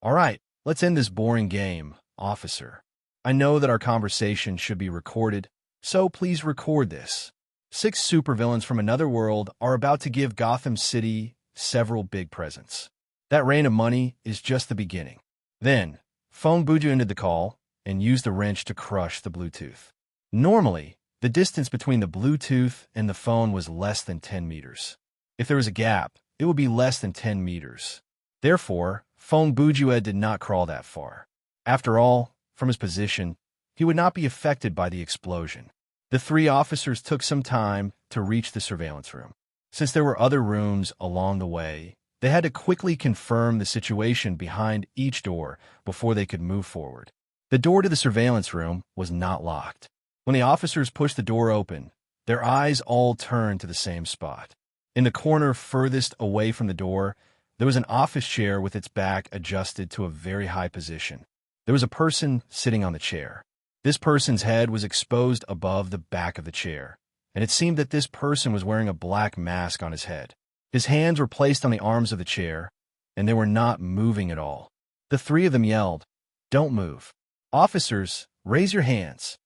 "All right, let's end this boring game, officer. I know that our conversation should be recorded, so please record this. 6 supervillains from another world are about to give Gotham City several big presents. That rain of money is just the beginning." Then, Fong Buju ended the call and used the wrench to crush the Bluetooth. Normally, the distance between the Bluetooth and the phone was less than 10 meters. If there was a gap, it would be less than 10 meters. Therefore, Fong Bujua did not crawl that far. After all, from his position, he would not be affected by the explosion. The 3 officers took some time to reach the surveillance room. Since there were other rooms along the way, they had to quickly confirm the situation behind each door before they could move forward. The door to the surveillance room was not locked. When the officers pushed the door open, their eyes all turned to the same spot. In the corner furthest away from the door, there was an office chair with its back adjusted to a very high position. There was a person sitting on the chair. This person's head was exposed above the back of the chair, and it seemed that this person was wearing a black mask on his head. His hands were placed on the arms of the chair, and they were not moving at all. The 3 of them yelled, "Don't move. Officers, raise your hands.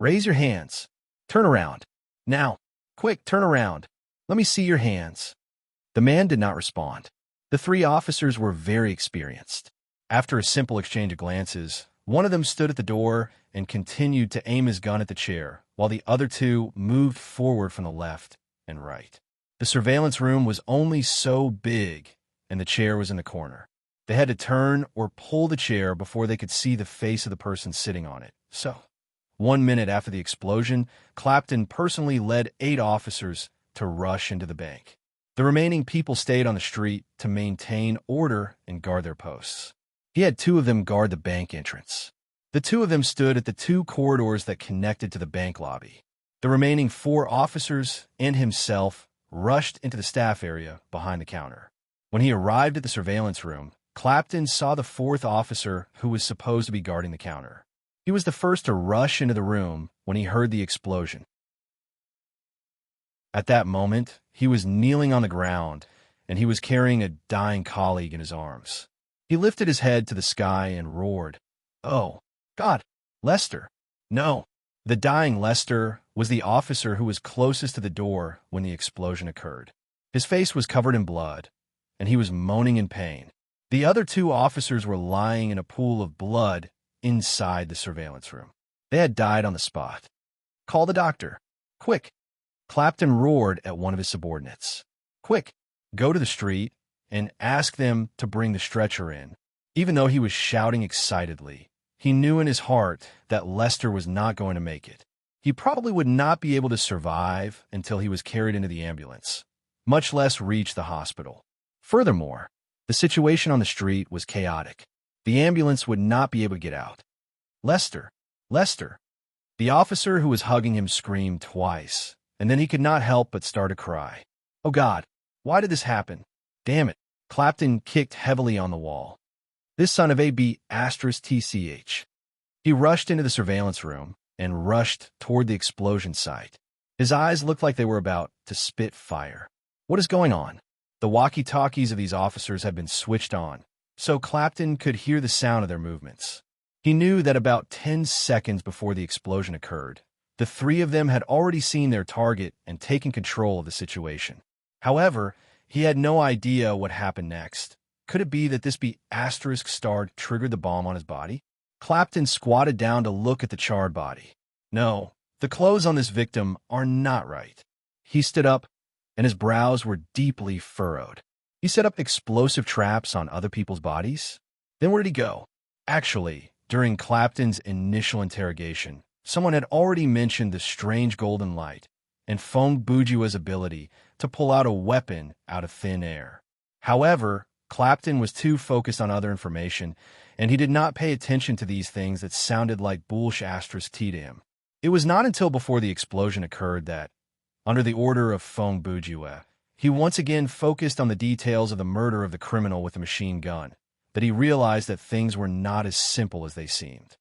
Raise your hands. Turn around. Now, quick, turn around. Let me see your hands." The man did not respond. The 3 officers were very experienced. After a simple exchange of glances, one of them stood at the door and continued to aim his gun at the chair, while the other 2 moved forward from the left and right. The surveillance room was only so big, and the chair was in the corner. They had to turn or pull the chair before they could see the face of the person sitting on it. So, 1 minute after the explosion, Clapton personally led 8 officers to rush into the bank. The remaining people stayed on the street to maintain order and guard their posts. He had 2 of them guard the bank entrance. The 2 of them stood at the 2 corridors that connected to the bank lobby. The remaining 4 officers and himself rushed into the staff area behind the counter. When he arrived at the surveillance room, Clapton saw the 4th officer who was supposed to be guarding the counter. He was the first to rush into the room when he heard the explosion. At that moment, he was kneeling on the ground, and he was carrying a dying colleague in his arms. He lifted his head to the sky and roared, "Oh, God, Lester!" No, the dying Lester was the officer who was closest to the door when the explosion occurred. His face was covered in blood, and he was moaning in pain. The other 2 officers were lying in a pool of blood inside the surveillance room. They had died on the spot. "Call the doctor. Quick!" Clapton roared at one of his subordinates. "Quick, go to the street and ask them to bring the stretcher in." Even though he was shouting excitedly, he knew in his heart that Lester was not going to make it. He probably would not be able to survive until he was carried into the ambulance, much less reach the hospital. Furthermore, the situation on the street was chaotic. The ambulance would not be able to get out. "Lester! Lester!" The officer who was hugging him screamed twice, and then he could not help but start to cry. "Oh God, why did this happen? Damn it." Clapton kicked heavily on the wall. "This son of a b****tch. He rushed into the surveillance room and rushed toward the explosion site. His eyes looked like they were about to spit fire. What is going on? The walkie-talkies of these officers had been switched on, so Clapton could hear the sound of their movements. He knew that about 10 seconds before the explosion occurred, the 3 of them had already seen their target and taken control of the situation. However, he had no idea what happened next. Could it be that this be asterisk star triggered the bomb on his body? Clapton squatted down to look at the charred body. No, the clothes on this victim are not right. He stood up, and his brows were deeply furrowed. He set up explosive traps on other people's bodies? Then where did he go? Actually, during Clapton's initial interrogation, someone had already mentioned the strange golden light and Fong Bujua's ability to pull out a weapon out of thin air. However, Clapton was too focused on other information, and he did not pay attention to these things that sounded like bullsh asterisk T to him. It was not until before the explosion occurred that, under the order of Fong Bujua, he once again focused on the details of the murder of the criminal with the machine gun, that he realized that things were not as simple as they seemed.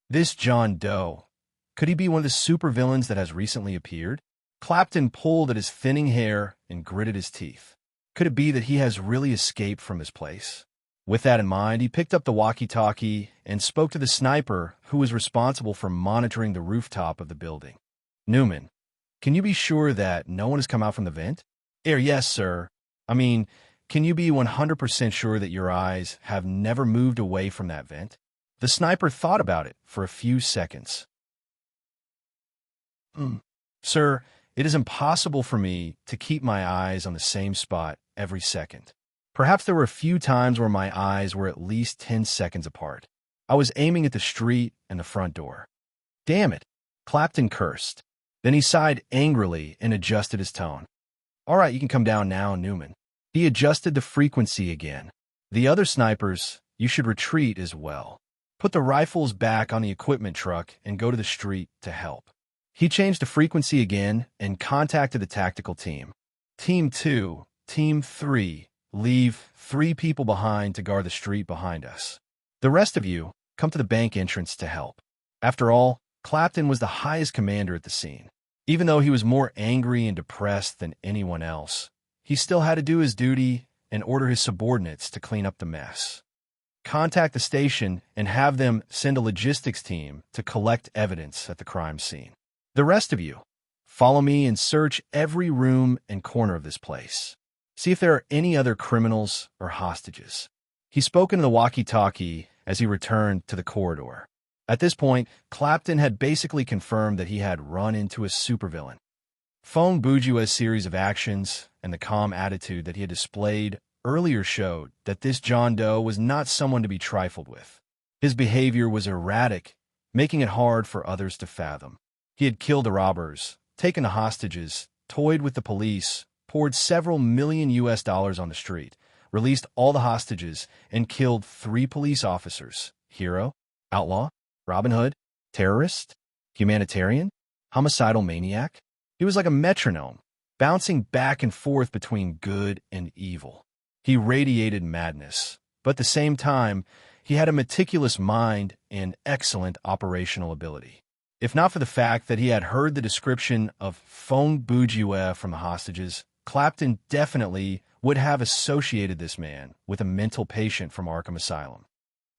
This John Doe, could he be one of the supervillains that has recently appeared? Clapton pulled at his thinning hair and gritted his teeth. Could it be that he has really escaped from his place? With that in mind, he picked up the walkie-talkie and spoke to the sniper who was responsible for monitoring the rooftop of the building. Newman, can you be sure that no one has come out from the vent? Yes, sir. Can you be 100% sure that your eyes have never moved away from that vent? The sniper thought about it for a few seconds. Sir, it is impossible for me to keep my eyes on the same spot every second. Perhaps there were a few times where my eyes were at least 10 seconds apart. I was aiming at the street and the front door. Damn it, Clapton cursed. Then he sighed angrily and adjusted his tone. All right, you can come down now, Newman. He adjusted the frequency again. The other snipers, you should retreat as well. Put the rifles back on the equipment truck and go to the street to help. He changed the frequency again and contacted the tactical team. Team 2, Team 3, leave 3 people behind to guard the street behind us. The rest of you, come to the bank entrance to help. After all, Clapton was the highest commander at the scene. Even though he was more angry and depressed than anyone else, he still had to do his duty and order his subordinates to clean up the mess. Contact the station and have them send a logistics team to collect evidence at the crime scene. The rest of you, follow me and search every room and corner of this place. See if there are any other criminals or hostages. He spoke into the walkie-talkie as he returned to the corridor. At this point, Clapton had basically confirmed that he had run into a supervillain. Fong Bujua's series of actions and the calm attitude that he had displayed earlier showed that this John Doe was not someone to be trifled with. His behavior was erratic, making it hard for others to fathom. He had killed the robbers, taken the hostages, toyed with the police, poured several million US dollars on the street, released all the hostages, and killed 3 police officers. Hero? Outlaw? Robin Hood? Terrorist? Humanitarian? Homicidal maniac? He was like a metronome, bouncing back and forth between good and evil. He radiated madness, but at the same time, he had a meticulous mind and excellent operational ability. If not for the fact that he had heard the description of Fong Bujua from the hostages, Clapton definitely would have associated this man with a mental patient from Arkham Asylum.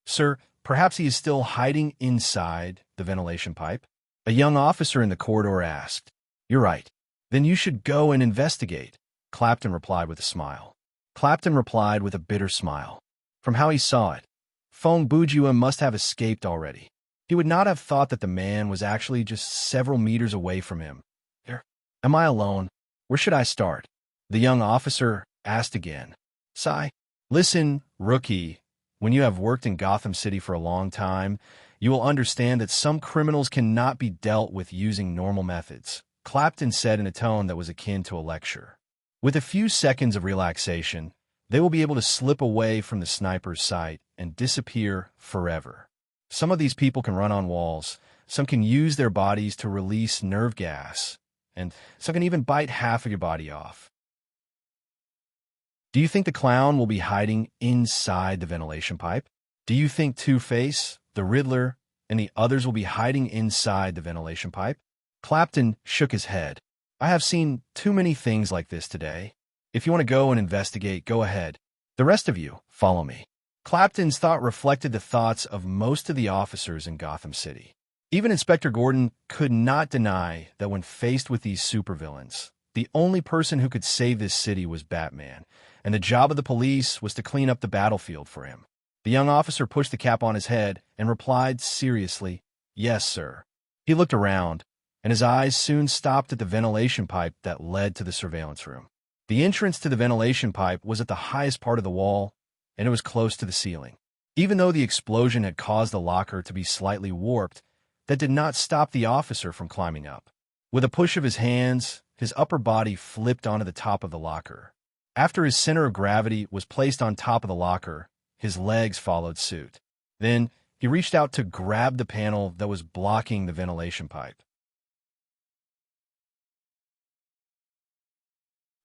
Sir, perhaps he is still hiding inside the ventilation pipe? A young officer in the corridor asked. You're right. Then you should go and investigate, Clapton replied with a smile. Clapton replied with a bitter smile. From how he saw it, Fong Bujua must have escaped already. He would not have thought that the man was actually just several meters away from him. Am I alone? Where should I start? The young officer asked again. Sigh. Listen, rookie. When you have worked in Gotham City for a long time, you will understand that some criminals cannot be dealt with using normal methods, Clapton said in a tone that was akin to a lecture. With a few seconds of relaxation, they will be able to slip away from the sniper's sight and disappear forever. Some of these people can run on walls, some can use their bodies to release nerve gas, and some can even bite half of your body off. Do you think the clown will be hiding inside the ventilation pipe? Do you think Two-Face, the Riddler, and the others will be hiding inside the ventilation pipe? Clapton shook his head. I have seen too many things like this today. If you want to go and investigate, go ahead. The rest of you, follow me. Clapton's thought reflected the thoughts of most of the officers in Gotham City. Even Inspector Gordon could not deny that when faced with these supervillains, the only person who could save this city was Batman, and the job of the police was to clean up the battlefield for him. The young officer pushed the cap on his head and replied seriously, "Yes, sir." He looked around, and his eyes soon stopped at the ventilation pipe that led to the surveillance room. The entrance to the ventilation pipe was at the highest part of the wall, and it was close to the ceiling. Even though the explosion had caused the locker to be slightly warped, that did not stop the officer from climbing up. With a push of his hands, his upper body flipped onto the top of the locker. After his center of gravity was placed on top of the locker, his legs followed suit. Then, he reached out to grab the panel that was blocking the ventilation pipe.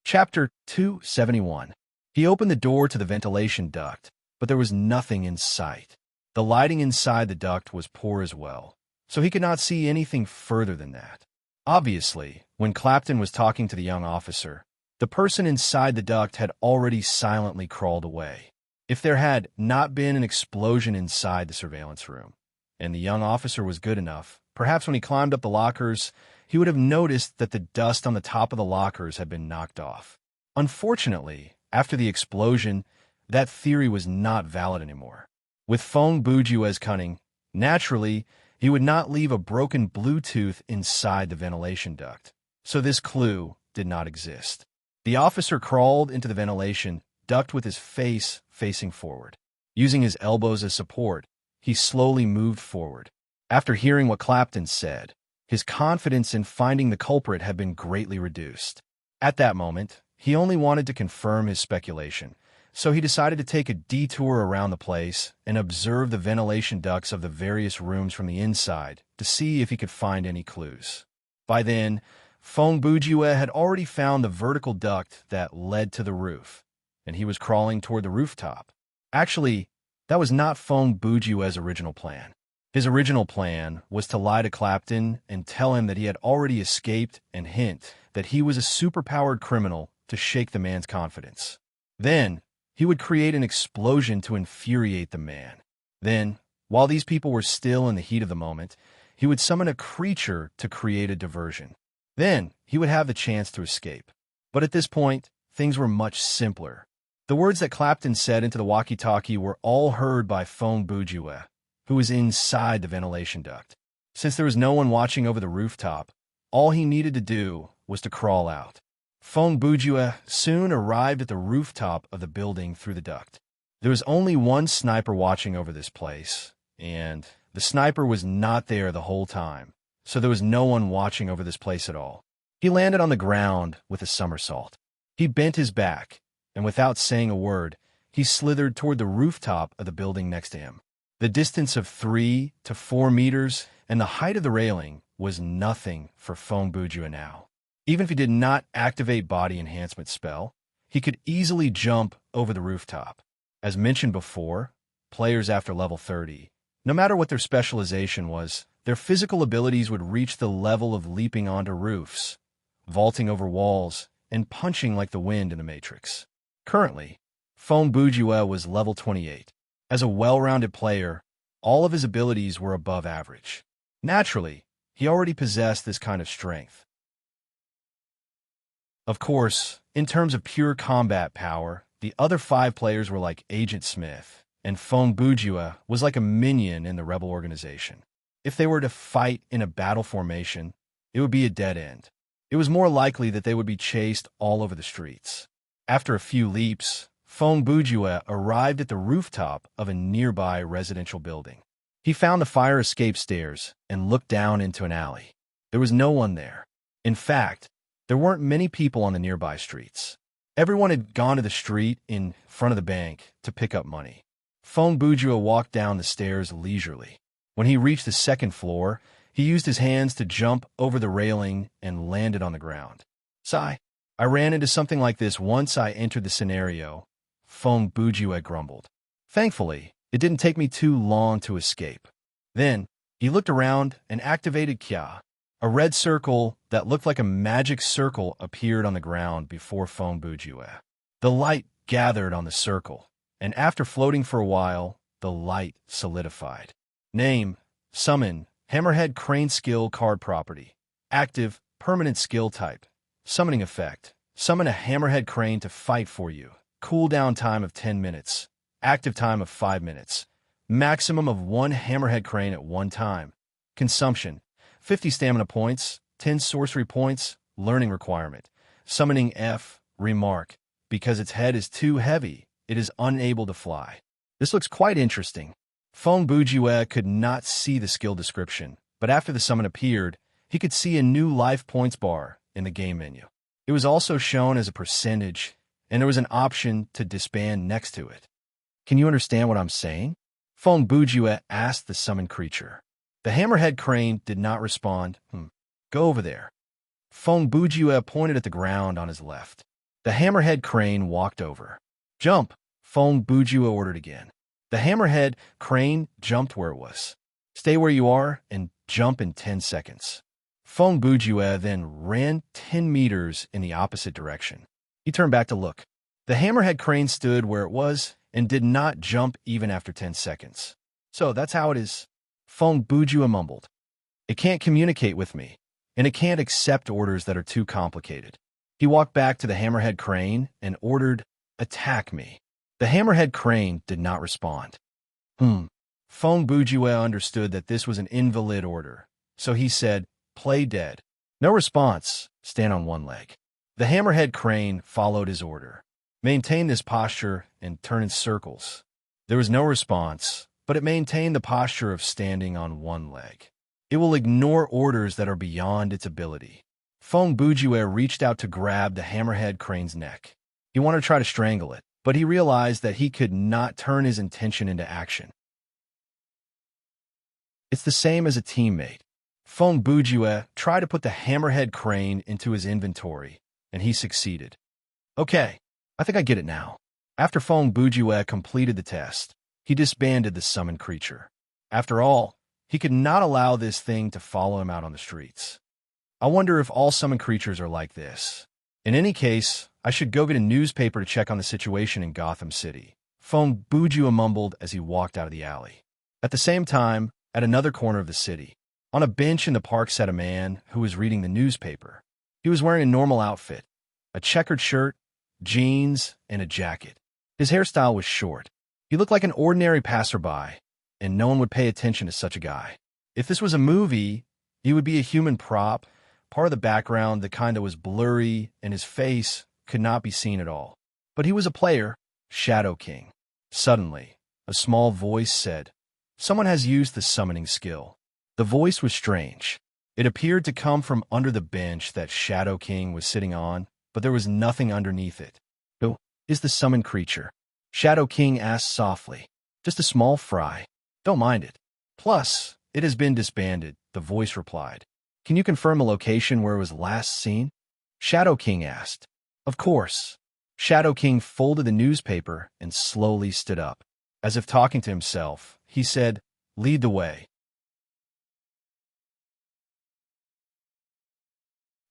Chapter 271. He opened the door to the ventilation duct, but there was nothing in sight. The lighting inside the duct was poor as well, so he could not see anything further than that. Obviously, when Clapton was talking to the young officer, the person inside the duct had already silently crawled away. If there had not been an explosion inside the surveillance room, and the young officer was good enough, perhaps when he climbed up the lockers, he would have noticed that the dust on the top of the lockers had been knocked off. Unfortunately, after the explosion, that theory was not valid anymore. With Feng Bujue's cunning, naturally, he would not leave a broken Bluetooth inside the ventilation duct, so this clue did not exist. The officer crawled into the ventilation duct with his face facing forward. Using his elbows as support, he slowly moved forward. After hearing what Clapton said, his confidence in finding the culprit had been greatly reduced. At that moment, he only wanted to confirm his speculation, so he decided to take a detour around the place and observe the ventilation ducts of the various rooms from the inside to see if he could find any clues. By then, Feng Bujue had already found the vertical duct that led to the roof, and he was crawling toward the rooftop. Actually, that was not Feng Bujue's original plan. His original plan was to lie to Clapton and tell him that he had already escaped and hint that he was a superpowered criminal to shake the man's confidence. Then, he would create an explosion to infuriate the man. Then, while these people were still in the heat of the moment, he would summon a creature to create a diversion. Then, he would have the chance to escape. But at this point, things were much simpler. The words that Clapton said into the walkie-talkie were all heard by Feng Bujue, who was inside the ventilation duct. Since there was no one watching over the rooftop, all he needed to do was to crawl out. Feng Bujue soon arrived at the rooftop of the building through the duct. There was only one sniper watching over this place, and the sniper was not there the whole time, so there was no one watching over this place at all. He landed on the ground with a somersault. He bent his back, and without saying a word, he slithered toward the rooftop of the building next to him. The distance of 3 to 4 meters and the height of the railing was nothing for Feng Bujue now. Even if he did not activate body enhancement spell, he could easily jump over the rooftop. As mentioned before, players after level 30, no matter what their specialization was, their physical abilities would reach the level of leaping onto roofs, vaulting over walls, and punching like the wind in the Matrix. Currently, Feng Bujue was level 28. As a well-rounded player, all of his abilities were above average. Naturally, he already possessed this kind of strength. Of course, in terms of pure combat power, the other 5 players were like Agent Smith, and Feng Bujue was like a minion in the rebel organization. If they were to fight in a battle formation, it would be a dead end. It was more likely that they would be chased all over the streets. After a few leaps, Feng Bujue arrived at the rooftop of a nearby residential building. He found the fire escape stairs and looked down into an alley. There was no one there. In fact, there weren't many people on the nearby streets. Everyone had gone to the street in front of the bank to pick up money. Feng Bujue walked down the stairs leisurely. When he reached the second floor, he used his hands to jump over the railing and landed on the ground. "Sigh, I ran into something like this once I entered the scenario," Feng Bujue grumbled. "Thankfully, it didn't take me too long to escape." Then, he looked around and activated Kya. A red circle that looked like a magic circle appeared on the ground before Feng Bujue. The light gathered on the circle, and after floating for a while, the light solidified. Name, Summon, Hammerhead Crane Skill Card Property. Active, Permanent Skill Type. Summoning Effect. Summon a Hammerhead Crane to fight for you. cooldown time of 10 minutes, active time of 5 minutes, maximum of 1 hammerhead crane at one time, consumption, 50 stamina points, 10 sorcery points, learning requirement, summoning F, remark, because its head is too heavy, it is unable to fly. This looks quite interesting. Feng Bujue could not see the skill description, but after the summon appeared, he could see a new life points bar in the game menu. It was also shown as a percentage, and there was an option to disband next to it. Can you understand what I'm saying? Feng Bujue asked the summoned creature. The hammerhead crane did not respond. Go over there. Feng Bujue pointed at the ground on his left. The hammerhead crane walked over. Jump, Feng Bujue ordered again. The hammerhead crane jumped where it was. Stay where you are and jump in 10 seconds. Feng Bujue then ran 10 meters in the opposite direction. He turned back to look. The hammerhead crane stood where it was and did not jump even after 10 seconds. So that's how it is. Feng Bujue mumbled. It can't communicate with me, and it can't accept orders that are too complicated. He walked back to the hammerhead crane and ordered, attack me. The hammerhead crane did not respond. Feng Bujue understood that this was an invalid order, so he said, play dead. No response, stand on one leg. The hammerhead crane followed his order. Maintain this posture and turn in circles. There was no response, but it maintained the posture of standing on one leg. It will ignore orders that are beyond its ability. Feng Bujue reached out to grab the hammerhead crane's neck. He wanted to try to strangle it, but he realized that he could not turn his intention into action. It's the same as a teammate. Feng Bujue tried to put the hammerhead crane into his inventory, and he succeeded. Okay, I think I get it now. After Feng Bujue completed the test, he disbanded the summoned creature. After all, he could not allow this thing to follow him out on the streets. I wonder if all summoned creatures are like this. In any case, I should go get a newspaper to check on the situation in Gotham City. Feng Bujue mumbled as he walked out of the alley. At the same time, at another corner of the city, on a bench in the park sat a man who was reading the newspaper. He was wearing a normal outfit, a checkered shirt, jeans, and a jacket. His hairstyle was short. He looked like an ordinary passerby, and no one would pay attention to such a guy. If this was a movie, he would be a human prop, part of the background, the kind that was blurry, and his face could not be seen at all. But he was a player, Shadow King. Suddenly, a small voice said, "Someone has used the summoning skill." The voice was strange. It appeared to come from under the bench that Shadow King was sitting on, but there was nothing underneath it. "Who is the summoned creature?" Shadow King asked softly. "Just a small fry. Don't mind it. Plus, it has been disbanded," the voice replied. "Can you confirm a location where it was last seen?" Shadow King asked. "Of course." Shadow King folded the newspaper and slowly stood up. As if talking to himself, he said, "Lead the way."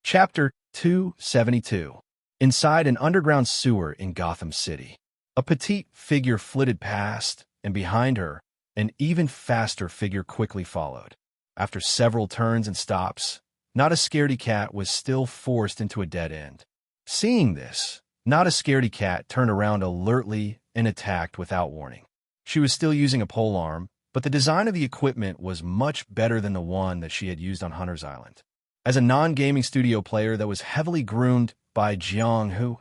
Chapter 272. Inside an underground sewer in Gotham City. A petite figure flitted past, and behind her, an even faster figure quickly followed. After several turns and stops, Not a Scaredy Cat was still forced into a dead end. Seeing this, Not a Scaredy Cat turned around alertly and attacked without warning. She was still using a polearm, but the design of the equipment was much better than the one that she had used on Hunter's Island. As a non-gaming studio player that was heavily groomed by Jiang Hu,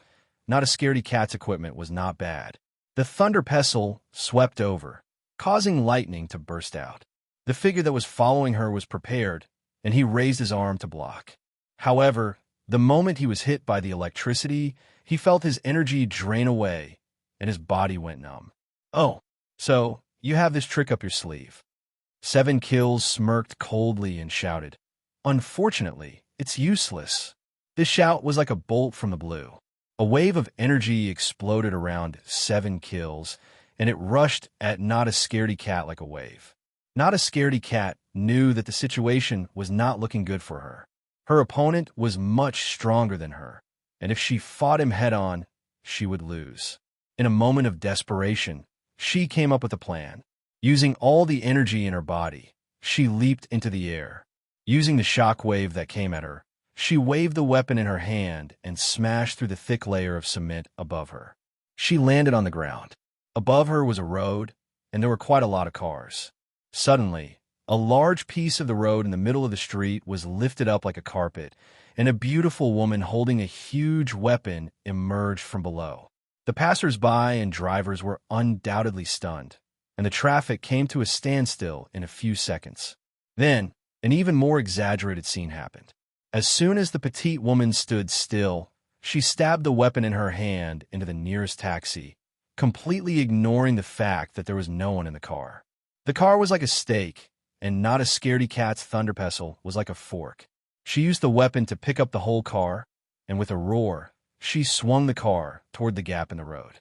Not a Scaredy Cat's equipment was not bad. The thunder pestle swept over, causing lightning to burst out. The figure that was following her was prepared, and he raised his arm to block. However, the moment he was hit by the electricity, he felt his energy drain away, and his body went numb. "Oh, so you have this trick up your sleeve." Seven Kills smirked coldly and shouted, "Unfortunately, it's useless." This shout was like a bolt from the blue. A wave of energy exploded around Seven Kills, and it rushed at Not a Scaredy Cat like a wave. Not a Scaredy Cat knew that the situation was not looking good for her. Her opponent was much stronger than her, and if she fought him head-on, she would lose. In a moment of desperation, she came up with a plan. Using all the energy in her body, she leaped into the air. Using the shock wave that came at her, she waved the weapon in her hand and smashed through the thick layer of cement above her. She landed on the ground. Above her was a road, and there were quite a lot of cars. Suddenly, a large piece of the road in the middle of the street was lifted up like a carpet, and a beautiful woman holding a huge weapon emerged from below. The passers-by and drivers were undoubtedly stunned, and the traffic came to a standstill in a few seconds. Then, an even more exaggerated scene happened. As soon as the petite woman stood still, she stabbed the weapon in her hand into the nearest taxi, completely ignoring the fact that there was no one in the car. The car was like a stake, and not a scaredy-cat's thunder pestle was like a fork. She used the weapon to pick up the whole car, and with a roar, she swung the car toward the gap in the road.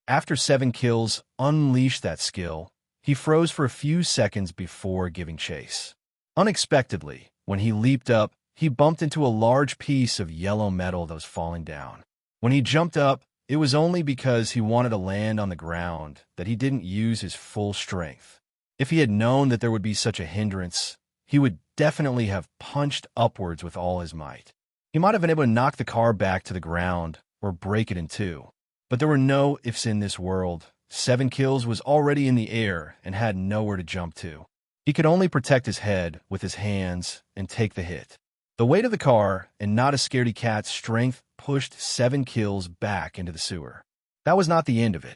After 7 kills unleashed that skill, he froze for a few seconds before giving chase. Unexpectedly, when he leaped up, he bumped into a large piece of yellow metal that was falling down. When he jumped up, it was only because he wanted to land on the ground that he didn't use his full strength. If he had known that there would be such a hindrance, he would definitely have punched upwards with all his might. He might have been able to knock the car back to the ground or break it in two. But there were no ifs in this world. 7 kills was already in the air and had nowhere to jump to. He could only protect his head with his hands and take the hit. The weight of the car and not a scaredy cat's strength pushed 7 kills back into the sewer. That was not the end of it.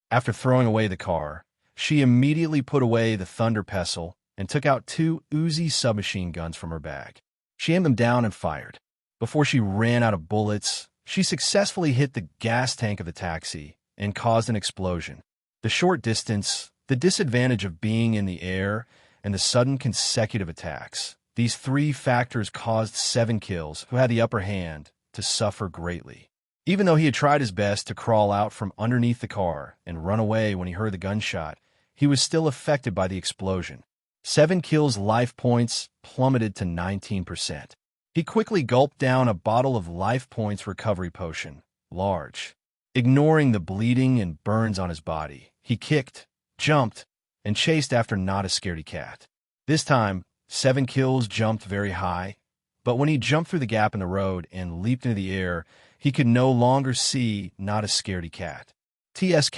After throwing away the car, she immediately put away the thunder pestle and took out 2 Uzi submachine guns from her bag. She aimed them down and fired. Before she ran out of bullets, she successfully hit the gas tank of the taxi and caused an explosion. The short distance, the disadvantage of being in the air, and the sudden consecutive attacks. These 3 factors caused 7 kills, who had the upper hand, to suffer greatly. Even though he had tried his best to crawl out from underneath the car and run away when he heard the gunshot, he was still affected by the explosion. 7 kills' life points plummeted to 19%. He quickly gulped down a bottle of life points recovery potion, large. Ignoring the bleeding and burns on his body, he kicked, jumped, and chased after not a scaredy cat. This time, 7 kills jumped very high, but when he jumped through the gap in the road and leaped into the air, he could no longer see not a scaredy cat. TSK.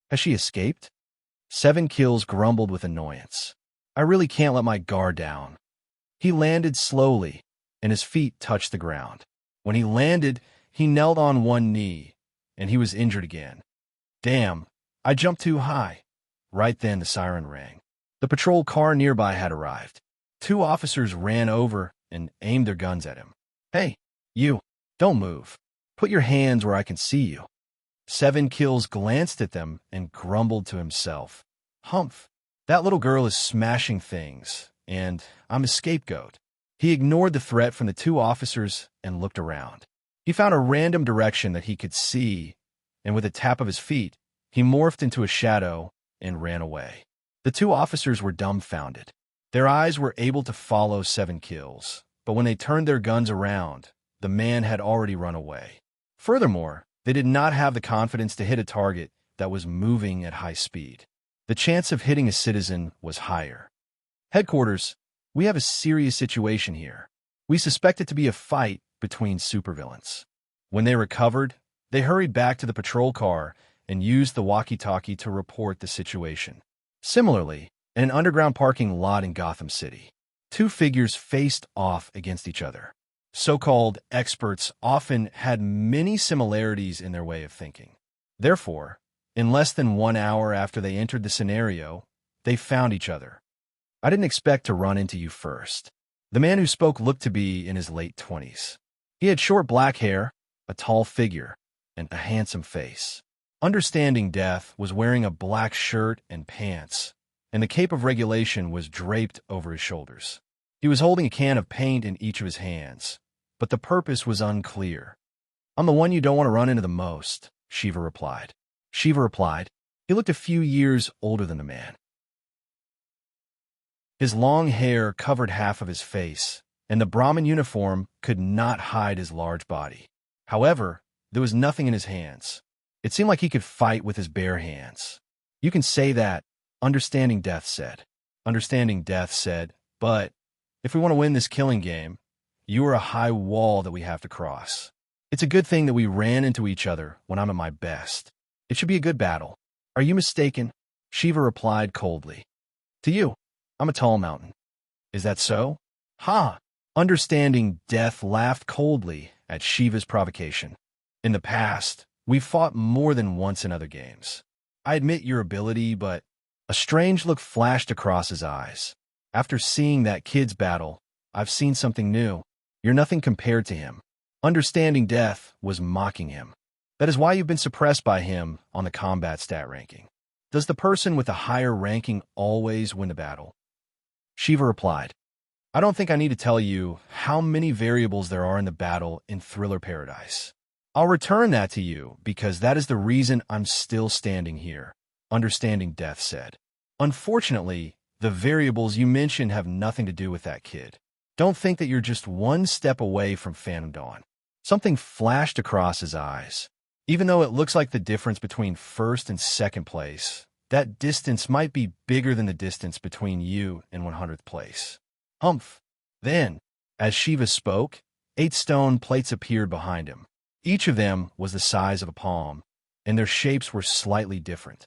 Has she escaped? 7 kills grumbled with annoyance. I really can't let my guard down. He landed slowly, and his feet touched the ground. When he landed, he knelt on one knee, and he was injured again. Damn, I jumped too high. Right then the siren rang. The patrol car nearby had arrived. 2 officers ran over and aimed their guns at him. Hey, you, don't move. Put your hands where I can see you. 7 kills glanced at them and grumbled to himself. Humph, that little girl is smashing things, and I'm a scapegoat. He ignored the threat from the 2 officers and looked around. He found a random direction that he could see, and with a tap of his feet, he morphed into a shadow and ran away. The 2 officers were dumbfounded. Their eyes were able to follow 7 kills, but when they turned their guns around, the man had already run away. Furthermore, they did not have the confidence to hit a target that was moving at high speed. The chance of hitting a citizen was higher. Headquarters, we have a serious situation here. We suspect it to be a fight between supervillains. When they recovered, they hurried back to the patrol car and used the walkie-talkie to report the situation. Similarly, in an underground parking lot in Gotham City, 2 figures faced off against each other. So-called experts often had many similarities in their way of thinking. Therefore, in less than 1 hour after they entered the scenario, they found each other. I didn't expect to run into you first. The man who spoke looked to be in his late 20s. He had short black hair, a tall figure, and a handsome face. Understanding Death was wearing a black shirt and pants, and the cape of regulation was draped over his shoulders. He was holding a can of paint in each of his hands, but the purpose was unclear. I'm the one you don't want to run into the most, Shiva replied. He looked a few years older than the man. His long hair covered half of his face, and the Brahmin uniform could not hide his large body. However, there was nothing in his hands. It seemed like he could fight with his bare hands. You can say that, Understanding Death said. Understanding Death said, but if we want to win this killing game, you are a high wall that we have to cross. It's a good thing that we ran into each other when I'm at my best. It should be a good battle. Are you mistaken? Shiva replied coldly. To you, I'm a tall mountain. Is that so? Ha! Understanding Death laughed coldly at Shiva's provocation. In the past, we've fought more than once in other games. I admit your ability, but a strange look flashed across his eyes. After seeing that kid's battle, I've seen something new. You're nothing compared to him. Understanding Death was mocking him. That is why you've been suppressed by him on the combat stat ranking. Does the person with a higher ranking always win the battle? Shiva replied, I don't think I need to tell you how many variables there are in the battle in Thriller Paradise. I'll return that to you because that is the reason I'm still standing here, Understanding Death said. Unfortunately, the variables you mentioned have nothing to do with that kid. Don't think that you're just one step away from Phantom Dawn. Something flashed across his eyes. Even though it looks like the difference between first and second place, that distance might be bigger than the distance between you and 100th place. Humph. Then, as Shiva spoke, 8 stone plates appeared behind him. Each of them was the size of a palm, and their shapes were slightly different.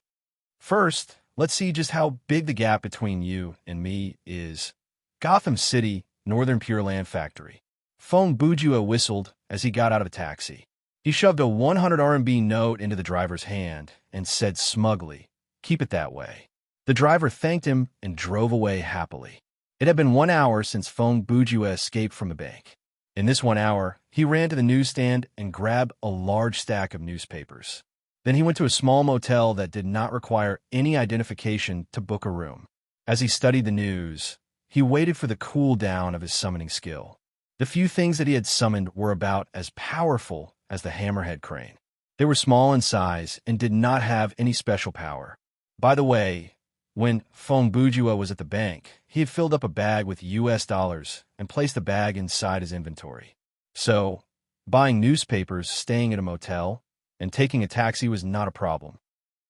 First, let's see just how big the gap between you and me is. Gotham City, Northern Pure Land Factory. Phone Bujua whistled as he got out of a taxi. He shoved a 100 RMB note into the driver's hand and said smugly, Keep it that way. The driver thanked him and drove away happily. It had been 1 hour since Phone Bujua escaped from the bank. In this 1 hour, he ran to the newsstand and grabbed a large stack of newspapers. Then he went to a small motel that did not require any identification to book a room. As he studied the news, he waited for the cool down of his summoning skill. The few things that he had summoned were about as powerful as the hammerhead crane. They were small in size and did not have any special power. By the way, when Phone Bujua was at the bank, he had filled up a bag with US dollars and placed the bag inside his inventory. So, buying newspapers, staying at a motel, and taking a taxi was not a problem.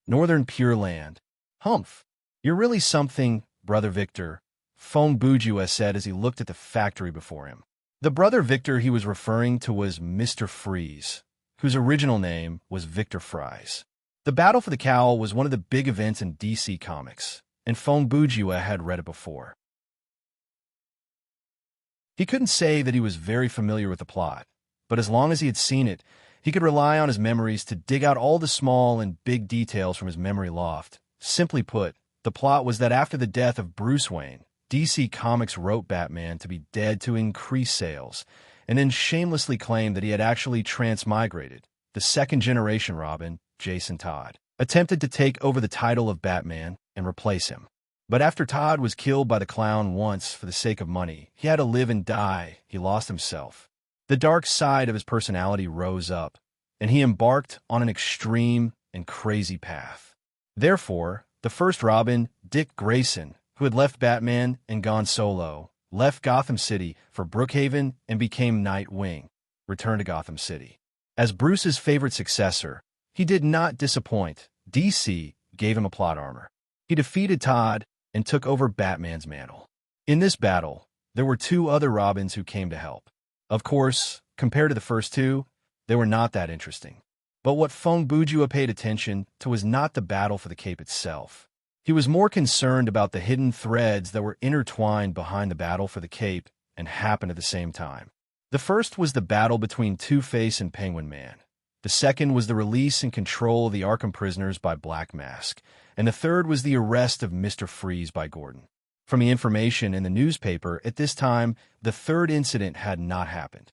Northern Pure Land. Humph, you're really something, Brother Victor, Phone Bujua said as he looked at the factory before him. The Brother Victor he was referring to was Mr. Freeze, whose original name was Victor Fries. The Battle for the Cowl was one of the big events in DC Comics, and Phone Bujua had read it before. He couldn't say that he was very familiar with the plot, but as long as he had seen it, he could rely on his memories to dig out all the small and big details from his memory loft. Simply put, the plot was that after the death of Bruce Wayne, DC Comics wrote Batman to be dead to increase sales, and then shamelessly claimed that he had actually transmigrated. The second-generation Robin, Jason Todd, attempted to take over the title of Batman and replace him. But after Todd was killed by the clown once for the sake of money, he had to live and die. He lost himself. The dark side of his personality rose up, and he embarked on an extreme and crazy path. Therefore, the first Robin, Dick Grayson, who had left Batman and gone solo, left Gotham City for Brookhaven and became Nightwing, returned to Gotham City. As Bruce's favorite successor, he did not disappoint. DC gave him a plot armor. He defeated Todd and took over Batman's mantle. In this battle, there were 2 other Robins who came to help. Of course, compared to the first 2, they were not that interesting. But what Phone Bujua paid attention to was not the battle for the cape itself. He was more concerned about the hidden threads that were intertwined behind the battle for the cape and happened at the same time. The first was the battle between Two-Face and Penguin Man. The second was the release and control of the Arkham prisoners by Black Mask. And the third was the arrest of Mr. Freeze by Gordon. From the information in the newspaper, at this time, the third incident had not happened.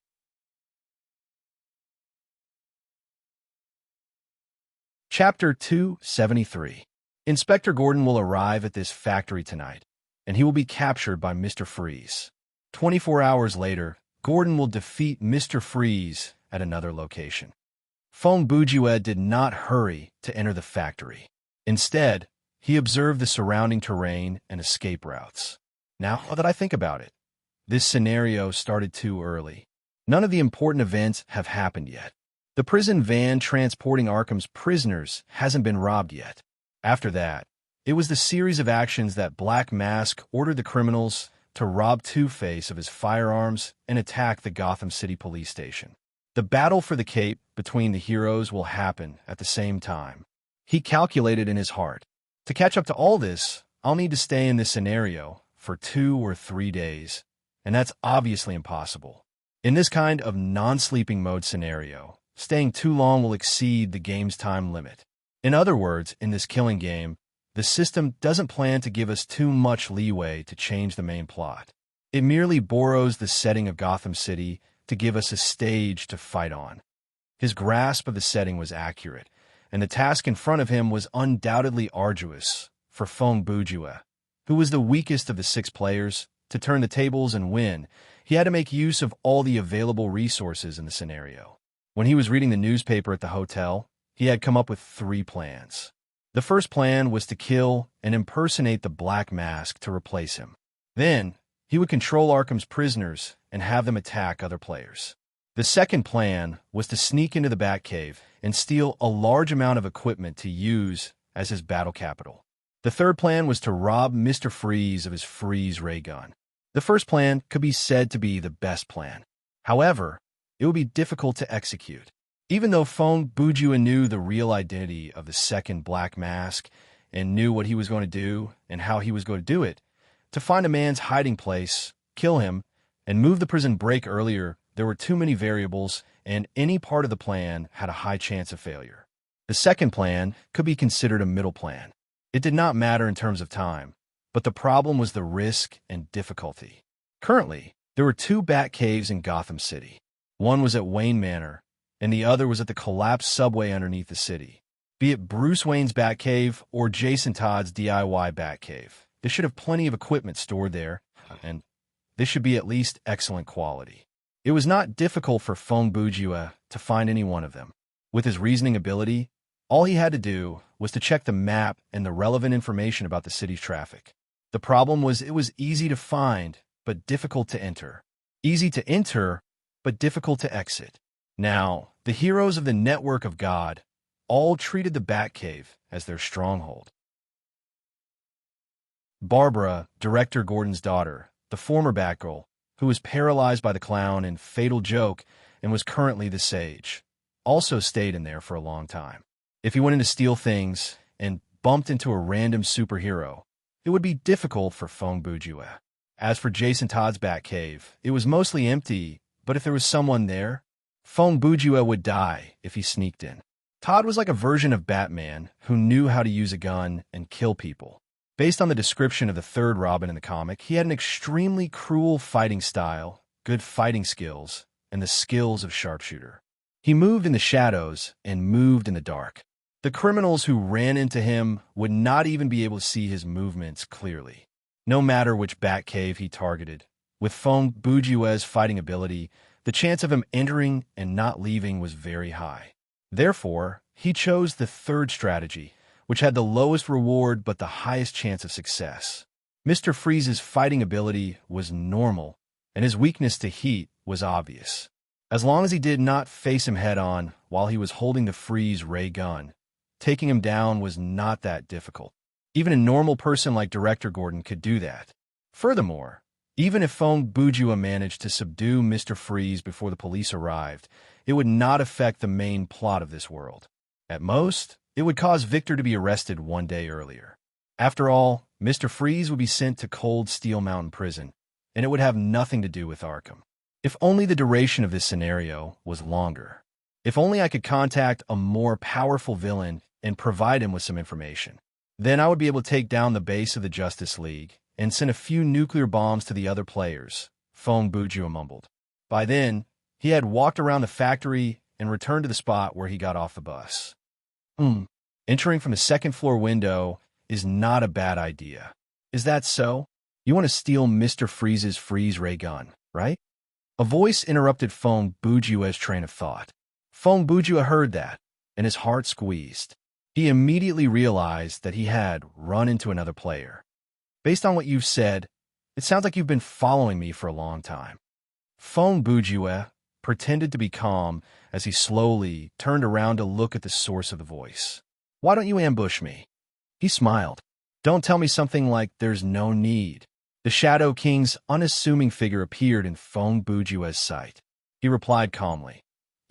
Chapter 273. Inspector Gordon will arrive at this factory tonight, and he will be captured by Mr. Freeze. 24 hours later, Gordon will defeat Mr. Freeze at another location. Phone Bujua did not hurry to enter the factory. Instead, he observed the surrounding terrain and escape routes. Now that I think about it, this scenario started too early. None of the important events have happened yet. The prison van transporting Arkham's prisoners hasn't been robbed yet. After that, it was the series of actions that Black Mask ordered the criminals to rob Two-Face of his firearms and attack the Gotham City police station. The battle for the cape between the heroes will happen at the same time. He calculated in his heart. To catch up to all this, I'll need to stay in this scenario for 2 or 3 days, and that's obviously impossible. In this kind of non-sleeping mode scenario, staying too long will exceed the game's time limit. In other words, in this killing game, the system doesn't plan to give us too much leeway to change the main plot. It merely borrows the setting of Gotham City to give us a stage to fight on. His grasp of the setting was accurate, and the task in front of him was undoubtedly arduous for Feng Bujue, who was the weakest of the 6 players. To turn the tables and win, he had to make use of all the available resources in the scenario. When he was reading the newspaper at the hotel, he had come up with 3 plans. The first plan was to kill and impersonate the Black Mask to replace him. Then, he would control Arkham's prisoners and have them attack other players. The second plan was to sneak into the Batcave and steal a large amount of equipment to use as his battle capital. The third plan was to rob Mr. Freeze of his freeze ray gun. The first plan could be said to be the best plan. However, it would be difficult to execute. Even though Feng Bujue knew the real identity of the second Black Mask and knew what he was going to do and how he was going to do it, to find a man's hiding place, kill him, and move the prison break earlier, there were too many variables, and any part of the plan had a high chance of failure. The second plan could be considered a middle plan. It did not matter in terms of time, but the problem was the risk and difficulty. Currently, there were 2 bat caves in Gotham City. One was at Wayne Manor, and the other was at the collapsed subway underneath the city. Be it Bruce Wayne's Batcave or Jason Todd's DIY Batcave, they should have plenty of equipment stored there, and this should be at least excellent quality. It was not difficult for Feng Bujue to find any one of them. With his reasoning ability, all he had to do was to check the map and the relevant information about the city's traffic. The problem was it was easy to find, but difficult to enter. Easy to enter, but difficult to exit. Now, the heroes of the Network of God all treated the Batcave as their stronghold. Barbara, Director Gordon's daughter, the former Batgirl, who was paralyzed by the clown in Fatal Joke and was currently the Sage, also stayed in there for a long time. If he went in to steal things and bumped into a random superhero, it would be difficult for Feng Bujue. As for Jason Todd's Batcave, it was mostly empty, but if there was someone there, Feng Bujue would die if he sneaked in. Todd was like a version of Batman who knew how to use a gun and kill people. Based on the description of the third Robin in the comic, he had an extremely cruel fighting style, good fighting skills, and the skills of sharpshooter. He moved in the shadows and moved in the dark. The criminals who ran into him would not even be able to see his movements clearly, no matter which Batcave he targeted. With Feng Bujue's fighting ability, the chance of him entering and not leaving was very high. Therefore, he chose the third strategy, which had the lowest reward but the highest chance of success. Mr. Freeze's fighting ability was normal, and his weakness to heat was obvious. As long as he did not face him head-on while he was holding the freeze ray gun, taking him down was not that difficult. Even a normal person like Director Gordon could do that. Furthermore, even if Feng Bujue managed to subdue Mr. Freeze before the police arrived, it would not affect the main plot of this world. At most, it would cause Victor to be arrested 1 day earlier. After all, Mr. Freeze would be sent to Cold Steel Mountain Prison, and it would have nothing to do with Arkham. If only the duration of this scenario was longer. If only I could contact a more powerful villain and provide him with some information. Then I would be able to take down the base of the Justice League and send a few nuclear bombs to the other players, Feng Bujue mumbled. By then, he had walked around the factory and returned to the spot where he got off the bus. Entering from the second-floor window is not a bad idea. Is that so? You want to steal Mr. Freeze's freeze ray gun, right? A voice interrupted Feng Bujue's train of thought. Feng Bujue heard that, and his heart squeezed. He immediately realized that he had run into another player. Based on what you've said, it sounds like you've been following me for a long time. Feng Bujue pretended to be calm as he slowly turned around to look at the source of the voice. Why don't you ambush me? He smiled. Don't tell me something like there's no need. The Shadow King's unassuming figure appeared in Feng Bujue's sight. He replied calmly.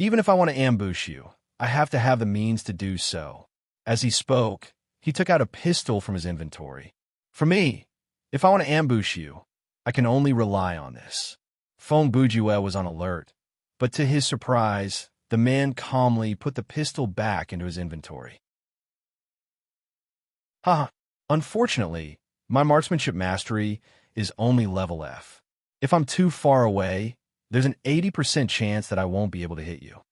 Even if I want to ambush you, I have to have the means to do so. As he spoke, he took out a pistol from his inventory. For me, if I want to ambush you, I can only rely on this. Fong Bujue was on alert, but to his surprise, the man calmly put the pistol back into his inventory. Unfortunately, my marksmanship mastery is only level F. If I'm too far away, there's an 80% chance that I won't be able to hit you.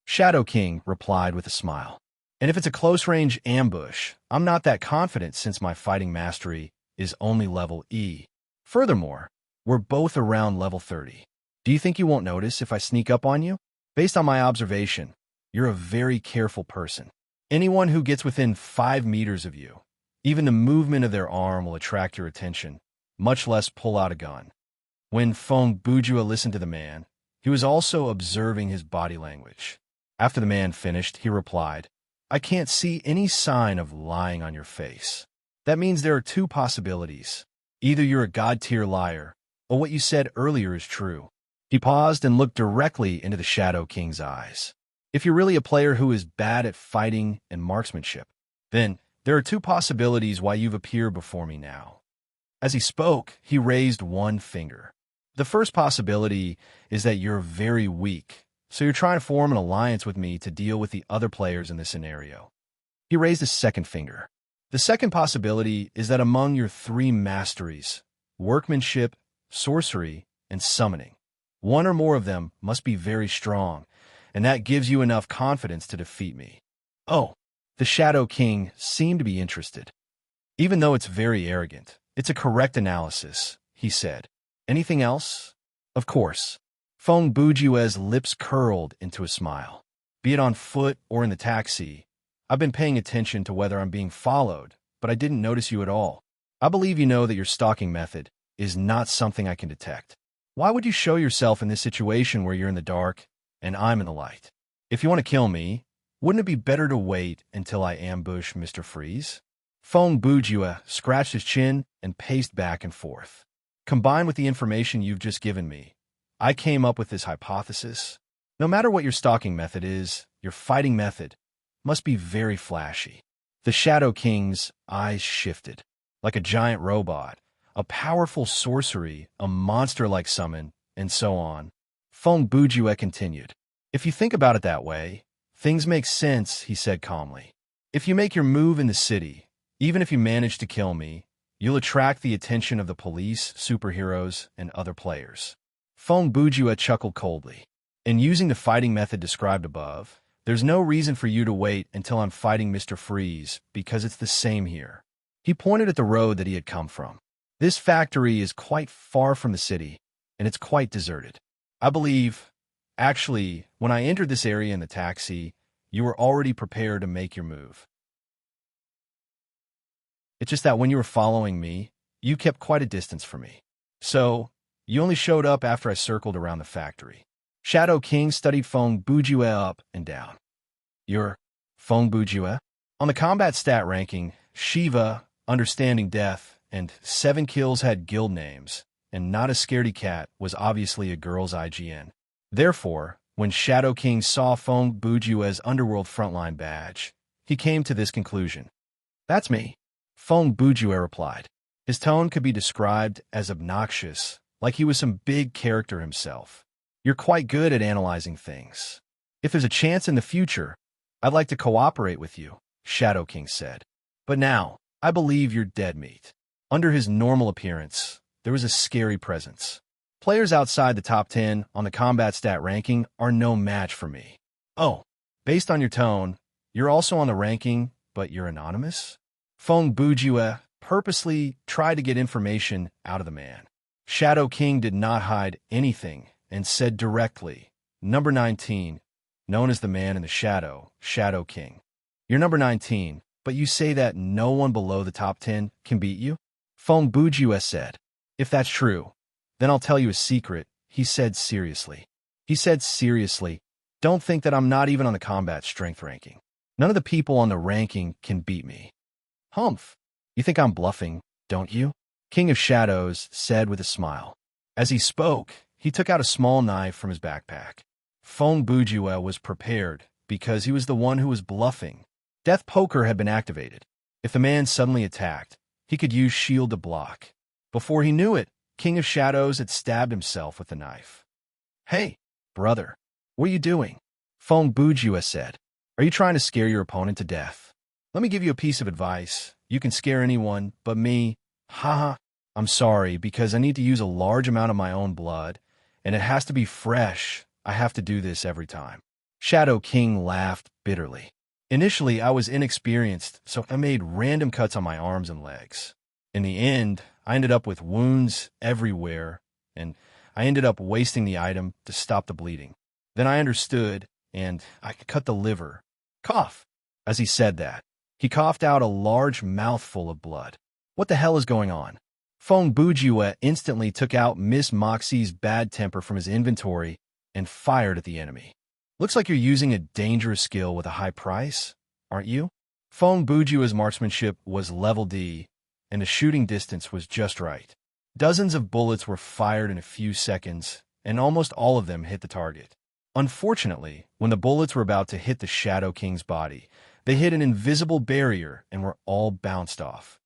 Shadow King replied with a smile. And if it's a close-range ambush, I'm not that confident since my fighting mastery is only level E. Furthermore, we're both around level 30. Do you think you won't notice if I sneak up on you? Based on my observation, you're a very careful person. Anyone who gets within 5 meters of you, even the movement of their arm will attract your attention, much less pull out a gun. When Fong Bujue listened to the man, he was also observing his body language. After the man finished, he replied, I can't see any sign of lying on your face. That means there are two possibilities. Either you're a god-tier liar, or what you said earlier is true. He paused and looked directly into the Shadow King's eyes. If you're really a player who is bad at fighting and marksmanship, then there are two possibilities why you've appeared before me now. As he spoke, he raised one finger. The first possibility is that you're very weak, so you're trying to form an alliance with me to deal with the other players in this scenario. He raised his second finger. The second possibility is that among your 3 masteries, workmanship, sorcery, and summoning, one or more of them must be very strong, and that gives you enough confidence to defeat me. Oh, the Shadow King seemed to be interested. Even though it's very arrogant, it's a correct analysis, he said. Anything else? Of course. Fong Bujue's lips curled into a smile. Be it on foot or in the taxi, I've been paying attention to whether I'm being followed, but I didn't notice you at all. I believe you know that your stalking method is not something I can detect. Why would you show yourself in this situation where you're in the dark and I'm in the light? If you want to kill me, wouldn't it be better to wait until I ambush Mr. Freeze? Fong Bujue scratched his chin and paced back and forth. Combined with the information you've just given me, I came up with this hypothesis. No matter what your stalking method is, your fighting method must be very flashy. The Shadow King's eyes shifted. Like a giant robot, a powerful sorcery, a monster-like summon, and so on. Fong Bujue continued. If you think about it that way, things make sense, he said calmly. If you make your move in the city, even if you manage to kill me, you'll attract the attention of the police, superheroes, and other players. Fong Bujue chuckled coldly. In using the fighting method described above, there's no reason for you to wait until I'm fighting Mr. Freeze, because it's the same here. He pointed at the road that he had come from. This factory is quite far from the city, and it's quite deserted. I believe, actually, when I entered this area in the taxi, you were already prepared to make your move. It's just that when you were following me, you kept quite a distance from me. So, you only showed up after I circled around the factory. Shadow King studied Fong Bujue up and down. You're Fong Bujue? On the combat stat ranking, Shiva, Understanding Death, and 7 kills had guild names, and Not a Scaredy Cat was obviously a girl's IGN. Therefore, when Shadow King saw Fong Bujue's Underworld Frontline badge, he came to this conclusion. That's me. Fong Bujue replied. His tone could be described as obnoxious, like he was some big character himself. You're quite good at analyzing things. If there's a chance in the future, I'd like to cooperate with you, Shadow King said. But now, I believe you're dead meat. Under his normal appearance, there was a scary presence. Players outside the top 10 on the combat stat ranking are no match for me. Oh, based on your tone, you're also on the ranking, but you're anonymous? Fong Bujue purposely tried to get information out of the man. Shadow King did not hide anything and said directly, Number 19, known as the man in the shadow, Shadow King. You're number 19, but you say that no one below the top 10 can beat you? Fong Bujue said. If that's true, then I'll tell you a secret, he said seriously. He said seriously, don't think that I'm not even on the combat strength ranking. None of the people on the ranking can beat me. Humph, you think I'm bluffing, don't you? King of Shadows said with a smile. As he spoke, he took out a small knife from his backpack. Feng Bujue was prepared because he was the one who was bluffing. Death Poker had been activated. If the man suddenly attacked, he could use shield to block. Before he knew it, King of Shadows had stabbed himself with the knife. "Hey, brother, what are you doing?" Feng Bujue said. "Are you trying to scare your opponent to death? Let me give you a piece of advice. You can scare anyone but me. Haha. I'm sorry, because I need to use a large amount of my own blood, and it has to be fresh. I have to do this every time." Shadow King laughed bitterly. "Initially, I was inexperienced, so I made random cuts on my arms and legs. In the end, I ended up with wounds everywhere, and I ended up wasting the item to stop the bleeding. Then I understood, and I cut the liver." Cough. As he said that, he coughed out a large mouthful of blood. "What the hell is going on?" Feng Bujue instantly took out Miss Moxie's bad temper from his inventory and fired at the enemy. "Looks like you're using a dangerous skill with a high price, aren't you?" Feng Bujue's marksmanship was level D, and the shooting distance was just right. Dozens of bullets were fired in a few seconds, and almost all of them hit the target. Unfortunately, when the bullets were about to hit the Shadow King's body, they hit an invisible barrier and were all bounced off.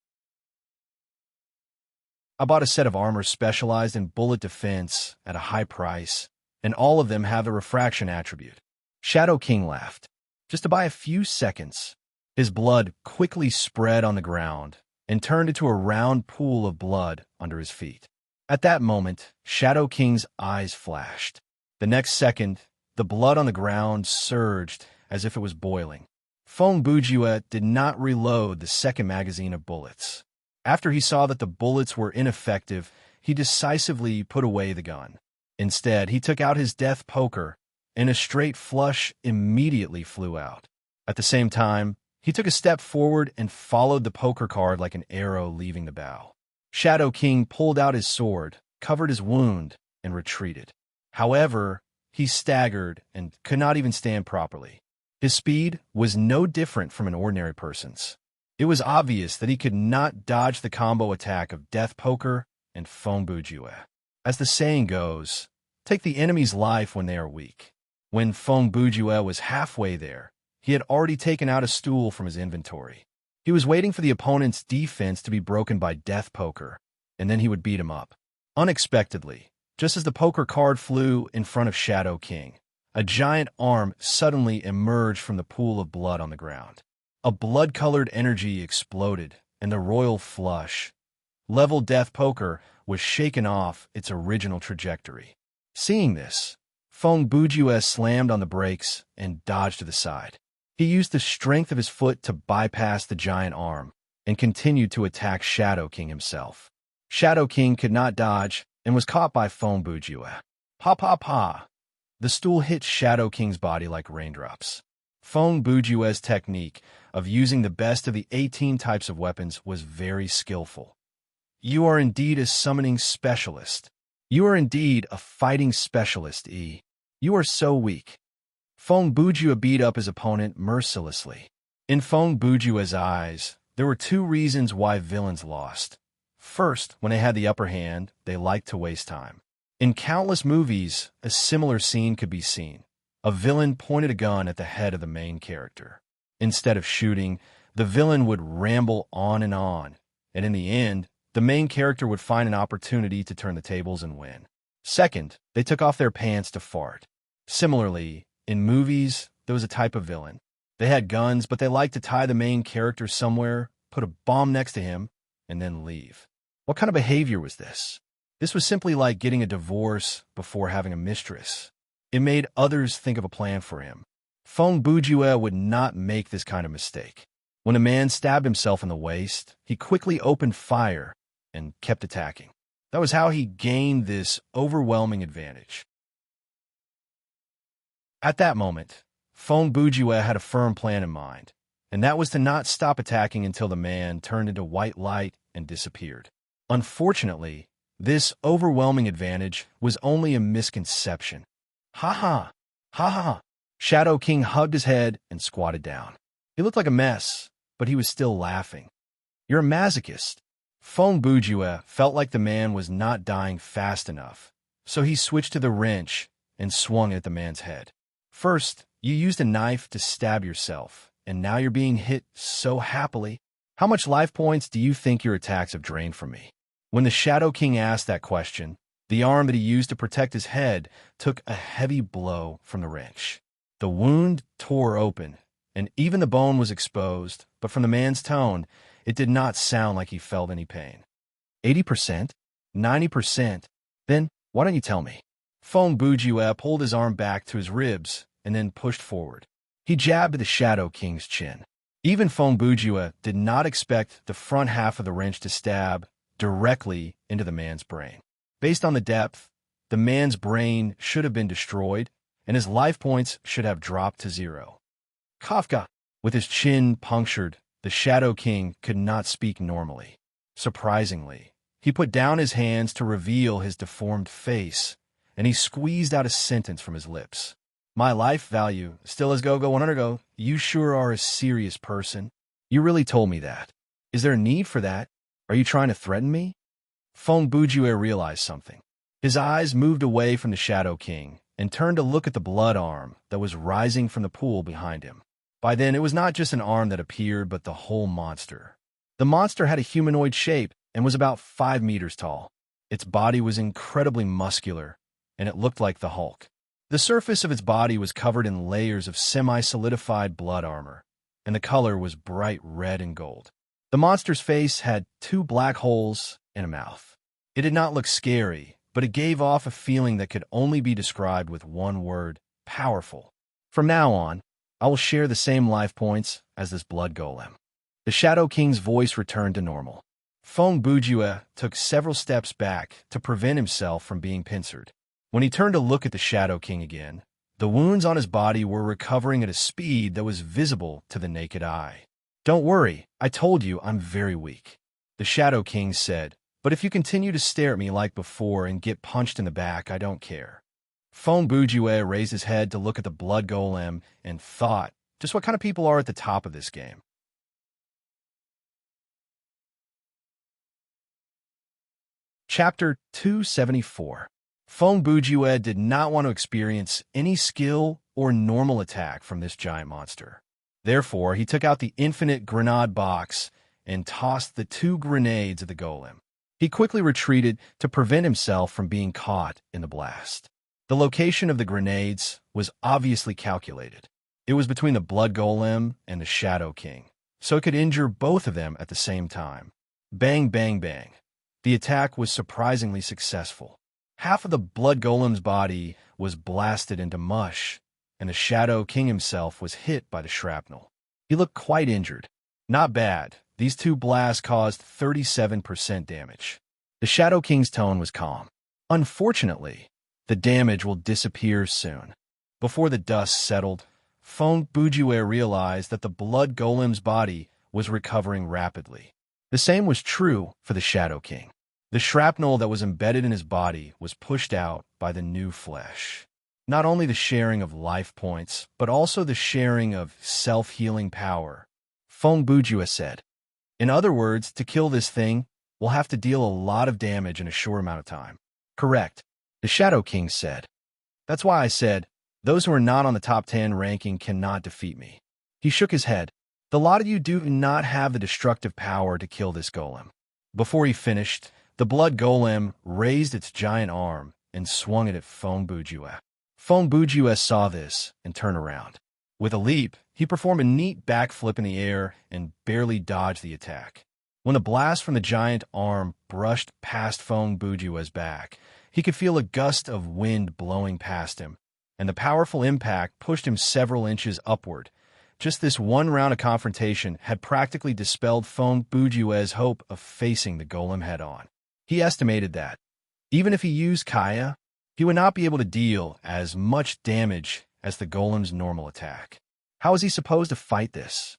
"I bought a set of armor specialized in bullet defense at a high price, and all of them have the refraction attribute." Shadow King laughed. "Just to buy a few seconds." His blood quickly spread on the ground and turned into a round pool of blood under his feet. At that moment, Shadow King's eyes flashed. The next second, the blood on the ground surged as if it was boiling. Feng Bujue did not reload the second magazine of bullets. After he saw that the bullets were ineffective, he decisively put away the gun. Instead, he took out his death poker, and a straight flush immediately flew out. At the same time, he took a step forward and followed the poker card like an arrow leaving the bow. Shadow King pulled out his sword, covered his wound, and retreated. However, he staggered and could not even stand properly. His speed was no different from an ordinary person's. It was obvious that he could not dodge the combo attack of Death Poker and Feng Bujue. As the saying goes, take the enemy's life when they are weak. When Feng Bujue was halfway there, he had already taken out a stool from his inventory. He was waiting for the opponent's defense to be broken by Death Poker, and then he would beat him up. Unexpectedly, just as the poker card flew in front of Shadow King, a giant arm suddenly emerged from the pool of blood on the ground. A blood-colored energy exploded, and the royal flush, level Death Poker, was shaken off its original trajectory. Seeing this, Feng Bujue slammed on the brakes and dodged to the side. He used the strength of his foot to bypass the giant arm and continued to attack Shadow King himself. Shadow King could not dodge and was caught by Feng Bujue. Pa pa pa! The stool hit Shadow King's body like raindrops. Feng Bujue's technique of using the best of the 18 types of weapons was very skillful. "You are indeed a summoning specialist. You are indeed a fighting specialist, E. You are so weak." Feng Bujue beat up his opponent mercilessly. In Feng Bujue's eyes, there were two reasons why villains lost. First, when they had the upper hand, they liked to waste time. In countless movies, a similar scene could be seen. A villain pointed a gun at the head of the main character. Instead of shooting, the villain would ramble on, and in the end, the main character would find an opportunity to turn the tables and win. Second, they took off their pants to fart. Similarly, in movies, there was a type of villain. They had guns, but they liked to tie the main character somewhere, put a bomb next to him, and then leave. What kind of behavior was this? This was simply like getting a divorce before having a mistress. It made others think of a plan for him. Feng Bujue would not make this kind of mistake. When a man stabbed himself in the waist, he quickly opened fire and kept attacking. That was how he gained this overwhelming advantage. At that moment, Feng Bujue had a firm plan in mind, and that was to not stop attacking until the man turned into white light and disappeared. Unfortunately, this overwhelming advantage was only a misconception. Ha ha! Ha ha! Shadow King hugged his head and squatted down. He looked like a mess, but he was still laughing. "You're a masochist." Feng Bujue felt like the man was not dying fast enough, so he switched to the wrench and swung at the man's head. First, you used a knife to stab yourself, and now you're being hit so happily. How much life points do you think your attacks have drained from me? When the Shadow King asked that question, the arm that he used to protect his head took a heavy blow from the wrench. The wound tore open, and even the bone was exposed, but from the man's tone, it did not sound like he felt any pain. 80%? 90%? Then, why don't you tell me? Feng Bujue pulled his arm back to his ribs and then pushed forward. He jabbed the Shadow King's chin. Even Feng Bujue did not expect the front half of the wrench to stab directly into the man's brain. Based on the depth, the man's brain should have been destroyed, and his life points should have dropped to 0. Kafka, with his chin punctured, the Shadow King could not speak normally. Surprisingly, he put down his hands to reveal his deformed face, and he squeezed out a sentence from his lips. My life value, still as go-go 100 go, you sure are a serious person. You really told me that. Is there a need for that? Are you trying to threaten me? Feng Bujue realized something. His eyes moved away from the Shadow King and turned to look at the blood arm that was rising from the pool behind him. By then, it was not just an arm that appeared, but the whole monster. The monster had a humanoid shape and was about 5 meters tall. Its body was incredibly muscular, and it looked like the Hulk. The surface of its body was covered in layers of semi-solidified blood armor, and the color was bright red and gold. The monster's face had 2 black holes and a mouth. It did not look scary, but it gave off a feeling that could only be described with one word: powerful. From now on, I will share the same life points as this blood golem. The Shadow King's voice returned to normal. Feng Bujue took several steps back to prevent himself from being pincered. When he turned to look at the Shadow King again, the wounds on his body were recovering at a speed that was visible to the naked eye. Don't worry, I told you I'm very weak, the Shadow King said, but if you continue to stare at me like before and get punched in the back, I don't care. Feng Bujue raised his head to look at the blood golem and thought, just what kind of people are at the top of this game? Chapter 274. Feng Bujue did not want to experience any skill or normal attack from this giant monster. Therefore, he took out the infinite grenade box and tossed the 2 grenades at the golem. He quickly retreated to prevent himself from being caught in the blast. The location of the grenades was obviously calculated. It was between the blood golem and the Shadow King, so it could injure both of them at the same time. Bang, bang, bang. The attack was surprisingly successful. Half of the blood golem's body was blasted into mush, and the Shadow King himself was hit by the shrapnel. He looked quite injured. Not bad. These 2 blasts caused 37% damage. The Shadow King's tone was calm. Unfortunately, the damage will disappear soon. Before the dust settled, Feng Bujue realized that the blood golem's body was recovering rapidly. The same was true for the Shadow King. The shrapnel that was embedded in his body was pushed out by the new flesh. Not only the sharing of life points, but also the sharing of self-healing power, Feng Bujue said. In other words, to kill this thing, we'll have to deal a lot of damage in a short amount of time. Correct, the Shadow King said. That's why I said, those who are not on the top 10 ranking cannot defeat me. He shook his head. The lot of you do not have the destructive power to kill this golem. Before he finished, the blood golem raised its giant arm and swung it at Feng Bujue. Feng Bujue saw this and turned around. With a leap, he performed a neat backflip in the air and barely dodged the attack. When the blast from the giant arm brushed past Feng Bujue's back, he could feel a gust of wind blowing past him, and the powerful impact pushed him several inches upward. Just this one round of confrontation had practically dispelled Feng Bujue's hope of facing the golem head-on. He estimated that, even if he used Kaya, he would not be able to deal as much damage as the golem's normal attack. How is he supposed to fight this?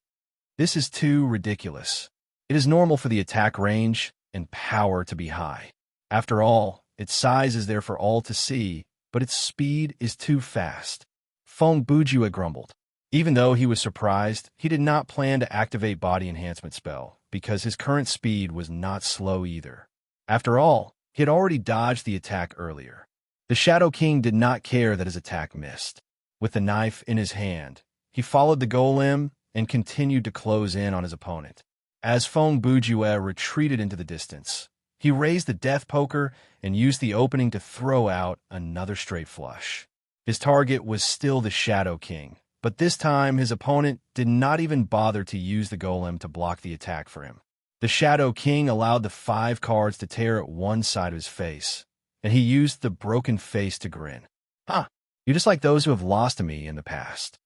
This is too ridiculous. It is normal for the attack range and power to be high. After all, its size is there for all to see, but its speed is too fast. Feng Bujue grumbled. Even though he was surprised, he did not plan to activate Body Enhancement spell, because his current speed was not slow either. After all, he had already dodged the attack earlier. The Shadow King did not care that his attack missed. With the knife in his hand, he followed the golem and continued to close in on his opponent. As Feng Bujue retreated into the distance, he raised the death poker and used the opening to throw out another straight flush. His target was still the Shadow King, but this time his opponent did not even bother to use the golem to block the attack for him. The Shadow King allowed the 5 cards to tear at one side of his face, and he used the broken face to grin. Huh, you're just like those who have lost to me in the past.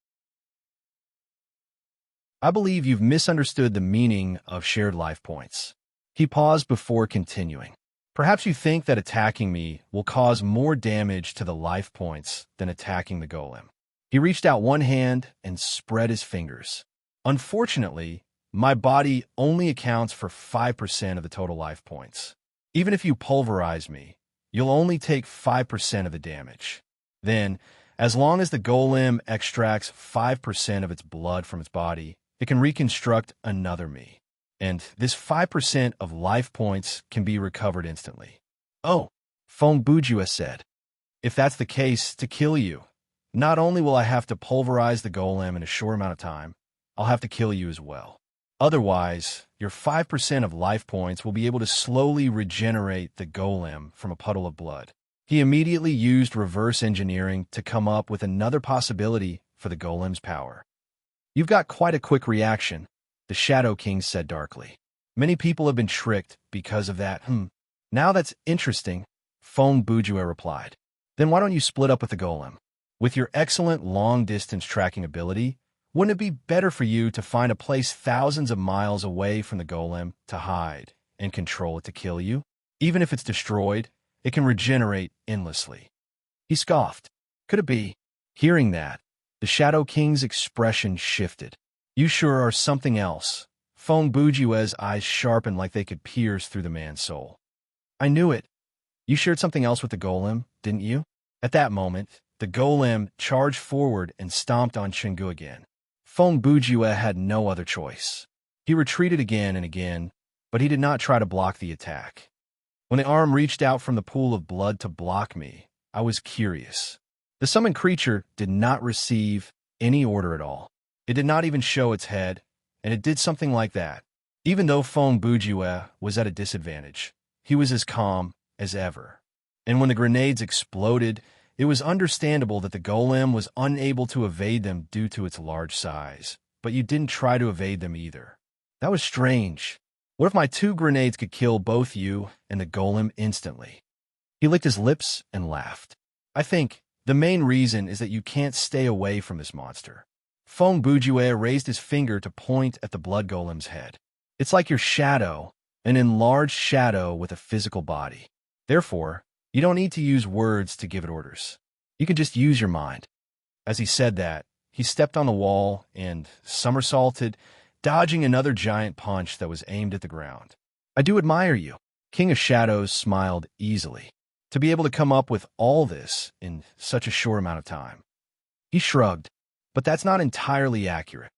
I believe you've misunderstood the meaning of shared life points. He paused before continuing. Perhaps you think that attacking me will cause more damage to the life points than attacking the golem. He reached out one hand and spread his fingers. Unfortunately, my body only accounts for 5% of the total life points. Even if you pulverize me, you'll only take 5% of the damage. Then, as long as the golem extracts 5% of its blood from its body, it can reconstruct another me. And this 5% of life points can be recovered instantly. Oh, Feng Bujue said. If that's the case, to kill you, not only will I have to pulverize the golem in a short amount of time, I'll have to kill you as well. Otherwise, your 5% of life points will be able to slowly regenerate the golem from a puddle of blood. He immediately used reverse engineering to come up with another possibility for the golem's power. You've got quite a quick reaction, the Shadow King said darkly. Many people have been tricked because of that. Now that's interesting, Feng Bujue replied. Then why don't you split up with the golem? With your excellent long-distance tracking ability, wouldn't it be better for you to find a place thousands of miles away from the golem to hide and control it to kill you? Even if it's destroyed, it can regenerate endlessly. He scoffed. Could it be? Hearing that, the Shadow King's expression shifted. You sure are something else. Feng Bujue's eyes sharpened like they could pierce through the man's soul. I knew it. You shared something else with the golem, didn't you? At that moment, the golem charged forward and stomped on Chengu again. Feng Bujue had no other choice. He retreated again and again, but he did not try to block the attack. When the arm reached out from the pool of blood to block me, I was curious. The summoned creature did not receive any order at all. It did not even show its head, and it did something like that. Even though Feng Bujue was at a disadvantage, he was as calm as ever. And when the grenades exploded, it was understandable that the golem was unable to evade them due to its large size, but you didn't try to evade them either. That was strange. What if my 2 grenades could kill both you and the golem instantly? He licked his lips and laughed. I think the main reason is that you can't stay away from this monster. Feng Bujue raised his finger to point at the blood golem's head. It's like your shadow, an enlarged shadow with a physical body. Therefore, you don't need to use words to give it orders. You can just use your mind. As he said that, he stepped on the wall and somersaulted, dodging another giant punch that was aimed at the ground. I do admire you. King of Shadows smiled easily. To be able to come up with all this in such a short amount of time. He shrugged, but that's not entirely accurate.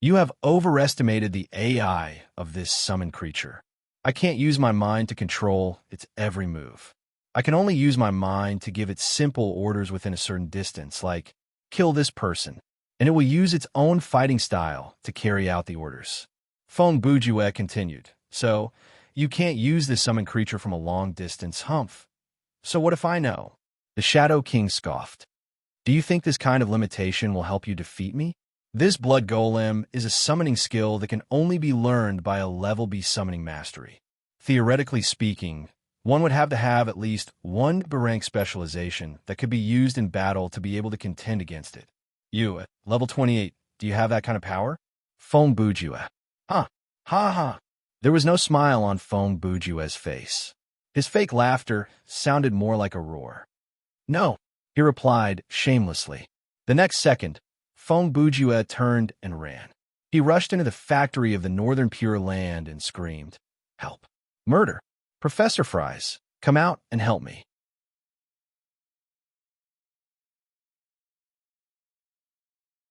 You have overestimated the AI of this summoned creature. I can't use my mind to control its every move. I can only use my mind to give it simple orders within a certain distance, like, kill this person, and it will use its own fighting style to carry out the orders. Feng Bujue continued, so, you can't use this summoned creature from a long distance, humph. So what if I know? The Shadow King scoffed. Do you think this kind of limitation will help you defeat me? This blood golem is a summoning skill that can only be learned by a level B summoning mastery. Theoretically speaking, one would have to have at least one rank specialization that could be used in battle to be able to contend against it. You, at level 28, do you have that kind of power? Feng Bujue. Ha ha. There was no smile on Feng Bujue's face. His fake laughter sounded more like a roar. No, he replied shamelessly. The next second, Feng Bujue turned and ran. He rushed into the factory of the Northern Pure Land and screamed, "Help! Murder! Professor Fries, come out and help me."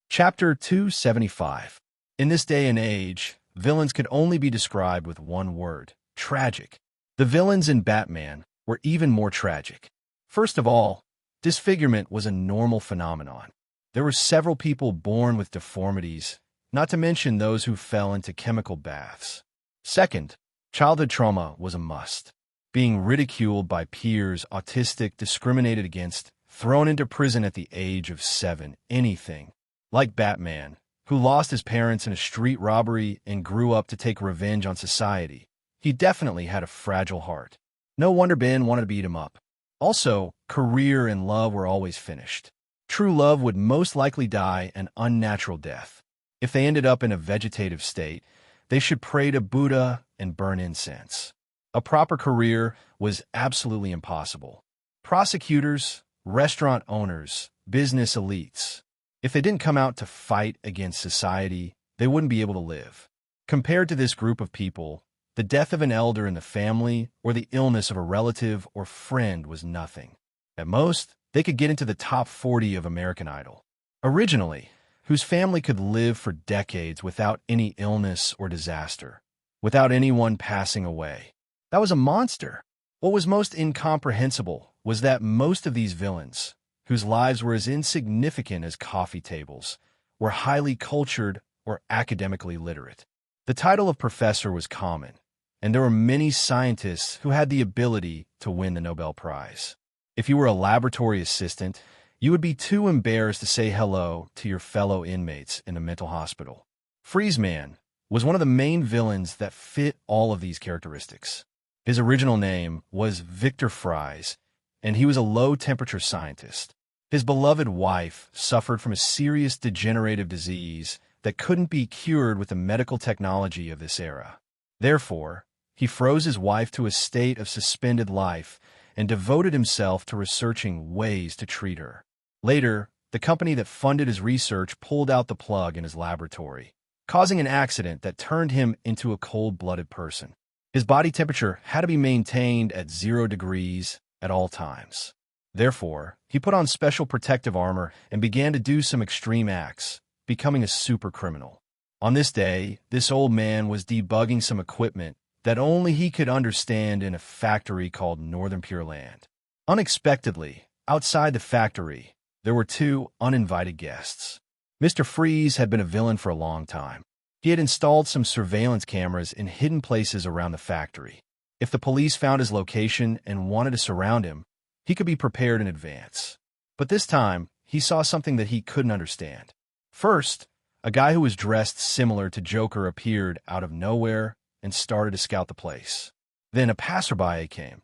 Chapter 275. In this day and age, villains could only be described with one word: tragic. The villains in Batman, were even more tragic. First of all, disfigurement was a normal phenomenon. There were several people born with deformities, not to mention those who fell into chemical baths. Second, childhood trauma was a must. Being ridiculed by peers, autistic, discriminated against, thrown into prison at the age of 7, anything. Like Batman, who lost his parents in a street robbery and grew up to take revenge on society. He definitely had a fragile heart. No wonder Ben wanted to beat him up. Also, career and love were always finished. True love would most likely die an unnatural death. If they ended up in a vegetative state, they should pray to Buddha and burn incense. A proper career was absolutely impossible. Prosecutors, restaurant owners, business elites. If they didn't come out to fight against society, they wouldn't be able to live. Compared to this group of people, the death of an elder in the family or the illness of a relative or friend was nothing. At most, they could get into the top 40 of American Idol. Originally, whose family could live for decades without any illness or disaster, without anyone passing away. That was a monster. What was most incomprehensible was that most of these villains, whose lives were as insignificant as coffee tables, were highly cultured or academically literate. The title of professor was common, and there were many scientists who had the ability to win the Nobel Prize. If you were a laboratory assistant, you would be too embarrassed to say hello to your fellow inmates in a mental hospital. Freezeman was one of the main villains that fit all of these characteristics. His original name was Victor Fries, and he was a low-temperature scientist. His beloved wife suffered from a serious degenerative disease that couldn't be cured with the medical technology of this era. Therefore, he froze his wife to a state of suspended life and devoted himself to researching ways to treat her. Later, the company that funded his research pulled out the plug in his laboratory, causing an accident that turned him into a cold-blooded person. His body temperature had to be maintained at 0 degrees at all times. Therefore, he put on special protective armor and began to do some extreme acts, becoming a super criminal. On this day, this old man was debugging some equipment that only he could understand in a factory called Northern Pure Land. Unexpectedly, outside the factory, there were 2 uninvited guests. Mr. Freeze had been a villain for a long time. He had installed some surveillance cameras in hidden places around the factory. If the police found his location and wanted to surround him, he could be prepared in advance. But this time, he saw something that he couldn't understand. First, a guy who was dressed similar to Joker appeared out of nowhere and started to scout the place. Then a passerby came.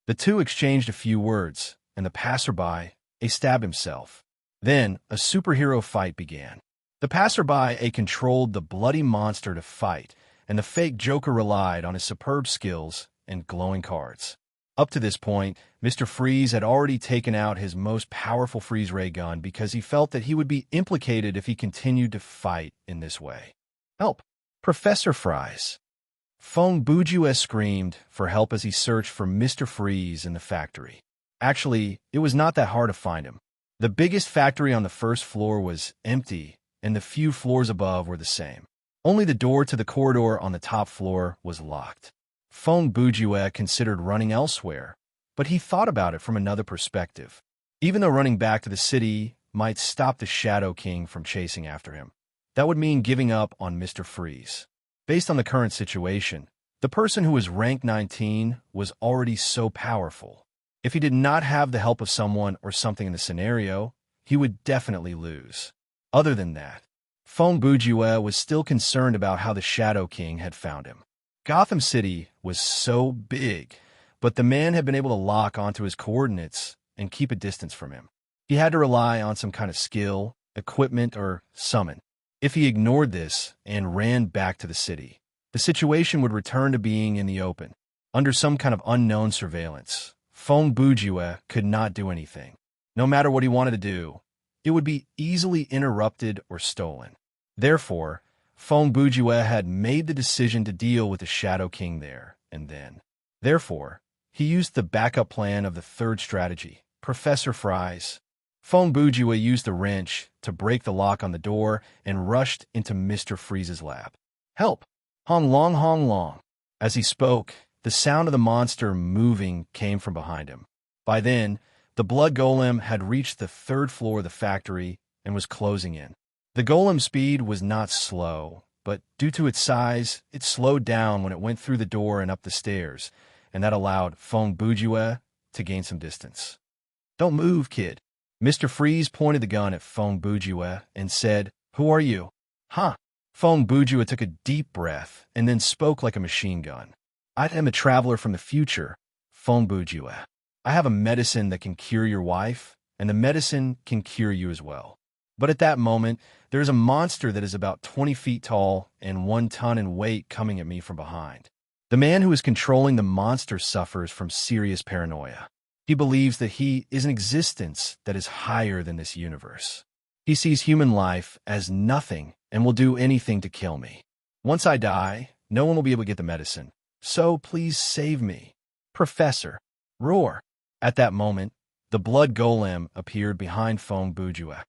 The two exchanged a few words, and the passerby stabbed himself. Then a superhero fight began. The passerby controlled the bloody monster to fight, and the fake Joker relied on his superb skills and glowing cards. Up to this point, Mr. Freeze had already taken out his most powerful freeze ray gun because he felt that he would be implicated if he continued to fight in this way. Help! Professor Fries! Fong Bujue screamed for help as he searched for Mr. Freeze in the factory. Actually, it was not that hard to find him. The biggest factory on the first floor was empty, and the few floors above were the same. Only the door to the corridor on the top floor was locked. Fong Bujue considered running elsewhere, but he thought about it from another perspective. Even though running back to the city might stop the Shadow King from chasing after him, that would mean giving up on Mr. Freeze. Based on the current situation, the person who was rank 19 was already so powerful. If he did not have the help of someone or something in the scenario, he would definitely lose. Other than that, Fong Bujue was still concerned about how the Shadow King had found him. Gotham City was so big, but the man had been able to lock onto his coordinates and keep a distance from him. He had to rely on some kind of skill, equipment, or summon. If he ignored this and ran back to the city, the situation would return to being in the open, under some kind of unknown surveillance. Fong Bujue could not do anything. No matter what he wanted to do, it would be easily interrupted or stolen. Therefore, Fong Bujue had made the decision to deal with the Shadow King there and then. Therefore, he used the backup plan of the third strategy, Professor Fries. Fong Bujue used the wrench to break the lock on the door and rushed into Mr. Freeze's lab. Help! Hong long, hong long. As he spoke, The sound of the monster moving came from behind him. By then, the blood golem had reached the third floor of the factory and was closing in. The golem's speed was not slow, but due to its size, it slowed down when it went through the door and up the stairs, and that allowed Fong Bujue to gain some distance. "Don't move, kid." Mr. Freeze pointed the gun at Fong Bujue and said, "Who are you?" "Huh." Fong Bujue took a deep breath and then spoke like a machine gun. "I am a traveler from the future, Fong Bujue. I have a medicine that can cure your wife, and the medicine can cure you as well." But at that moment, there is a monster that is about 20 feet tall and 1 ton in weight coming at me from behind. The man who is controlling the monster suffers from serious paranoia. He believes that he is an existence that is higher than this universe. He sees human life as nothing and will do anything to kill me. Once I die, no one will be able to get the medicine. So please save me. Professor. Roar. At that moment, the blood golem appeared behind Fong Bujue.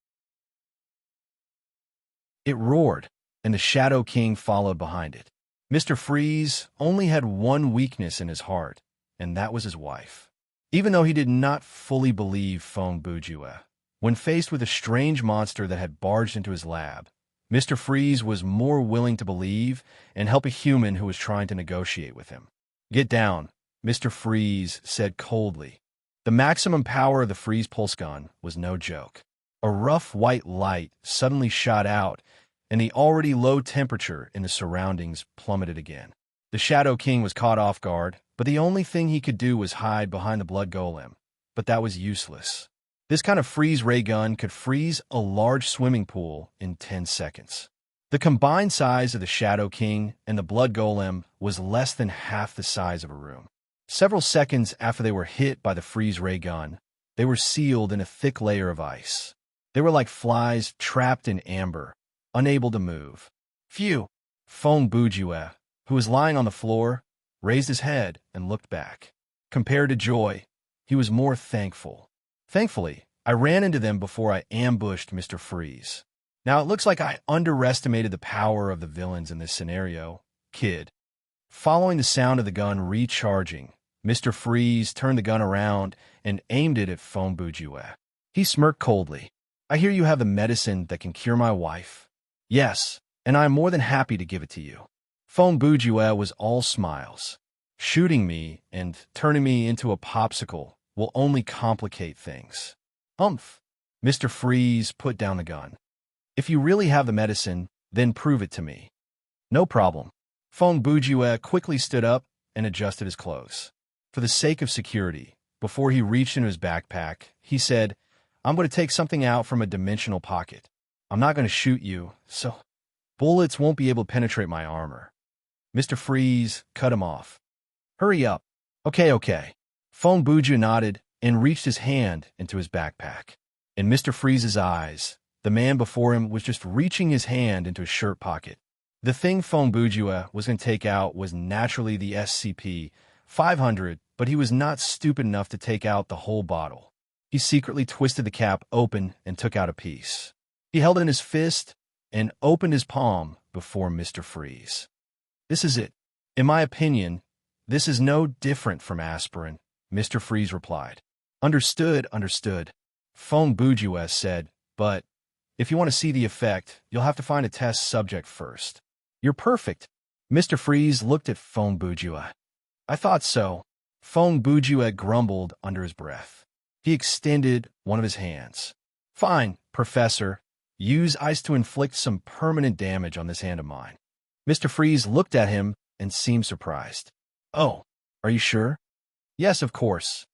It roared, and the Shadow King followed behind it. Mr. Freeze only had one weakness in his heart, and that was his wife. Even though he did not fully believe Fong Bujue, when faced with a strange monster that had barged into his lab, Mr. Freeze was more willing to believe and help a human who was trying to negotiate with him. "Get down," Mr. Freeze said coldly. The maximum power of the freeze pulse gun was no joke. A rough white light suddenly shot out, and the already low temperature in the surroundings plummeted again. The Shadow King was caught off guard, but the only thing he could do was hide behind the blood golem. But that was useless. This kind of freeze ray gun could freeze a large swimming pool in 10 seconds. The combined size of the Shadow King and the blood golem was less than half the size of a room. Several seconds after they were hit by the freeze ray gun, they were sealed in a thick layer of ice. They were like flies trapped in amber, unable to move. "Phew!" Fong Bujue, who was lying on the floor, raised his head and looked back. Compared to joy, he was more thankful. "Thankfully, I ran into them before I ambushed Mr. Freeze. Now it looks like I underestimated the power of the villains in this scenario, kid." Following the sound of the gun recharging, Mr. Freeze turned the gun around and aimed it at Fong Bujue. He smirked coldly. "I hear you have the medicine that can cure my wife." "Yes, and I am more than happy to give it to you." Fong Bujue was all smiles. "Shooting me and turning me into a popsicle will only complicate things." "Humph." Mr. Freeze put down the gun. "If you really have the medicine, then prove it to me." "No problem." Fong Bujue quickly stood up and adjusted his clothes. For the sake of security, before he reached into his backpack, he said, "I'm going to take something out from a dimensional pocket. I'm not going to shoot you, so bullets won't be able to penetrate my armor." Mr. Freeze cut him off. "Hurry up." Okay. Fong Bujue nodded and reached his hand into his backpack. In Mr. Freeze's eyes, the man before him was just reaching his hand into his shirt pocket. The thing Fong Bujue was going to take out was naturally the SCP-500, but he was not stupid enough to take out the whole bottle. He secretly twisted the cap open and took out a piece. He held it in his fist and opened his palm before Mr. Freeze. "This is it. In my opinion, this is no different from aspirin," Mr. Freeze replied. Understood. Fong Bujue said, "But if you want to see the effect, you'll have to find a test subject first." "You're perfect." Mr. Freeze looked at Fong Bujue. "I thought so." Fong Bujue grumbled under his breath. He extended one of his hands. "Fine, Professor. Use ice to inflict some permanent damage on this hand of mine." Mr. Freeze looked at him and seemed surprised. "Oh, are you sure?" "Yes, of course."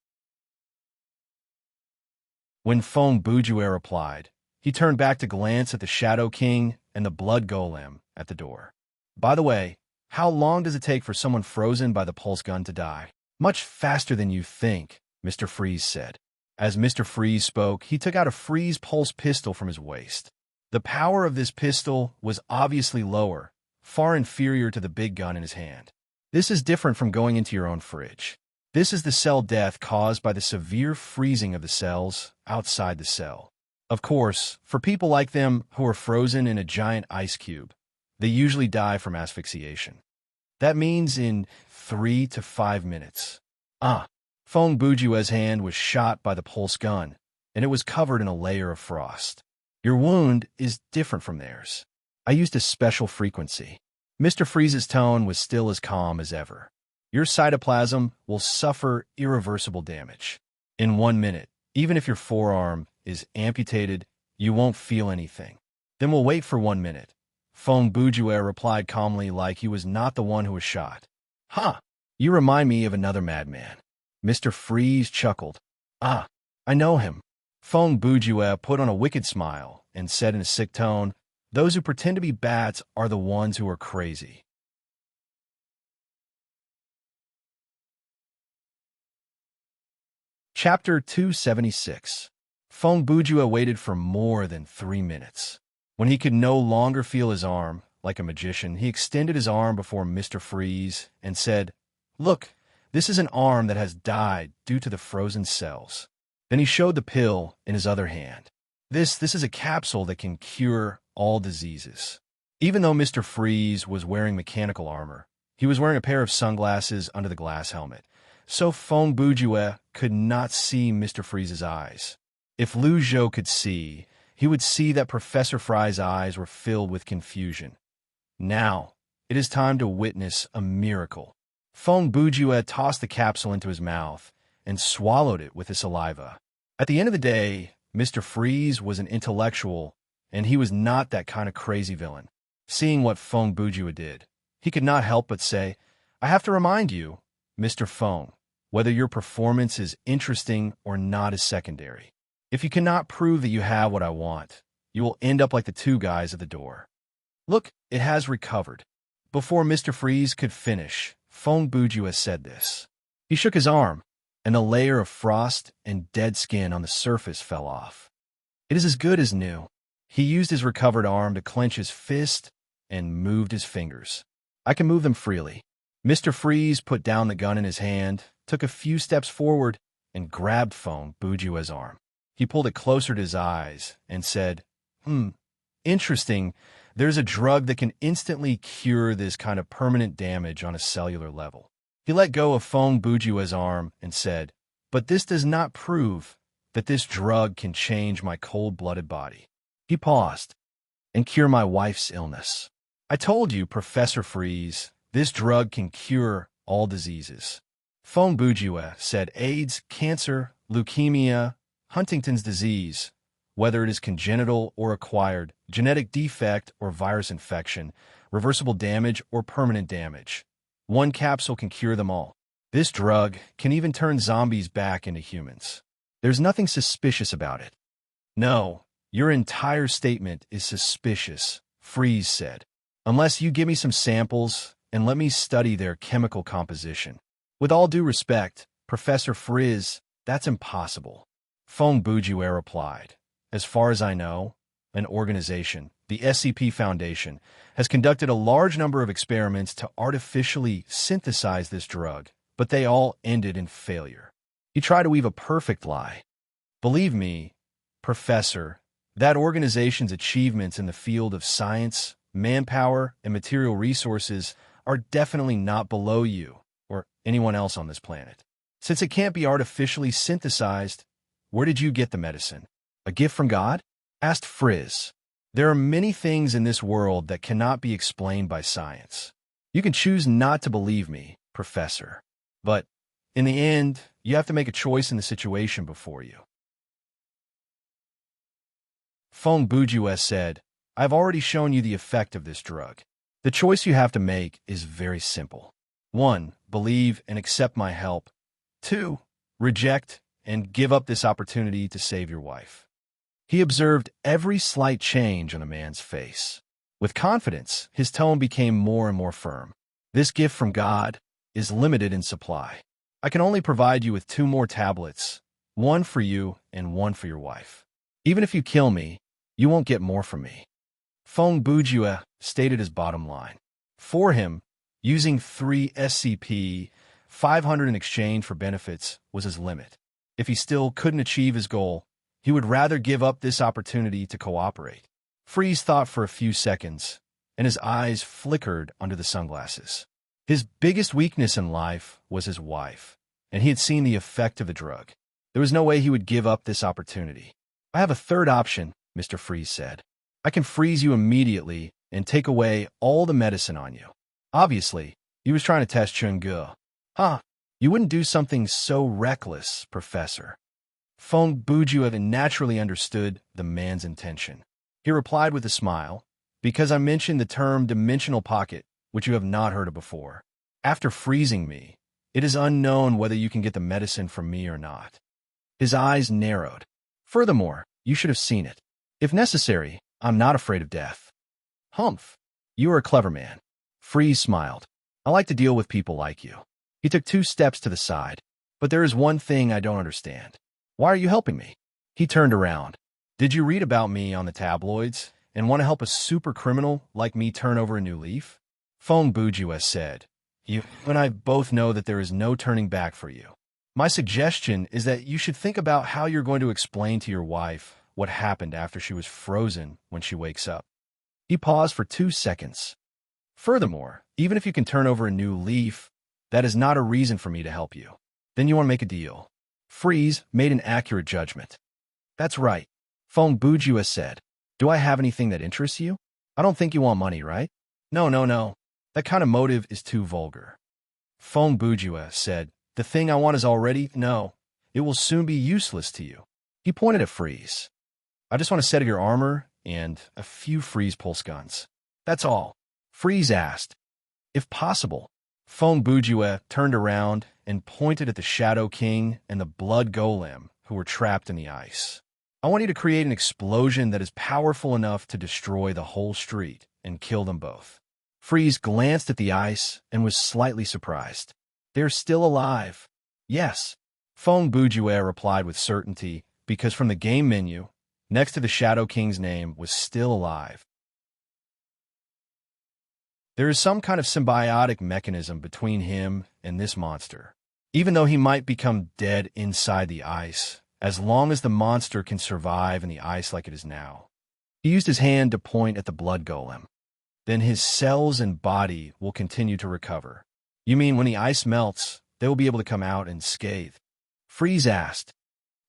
When Fong Bujue replied, he turned back to glance at the Shadow King and the blood golem at the door. "By the way, how long does it take for someone frozen by the pulse gun to die?" "Much faster than you think," Mr. Freeze said. As Mr. Freeze spoke, he took out a freeze pulse pistol from his waist. The power of this pistol was obviously lower, far inferior to the big gun in his hand. This is different from going into your own fridge. This is the cell death caused by the severe freezing of the cells outside the cell. Of course, for people like them who are frozen in a giant ice cube, they usually die from asphyxiation. That means in 3 to 5 minutes. Ah. Feng Bujue's hand was shot by the pulse gun, and it was covered in a layer of frost. Your wound is different from theirs. I used a special frequency. Mr. Freeze's tone was still as calm as ever. Your cytoplasm will suffer irreversible damage. In 1 minute, even if your forearm is amputated, you won't feel anything. Then we'll wait for 1 minute. Feng Bujue replied calmly like he was not the one who was shot. Huh, you remind me of another madman. Mr. Freeze chuckled. Ah, I know him. Feng Bujue put on a wicked smile and said in a sick tone, those who pretend to be bats are the ones who are crazy. Chapter 276. Feng Bujue waited for more than 3 minutes. When he could no longer feel his arm, like a magician, he extended his arm before Mr. Freeze and said, Look, this is an arm that has died due to the frozen cells. Then he showed the pill in his other hand. This is a capsule that can cure all diseases. Even though Mr. Freeze was wearing mechanical armor, he was wearing a pair of sunglasses under the glass helmet, so Feng Bujue could not see Mr. Freeze's eyes. If Lu Zhou could see, he would see that Professor Fry's eyes were filled with confusion. Now, it is time to witness a miracle. Feng Bujue tossed the capsule into his mouth and swallowed it with his saliva. At the end of the day, Mr. Freeze was an intellectual, and he was not that kind of crazy villain. Seeing what Feng Bujue did, he could not help but say, I have to remind you, Mr. Feng, whether your performance is interesting or not is secondary. If you cannot prove that you have what I want, you will end up like the two guys at the door. Look, it has recovered. Before Mr. Freeze could finish, Feng Bujue said this. He shook his arm, and a layer of frost and dead skin on the surface fell off. It is as good as new. He used his recovered arm to clench his fist and moved his fingers. I can move them freely. Mr. Freeze put down the gun in his hand, took a few steps forward, and grabbed Feng Bujue's arm. He pulled it closer to his eyes and said, interesting. There's a drug that can instantly cure this kind of permanent damage on a cellular level. He let go of Feng Bujue's arm and said, but this does not prove that this drug can change my cold-blooded body. He paused, and cure my wife's illness. I told you, Professor Freeze, this drug can cure all diseases. Feng Bujue said AIDS, cancer, leukemia, Huntington's disease, whether it is congenital or acquired, genetic defect or virus infection, reversible damage or permanent damage. One capsule can cure them all. This drug can even turn zombies back into humans. There's nothing suspicious about it. No, your entire statement is suspicious, Freeze said. Unless you give me some samples and let me study their chemical composition. With all due respect, Professor Frizz, that's impossible. Feng Bujue replied. As far as I know, an organization, the SCP Foundation, has conducted a large number of experiments to artificially synthesize this drug, but they all ended in failure. You try to weave a perfect lie. Believe me, Professor, that organization's achievements in the field of science, manpower, and material resources are definitely not below you or anyone else on this planet. Since it can't be artificially synthesized, where did you get the medicine? A gift from God? Asked Frizz. There are many things in this world that cannot be explained by science. You can choose not to believe me, Professor. But, in the end, you have to make a choice in the situation before you. Feng Bujue said, I've already shown you the effect of this drug. The choice you have to make is very simple. 1. Believe and accept my help. 2. Reject and give up this opportunity to save your wife. He observed every slight change on a man's face. With confidence, his tone became more and more firm. This gift from God is limited in supply. I can only provide you with 2 more tablets, one for you and one for your wife. Even if you kill me, you won't get more from me. Feng Bujue stated his bottom line. For him, using 3 SCP-500 in exchange for benefits was his limit. If he still couldn't achieve his goal, he would rather give up this opportunity to cooperate. Freeze thought for a few seconds, and his eyes flickered under the sunglasses. His biggest weakness in life was his wife, and he had seen the effect of the drug. There was no way he would give up this opportunity. I have a third option, Mr. Freeze said. I can freeze you immediately and take away all the medicine on you. Obviously, he was trying to test Chun-Gu. Huh, you wouldn't do something so reckless, Professor. Feng Buju had naturally understood the man's intention. He replied with a smile, because I mentioned the term dimensional pocket, which you have not heard of before. After freezing me, it is unknown whether you can get the medicine from me or not. His eyes narrowed. Furthermore, you should have seen it. If necessary, I'm not afraid of death. Humph, you are a clever man. Freeze smiled. I like to deal with people like you. He took 2 steps to the side. But there is one thing I don't understand. Why are you helping me? He turned around. Did you read about me on the tabloids and want to help a super criminal like me turn over a new leaf? Feng Buju said, You and I both know that there is no turning back for you. My suggestion is that you should think about how you're going to explain to your wife what happened after she was frozen when she wakes up. He paused for 2 seconds. Furthermore, even if you can turn over a new leaf, that is not a reason for me to help you. Then you want to make a deal. Freeze made an accurate judgment. That's right. Feng Buju said, Do I have anything that interests you? I don't think you want money, right? No. That kind of motive is too vulgar. Feng Buju said, The thing I want is already, no. It will soon be useless to you. He pointed at Freeze. I just want a set of your armor and a few Freeze pulse guns. That's all. Freeze asked. If possible. Feng Buju turned around and pointed at the Shadow King and the Blood Golem who were trapped in the ice. I want you to create an explosion that is powerful enough to destroy the whole street and kill them both. Freeze glanced at the ice and was slightly surprised. They're still alive. Yes. Feng Buju replied with certainty because from the game menu, next to the Shadow King's name was still alive. There is some kind of symbiotic mechanism between him and this monster. Even though he might become dead inside the ice, as long as the monster can survive in the ice like it is now. He used his hand to point at the Blood Golem. Then his cells and body will continue to recover. You mean when the ice melts, they will be able to come out unscathed? Freeze asked.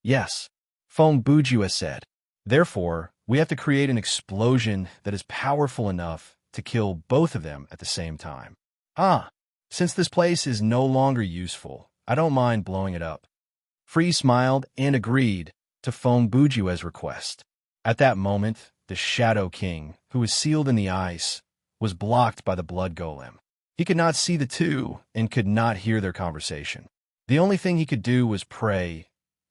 Yes. Feng Buju said. Therefore, we have to create an explosion that is powerful enough to kill both of them at the same time. Since this place is no longer useful, I don't mind blowing it up. Freeze smiled and agreed to Feng Buju's request. At that moment, the Shadow King, who was sealed in the ice, was blocked by the Blood Golem. He could not see the two and could not hear their conversation. The only thing he could do was pray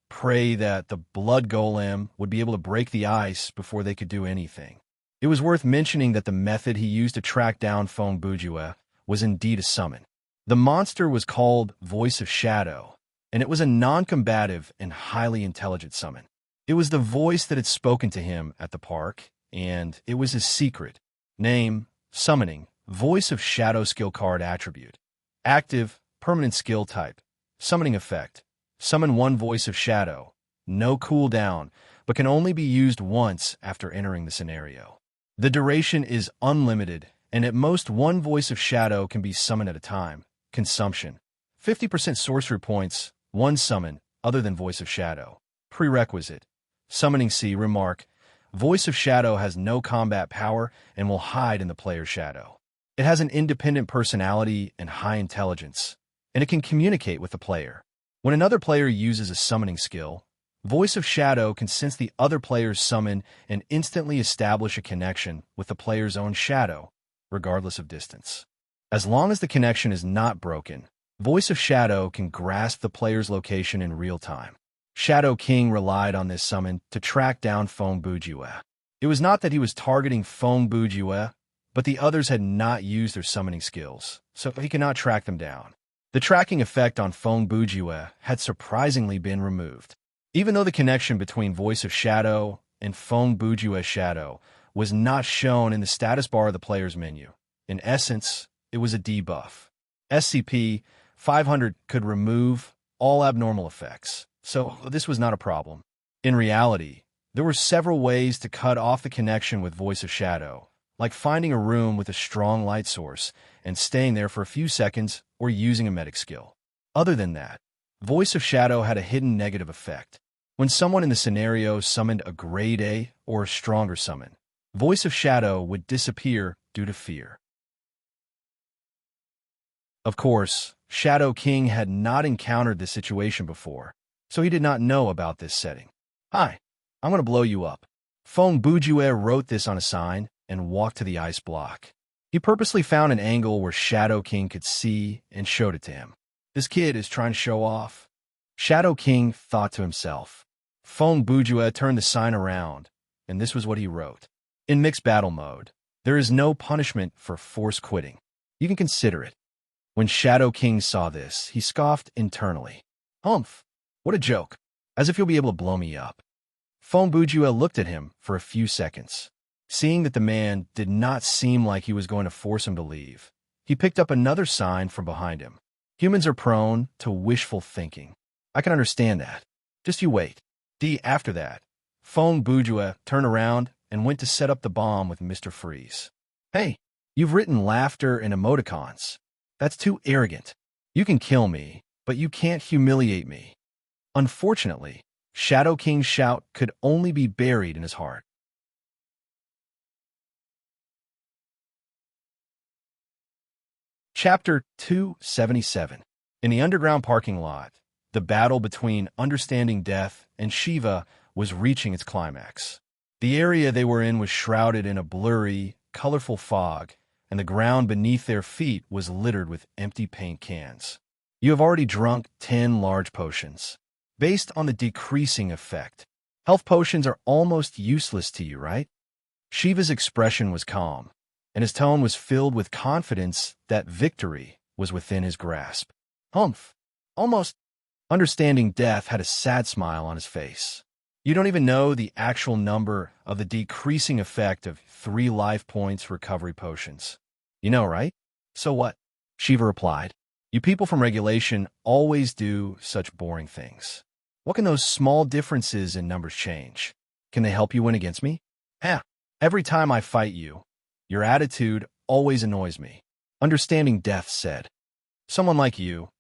that the Blood Golem would be able to break the ice before they could do anything. It was worth mentioning that the method he used to track down Feng Buju was indeed a summon. The monster was called Voice of Shadow, and it was a non-combative and highly intelligent summon. It was the voice that had spoken to him at the park, and it was his secret. Name, summoning, Voice of Shadow skill card attribute. Active, permanent skill type. Summoning effect. Summon one Voice of Shadow. No cooldown, but can only be used once after entering the scenario. The duration is unlimited, and at most one Voice of Shadow can be summoned at a time. Consumption. 50% sorcery points, one summon, other than Voice of Shadow. Prerequisite. Summoning C. Remark. Voice of Shadow has no combat power and will hide in the player's shadow. It has an independent personality and high intelligence, and it can communicate with the player. When another player uses a summoning skill, Voice of Shadow can sense the other player's summon and instantly establish a connection with the player's own shadow, regardless of distance. As long as the connection is not broken, Voice of Shadow can grasp the player's location in real time. Shadow King relied on this summon to track down Feng Buju. It was not that he was targeting Feng Buju, but the others had not used their summoning skills, so he could not track them down. The tracking effect on Feng Buju had surprisingly been removed. Even though the connection between Voice of Shadow and Feng Buju's shadow was not shown in the status bar of the player's menu. In essence, it was a debuff. SCP 500 could remove all abnormal effects, so this was not a problem. In reality, there were several ways to cut off the connection with Voice of Shadow, like finding a room with a strong light source and staying there for a few seconds or using a medic skill. Other than that, Voice of Shadow had a hidden negative effect. When someone in the scenario summoned a grade A or a stronger summon, Voice of Shadow would disappear due to fear. Of course, Shadow King had not encountered this situation before, so he did not know about this setting. "Hi, I'm going to blow you up." Feng Bujue wrote this on a sign and walked to the ice block. He purposely found an angle where Shadow King could see and showed it to him. This kid is trying to show off. Shadow King thought to himself. Feng Bujue turned the sign around, and this was what he wrote. "In mixed battle mode, there is no punishment for force quitting. You can consider it." When Shadow King saw this, he scoffed internally. "Humph, what a joke, as if you'll be able to blow me up." Feng Bujue looked at him for a few seconds. Seeing that the man did not seem like he was going to force him to leave, he picked up another sign from behind him. Humans are prone to wishful thinking. I can understand that. Just you wait. After that, Feng Bujue turned around and went to set up the bomb with Mr. Freeze. "Hey, you've written laughter and emoticons. That's too arrogant. You can kill me, but you can't humiliate me." Unfortunately, Shadow King's shout could only be buried in his heart. Chapter 277. In the underground parking lot, the battle between Understanding Death and Shiva was reaching its climax. The area they were in was shrouded in a blurry, colorful fog, and the ground beneath their feet was littered with empty paint cans. You have already drunk 10 large potions. Based on the decreasing effect, health potions are almost useless to you, right? Shiva's expression was calm, and his tone was filled with confidence that victory was within his grasp. "Humph, almost." Understanding Death had a sad smile on his face. "You don't even know the actual number of the decreasing effect of 3 life points recovery potions. You know, right?" "So what?" Shiva replied. "You people from regulation always do such boring things. What can those small differences in numbers change? Can they help you win against me?" Every time I fight you, your attitude always annoys me." Understanding Death said. "Someone like you,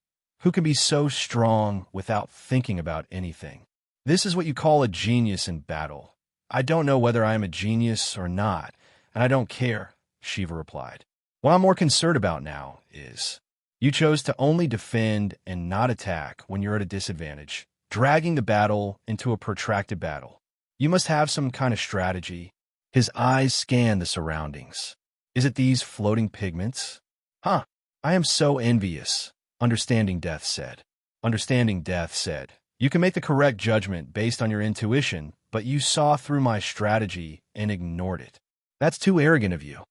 who can be so strong without thinking about anything. This is what you call a genius in battle. I don't know whether I am a genius or not, and I don't care," Shiva replied. "What I'm more concerned about now is you chose to only defend and not attack when you're at a disadvantage, dragging the battle into a protracted battle. You must have some kind of strategy." His eyes scanned the surroundings. "Is it these floating pigments?" I am so envious," Understanding Death said. Understanding Death said, "You can make the correct judgment based on your intuition, but you saw through my strategy and ignored it. That's too arrogant of you."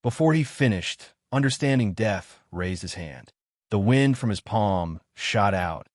Before he finished, Understanding Death raised his hand. The wind from his palm shot out,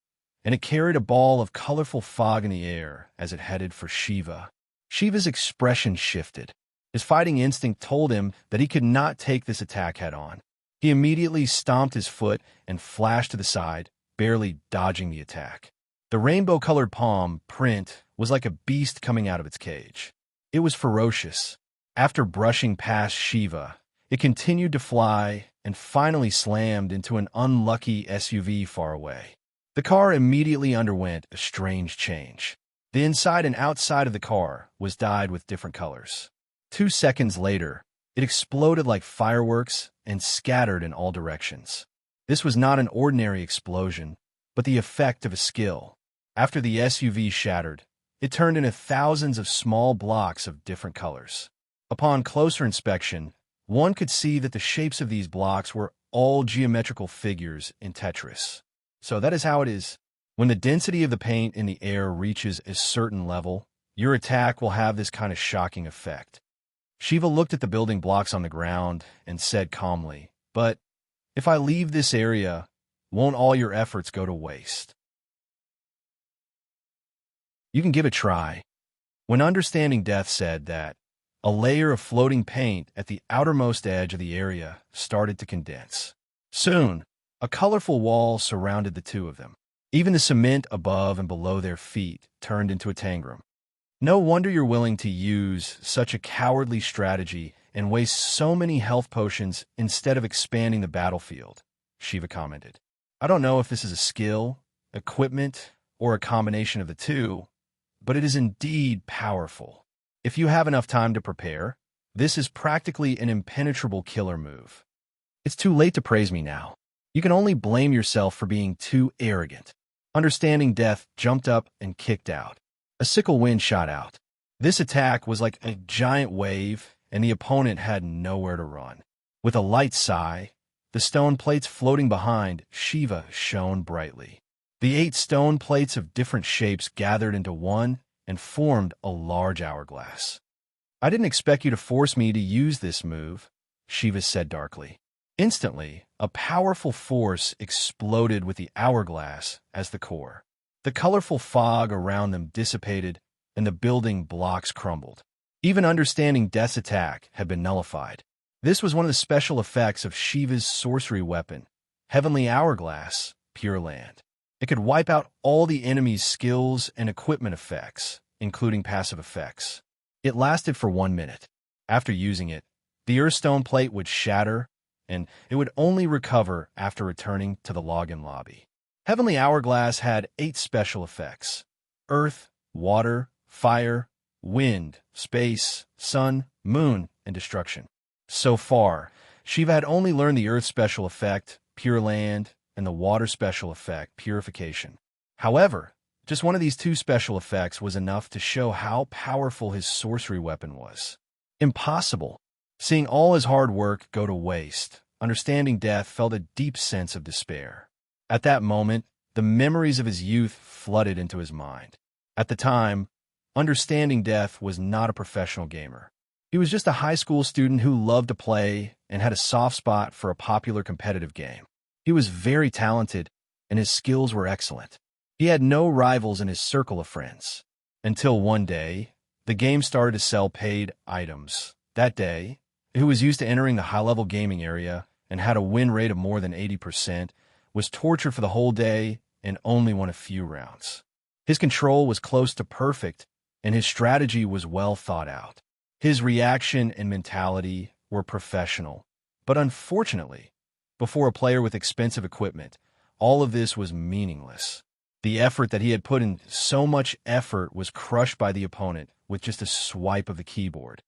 and it carried a ball of colorful fog in the air as it headed for Shiva. Shiva's expression shifted. His fighting instinct told him that he could not take this attack head-on. He immediately stomped his foot and flashed to the side, barely dodging the attack. The rainbow-colored palm print was like a beast coming out of its cage. It was ferocious. After brushing past Shiva, it continued to fly and finally slammed into an unlucky SUV far away. The car immediately underwent a strange change. The inside and outside of the car was dyed with different colors. 2 seconds later, it exploded like fireworks and scattered in all directions. This was not an ordinary explosion, but the effect of a skill. After the SUV shattered, it turned into thousands of small blocks of different colors. Upon closer inspection, one could see that the shapes of these blocks were all geometrical figures in Tetris. So that is how it is. When the density of the paint in the air reaches a certain level, your attack will have this kind of shocking effect. Shiva looked at the building blocks on the ground and said calmly, "But if I leave this area, won't all your efforts go to waste?" "You can give it a try." When Understanding Death said that, a layer of floating paint at the outermost edge of the area started to condense. Soon, a colorful wall surrounded the two of them. Even the cement above and below their feet turned into a tangram. "No wonder you're willing to use such a cowardly strategy and waste so many health potions instead of expanding the battlefield, Shiva commented. I don't know if this is a skill, equipment, or a combination of the two, but it is indeed powerful. If you have enough time to prepare, this is practically an impenetrable killer move. It's too late to praise me now. You can only blame yourself for being too arrogant. Understanding Death jumped up and kicked out. A sickle wind shot out. This attack was like a giant wave, and the opponent had nowhere to run. With a light sigh, the stone plates floating behind Shiva shone brightly. The 8 stone plates of different shapes gathered into one and formed a large hourglass. I didn't expect you to force me to use this move, Shiva said darkly. Instantly, a powerful force exploded with the hourglass as the core. The colorful fog around them dissipated, and the building blocks crumbled. Even understanding Death's attack had been nullified. This was one of the special effects of Shiva's sorcery weapon, Heavenly Hourglass, Pure Land. It could wipe out all the enemy's skills and equipment effects, including passive effects. It lasted for 1 minute. After using it, the Earthstone plate would shatter, and it would only recover after returning to the login lobby. Heavenly Hourglass had 8 special effects: Earth, Water, Fire, Wind, Space, Sun, Moon, and Destruction. So far, Shiva had only learned the Earth special effect, Pure Land, and the Water special effect, Purification. However, just one of these 2 special effects was enough to show how powerful his sorcery weapon was. Impossible. Seeing all his hard work go to waste, Understanding Death felt a deep sense of despair. At that moment, the memories of his youth flooded into his mind. At the time, Understanding Death was not a professional gamer. He was just a high school student who loved to play and had a soft spot for a popular competitive game. He was very talented, and his skills were excellent. He had no rivals in his circle of friends. Until one day, the game started to sell paid items. That day, who was used to entering the high-level gaming area and had a win rate of more than 80%, was tortured for the whole day and only won a few rounds. His control was close to perfect, and his strategy was well thought out. His reaction and mentality were professional. But unfortunately, before a player with expensive equipment, all of this was meaningless. The effort that he had put in, so much effort, was crushed by the opponent with just a swipe of the keyboard.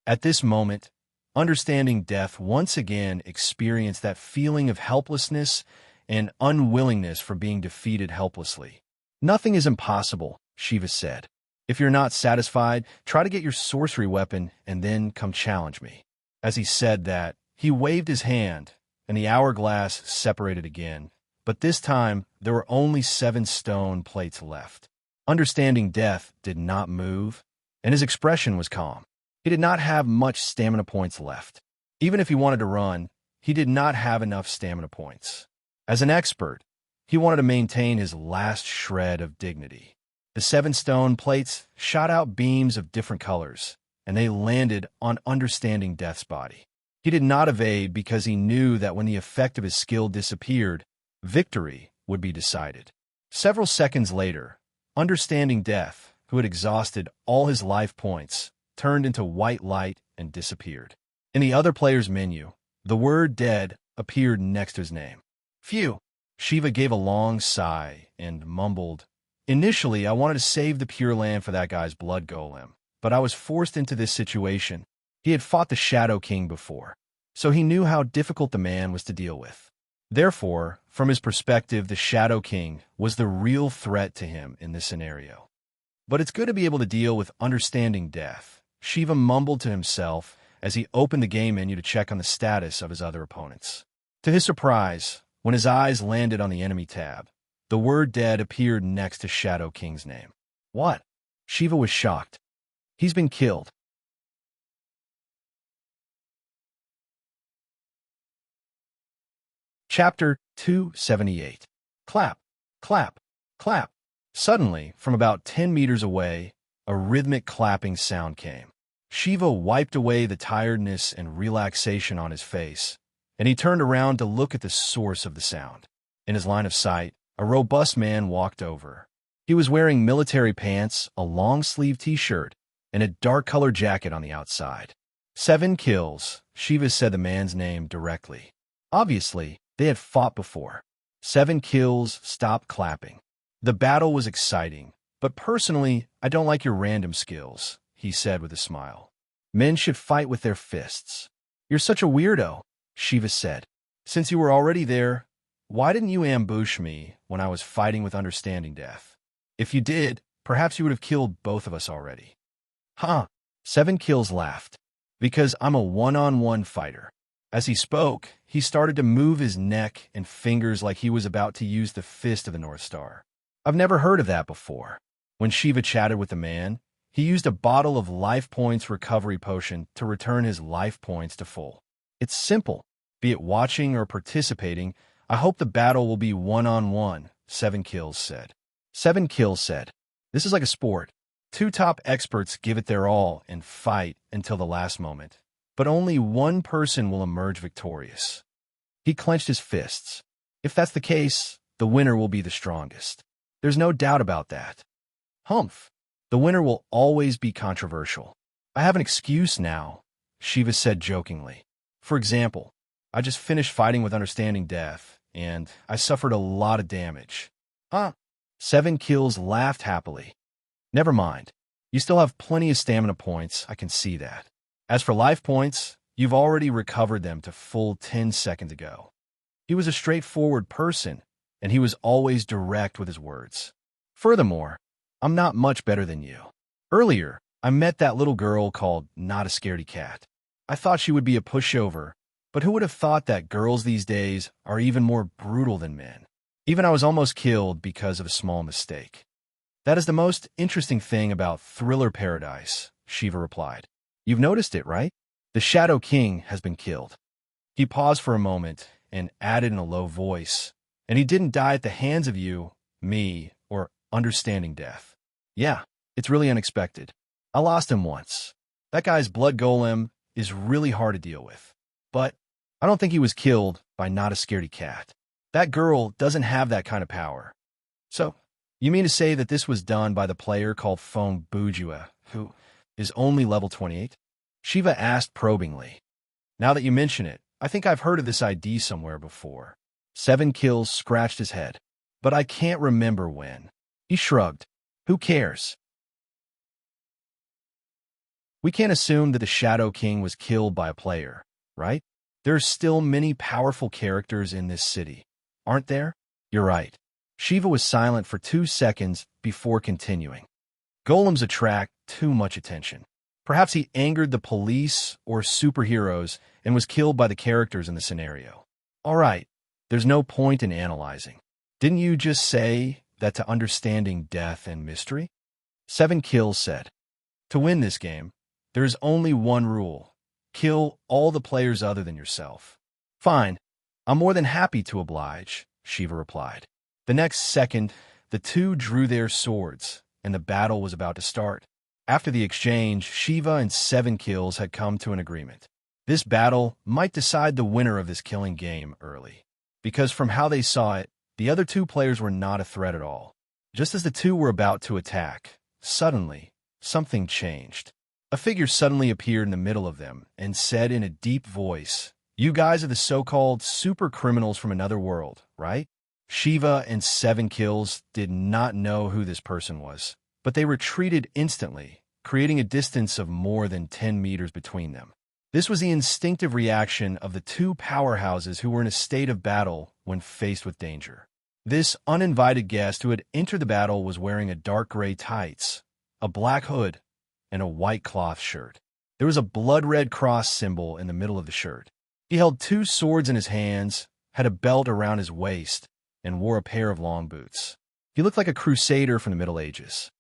At this moment, Understanding Death once again experienced that feeling of helplessness and unwillingness for being defeated helplessly. Nothing is impossible, Shiva said. If you're not satisfied, try to get your sorcery weapon and then come challenge me. As he said that, he waved his hand, and the hourglass separated again, but this time there were only 7 stone plates left. Understanding Death did not move, and his expression was calm. He did not have much stamina points left. Even if he wanted to run, he did not have enough stamina points. As an expert, he wanted to maintain his last shred of dignity. The 7 stone plates shot out beams of different colors, and they landed on Understanding Death's body. He did not evade because he knew that when the effect of his skill disappeared, victory would be decided. Several seconds later, Understanding Death, who had exhausted all his life points, turned into white light and disappeared. In the other player's menu, the word dead appeared next to his name. Phew! Shiva gave a long sigh and mumbled, "Initially, I wanted to save the Pure Land for that guy's blood golem, but I was forced into this situation." He had fought the Shadow King before, so he knew how difficult the man was to deal with. Therefore, from his perspective, the Shadow King was the real threat to him in this scenario. But it's good to be able to deal with Understanding Death, Shiva mumbled to himself as he opened the game menu to check on the status of his other opponents. To his surprise, when his eyes landed on the enemy tab, the word dead appeared next to Shadow King's name. What? Shiva was shocked. He's been killed. Chapter 278. Clap, clap, clap. Suddenly, from about 10 meters away, a rhythmic clapping sound came. Shiva wiped away the tiredness and relaxation on his face, and he turned around to look at the source of the sound. In his line of sight, a robust man walked over. He was wearing military pants, a long-sleeved t-shirt, and a dark-colored jacket on the outside. 7 kills, Shiva said the man's name directly. Obviously, they had fought before. 7 kills stopped clapping. The battle was exciting, but personally, I don't like your random skills, he said with a smile. Men should fight with their fists. You're such a weirdo, Shiva said. Since you were already there, why didn't you ambush me when I was fighting with understanding death? If you did, perhaps you would have killed both of us already. Huh, 7 kills laughed. Because I'm a one-on-one fighter. As he spoke, he started to move his neck and fingers like he was about to use the fist of the North Star. I've never heard of that before. When Shiva chatted with the man, he used a bottle of life points recovery potion to return his life points to full. It's simple. Be it watching or participating, I hope the battle will be one-on-one, 7 kills said. 7 kills said, this is like a sport. 2 top experts give it their all and fight until the last moment, but only one person will emerge victorious. He clenched his fists. If that's the case, the winner will be the strongest. There's no doubt about that. Humph. The winner will always be controversial. I have an excuse now, Shiva said jokingly. For example, I just finished fighting with understanding death, and I suffered a lot of damage. Huh? 7 kills laughed happily. Never mind. You still have plenty of stamina points, I can see that. As for life points, you've already recovered them to full 10 seconds ago. He was a straightforward person, and he was always direct with his words. Furthermore, I'm not much better than you. Earlier, I met that little girl called Not a Scaredy Cat. I thought she would be a pushover, but who would have thought that girls these days are even more brutal than men? Even I was almost killed because of a small mistake. That is the most interesting thing about Thriller Paradise, Shiva replied. You've noticed it, right? The Shadow King has been killed. He paused for a moment and added in a low voice, and he didn't die at the hands of you, me, or understanding death. Yeah, it's really unexpected. I lost him once. That guy's blood golem is really hard to deal with. But I don't think he was killed by Not a Scaredy Cat. That girl doesn't have that kind of power. So, you mean to say that this was done by the player called Phone Bujua, who is only level 28? Shiva asked probingly. Now that you mention it, I think I've heard of this ID somewhere before. 7 kills scratched his head. But I can't remember when. He shrugged. Who cares? We can't assume that the Shadow King was killed by a player, right? There are still many powerful characters in this city, aren't there? You're right. Shiva was silent for 2 seconds before continuing. Golems attract too much attention. Perhaps he angered the police or superheroes and was killed by the characters in the scenario. All right, there's no point in analyzing. Didn't you just say that to understanding death and mystery? 7 kills said. To win this game, there is only one rule. Kill all the players other than yourself. Fine, I'm more than happy to oblige, Shiva replied. The next second, the two drew their swords, and the battle was about to start. After the exchange, Shiva and 7 kills had come to an agreement. This battle might decide the winner of this killing game early, because from how they saw it, the other 2 players were not a threat at all. Just as the 2 were about to attack, suddenly, something changed. A figure suddenly appeared in the middle of them and said in a deep voice, "You guys are the so-called super criminals from another world, right?" Shiva and 7 kills did not know who this person was, but they retreated instantly, creating a distance of more than 10 meters between them. This was the instinctive reaction of the 2 powerhouses who were in a state of battle when faced with danger. This uninvited guest who had entered the battle was wearing a dark gray tights, a black hood, and a white cloth shirt. There was a blood-red cross symbol in the middle of the shirt. He held 2 swords in his hands, had a belt around his waist, and wore a pair of long boots. He looked like a crusader from the Middle Ages.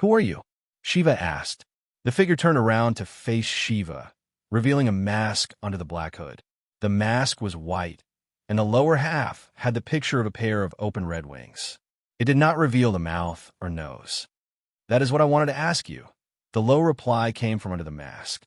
"Who are you?" Shiva asked. The figure turned around to face Shiva, revealing a mask under the black hood. The mask was white, and the lower half had the picture of a pair of open red wings. It did not reveal the mouth or nose. "That is what I wanted to ask you." The low reply came from under the mask.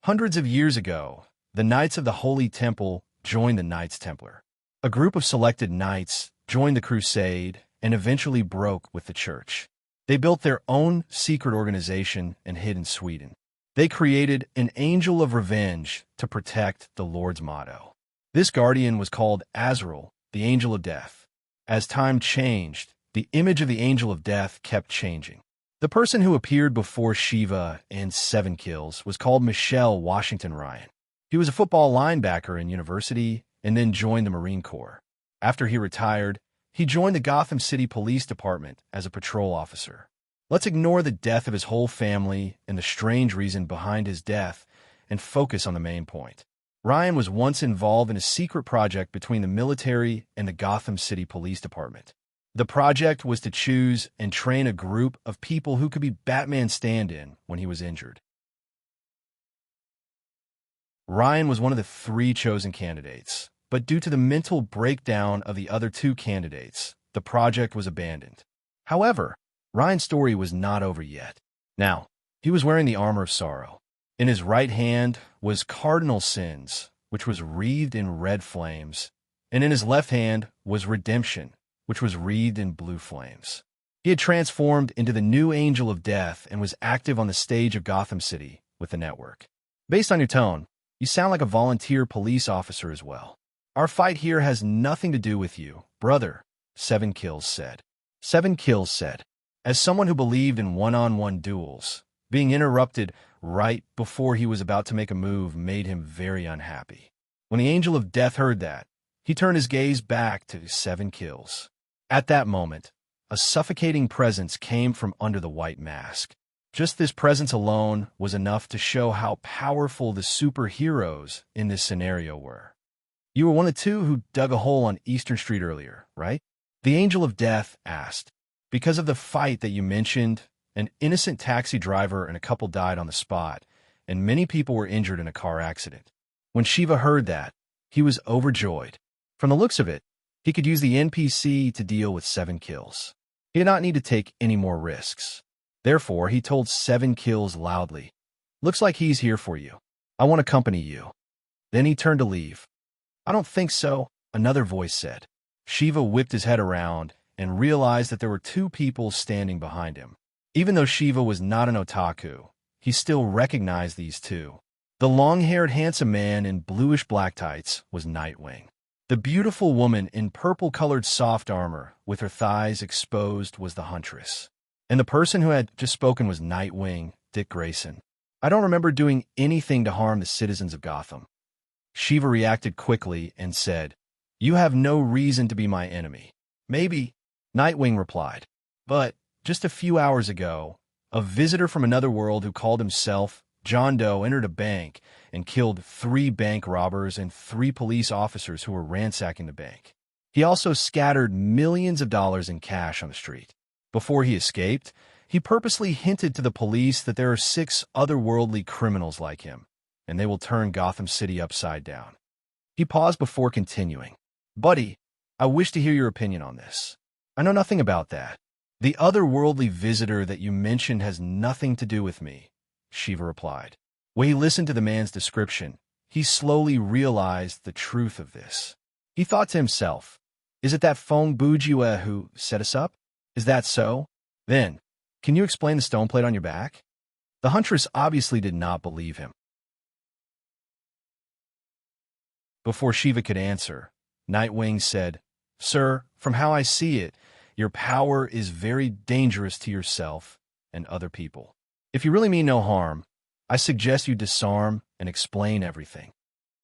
Hundreds of years ago, the Knights of the Holy Temple joined the Knights Templar. A group of selected knights joined the crusade and eventually broke with the church. They built their own secret organization and hid in Sweden. They created an angel of revenge to protect the Lord's motto. This guardian was called Azrael, the angel of death. As time changed, the image of the angel of death kept changing. The person who appeared before Shiva in 7 Kills was called Michelle Washington Ryan. He was a football linebacker in university and then joined the Marine Corps. After he retired, he joined the Gotham City Police Department as a patrol officer. Let's ignore the death of his whole family and the strange reason behind his death and focus on the main point. Ryan was once involved in a secret project between the military and the Gotham City Police Department. The project was to choose and train a group of people who could be Batman's stand-in when he was injured. Ryan was one of the 3 chosen candidates, but due to the mental breakdown of the other 2 candidates, the project was abandoned. However, Ryan's story was not over yet. Now, he was wearing the armor of sorrow. In his right hand was cardinal sins, which was wreathed in red flames, and in his left hand was redemption, which was wreathed in blue flames. He had transformed into the new angel of death and was active on the stage of Gotham City with the network. Based on your tone, you sound like a volunteer police officer as well. Our fight here has nothing to do with you, brother, 7 Kills said. 7 Kills said, as someone who believed in one-on-one duels, being interrupted right before he was about to make a move made him very unhappy. When the angel of death heard that, he turned his gaze back to 7 Kills. At that moment, a suffocating presence came from under the white mask. Just this presence alone was enough to show how powerful the superheroes in this scenario were. You were one of the 2 who dug a hole on Eastern Street earlier, right? The angel of death asked. Because of the fight that you mentioned, an innocent taxi driver and a couple died on the spot, and many people were injured in a car accident. When Shiva heard that, he was overjoyed. From the looks of it, he could use the NPC to deal with 7 Kills. He did not need to take any more risks. Therefore, he told 7 Kills loudly, "Looks like he's here for you. I want to accompany you." Then he turned to leave. "I don't think so," another voice said. Shiva whipped his head around and realized that there were 2 people standing behind him. Even though Shiva was not an otaku, he still recognized these 2. The long-haired handsome man in bluish-black tights was Nightwing. The beautiful woman in purple-colored soft armor with her thighs exposed was the Huntress. And the person who had just spoken was Nightwing, Dick Grayson. "I don't remember doing anything to harm the citizens of Gotham." Shiva reacted quickly and said, "You have no reason to be my enemy." "Maybe," Nightwing replied. "But just a few hours ago, a visitor from another world who called himself John Doe entered a bank and killed 3 bank robbers and 3 police officers who were ransacking the bank. He also scattered millions of dollars in cash on the street. Before he escaped, he purposely hinted to the police that there are 6 otherworldly criminals like him, and they will turn Gotham City upside down." He paused before continuing. "Buddy, I wish to hear your opinion on this. I know nothing about that. The otherworldly visitor that you mentioned has nothing to do with me," Shiva replied. When he listened to the man's description, he slowly realized the truth of this. He thought to himself, "Is it that Fong Bujiwa who set us up? Is that so? Then, can you explain the stone plate on your back?" The Huntress obviously did not believe him. Before Shiva could answer, Nightwing said, "Sir, from how I see it, your power is very dangerous to yourself and other people. If you really mean no harm, I suggest you disarm and explain everything.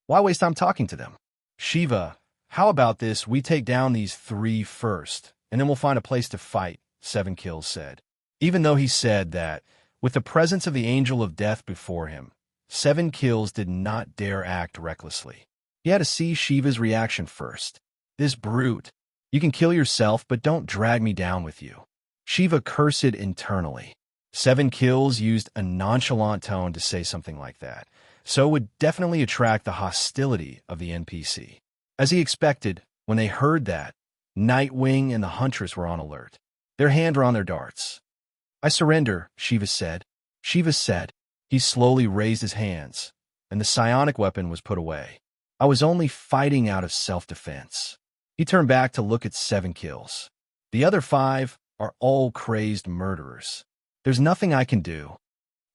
Why waste time talking to them? Shiva, how about this? We take down these 3 first, and then we'll find a place to fight," 7 Kills said. Even though he said that, with the presence of the angel of death before him, 7 Kills did not dare act recklessly. He had to see Shiva's reaction first. "This brute. You can kill yourself, but don't drag me down with you." Shiva cursed internally. 7 Kills used a nonchalant tone to say something like that, so it would definitely attract the hostility of the NPC. As he expected, when they heard that, Nightwing and the Huntress were on alert. Their hands were on their darts. "I surrender," Shiva said. Shiva said. He slowly raised his hands, and the psionic weapon was put away. "I was only fighting out of self-defense." He turned back to look at 7 Kills. "The other 5 are all crazed murderers. There's nothing I can do.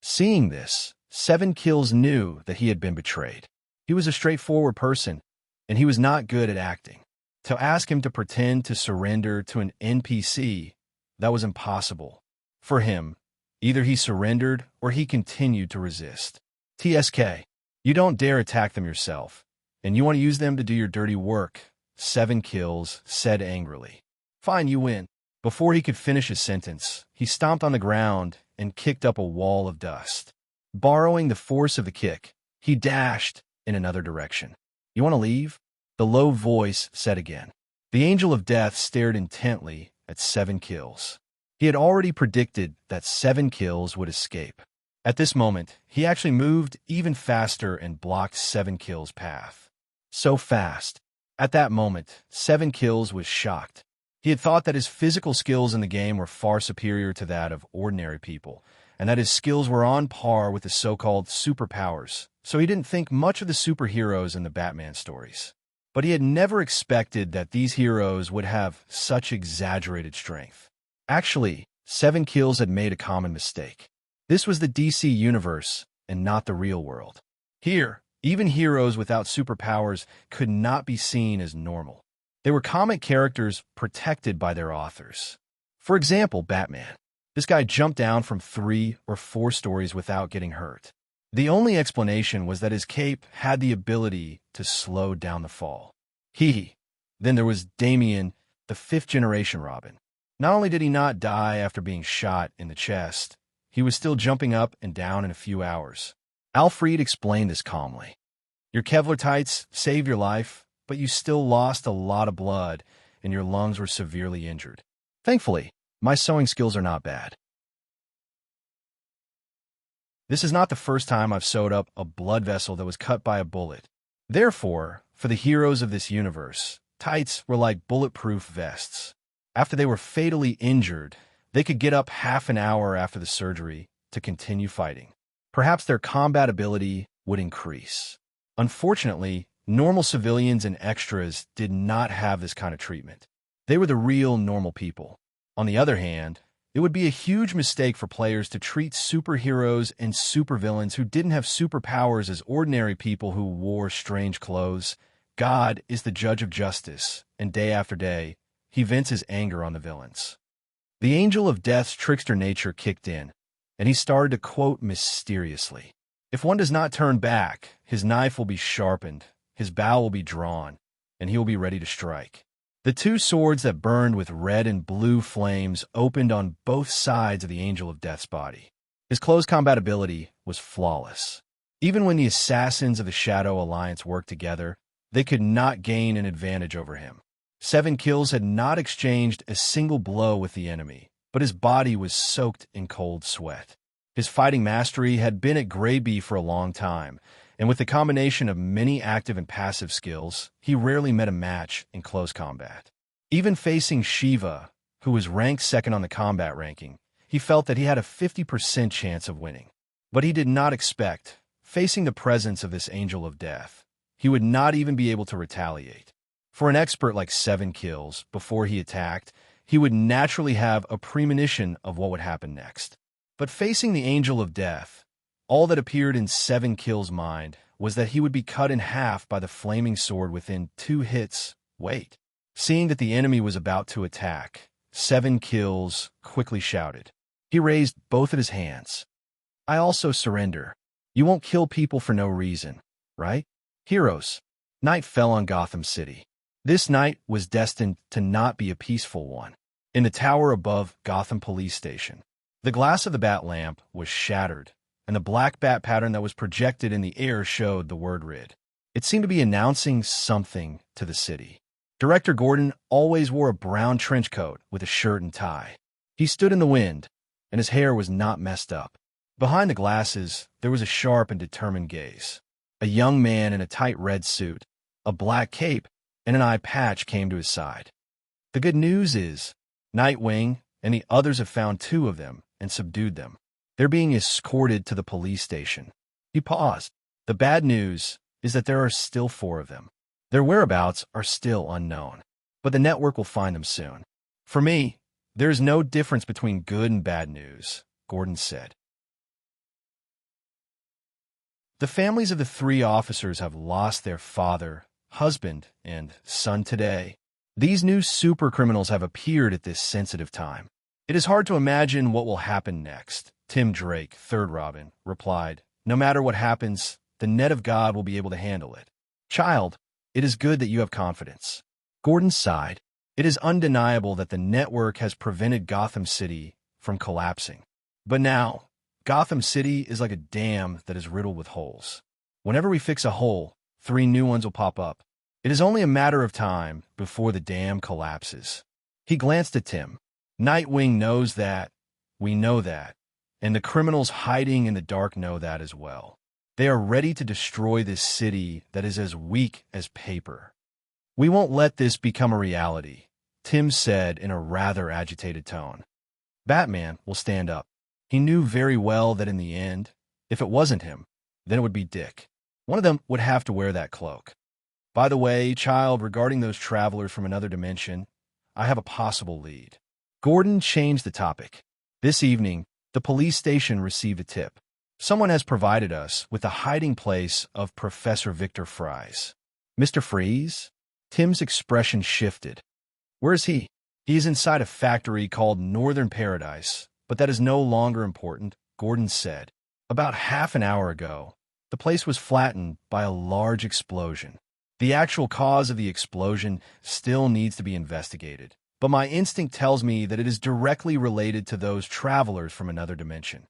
Seeing this, Seven Kills knew that he had been betrayed. He was a straightforward person, and he was not good at acting. To ask him to pretend to surrender to an NPC, that was impossible. For him, either he surrendered or he continued to resist. TSK, you don't dare attack them yourself, and you want to use them to do your dirty work, Seven Kills said angrily. Fine, you win. Before he could finish his sentence, he stomped on the ground and kicked up a wall of dust. Borrowing the force of the kick, he dashed in another direction. You want to leave? The low voice said again. The Angel of Death stared intently at Seven Kills. He had already predicted that Seven Kills would escape. At this moment, he actually moved even faster and blocked Seven Kills' path. So fast. At that moment, Seven Kills was shocked. He had thought that his physical skills in the game were far superior to that of ordinary people, and that his skills were on par with the so-called superpowers, so he didn't think much of the superheroes in the Batman stories. But he had never expected that these heroes would have such exaggerated strength. Actually, Seven Kills had made a common mistake. This was the DC universe and not the real world. Here, even heroes without superpowers could not be seen as normal. They were comic characters protected by their authors. For example, Batman. This guy jumped down from 3 or 4 stories without getting hurt. The only explanation was that his cape had the ability to slow down the fall. Then there was Damian, the 5th-generation Robin. Not only did he not die after being shot in the chest, he was still jumping up and down in a few hours. Alfred explained this calmly. Your Kevlar tights saved your life, but you still lost a lot of blood, and your lungs were severely injured. Thankfully, my sewing skills are not bad. This is not the first time I've sewed up a blood vessel that was cut by a bullet. Therefore, for the heroes of this universe, tights were like bulletproof vests. After they were fatally injured, they could get up half an hour after the surgery to continue fighting. Perhaps their combat ability would increase. Unfortunately, normal civilians and extras did not have this kind of treatment. They were the real normal people. On the other hand, it would be a huge mistake for players to treat superheroes and supervillains who didn't have superpowers as ordinary people who wore strange clothes. God is the judge of justice, and day after day, he vents his anger on the villains. The Angel of Death's trickster nature kicked in, and he started to quote mysteriously. If one does not turn back, his knife will be sharpened, his bow will be drawn, and he will be ready to strike. The 2 swords that burned with red and blue flames opened on both sides of the Angel of Death's body. His close combat ability was flawless. Even when the assassins of the Shadow Alliance worked together, they could not gain an advantage over him. Seven Kills had not exchanged a single blow with the enemy, but his body was soaked in cold sweat. His fighting mastery had been at Grey for a long time, and with the combination of many active and passive skills, he rarely met a match in close combat. Even facing Shiva, who was ranked 2nd on the combat ranking, he felt that he had a 50% chance of winning. But he did not expect, facing the presence of this Angel of Death, he would not even be able to retaliate. For an expert like Seven Kills, before he attacked, he would naturally have a premonition of what would happen next. But facing the Angel of Death, all that appeared in Seven Kills' mind was that he would be cut in half by the flaming sword within 2 hits. Wait. Seeing that the enemy was about to attack, Seven Kills quickly shouted. He raised both of his hands. I also surrender. You won't kill people for no reason, right? Heroes. Night fell on Gotham City. This night was destined to not be a peaceful one. In the tower above Gotham Police Station, the glass of the bat lamp was shattered, and the black bat pattern that was projected in the air showed the word "rid." It seemed to be announcing something to the city. Director Gordon always wore a brown trench coat with a shirt and tie. He stood in the wind, and his hair was not messed up. Behind the glasses, there was a sharp and determined gaze. A young man in a tight red suit, a black cape, and an eye patch came to his side. The good news is, Nightwing and the others have found 2 of them and subdued them. They're being escorted to the police station. He paused. The bad news is that there are still 4 of them. Their whereabouts are still unknown, but the network will find them soon. For me, There's no difference between good and bad news, Gordon said. The families of the three officers have lost their father, husband, and son today. These new supercriminals have appeared at this sensitive time. It is hard to imagine what will happen next, Tim Drake, third Robin, replied. No matter what happens, the net of God will be able to handle it. Child, it is good that you have confidence. Gordon sighed. It is undeniable that the network has prevented Gotham City from collapsing. But now, Gotham City is like a dam that is riddled with holes. Whenever we fix a hole, 3 new ones will pop up. It is only a matter of time before the dam collapses. He glanced at Tim. Nightwing knows that. We know that. And the criminals hiding in the dark know that as well. They are ready to destroy this city that is as weak as paper. We won't let this become a reality, Tim said in a rather agitated tone. Batman will stand up. He knew very well that in the end, if it wasn't him, then it would be Dick. One of them would have to wear that cloak. By the way, child, regarding those travelers from another dimension, I have a possible lead. Gordon changed the topic. This evening, the police station received a tip. Someone has provided us with the hiding place of Professor Victor Fries. Mr. Freeze? Tim's expression shifted. Where is he? He is inside a factory called Northern Paradise, but that is no longer important, Gordon said. About half an hour ago, the place was flattened by a large explosion. The actual cause of the explosion still needs to be investigated, but my instinct tells me that it is directly related to those travelers from another dimension.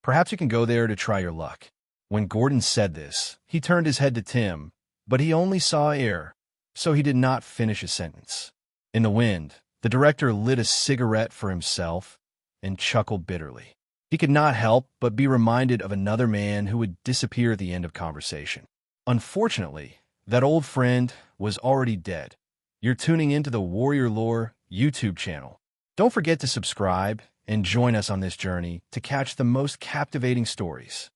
Perhaps you can go there to try your luck. When Gordon said this, he turned his head to Tim, but he only saw air, so he did not finish his sentence. In the wind, the director lit a cigarette for himself and chuckled bitterly. He could not help but be reminded of another man who would disappear at the end of conversation. Unfortunately, that old friend was already dead. You're tuning into the Warrior Lore YouTube channel. Don't forget to subscribe and join us on this journey to catch the most captivating stories.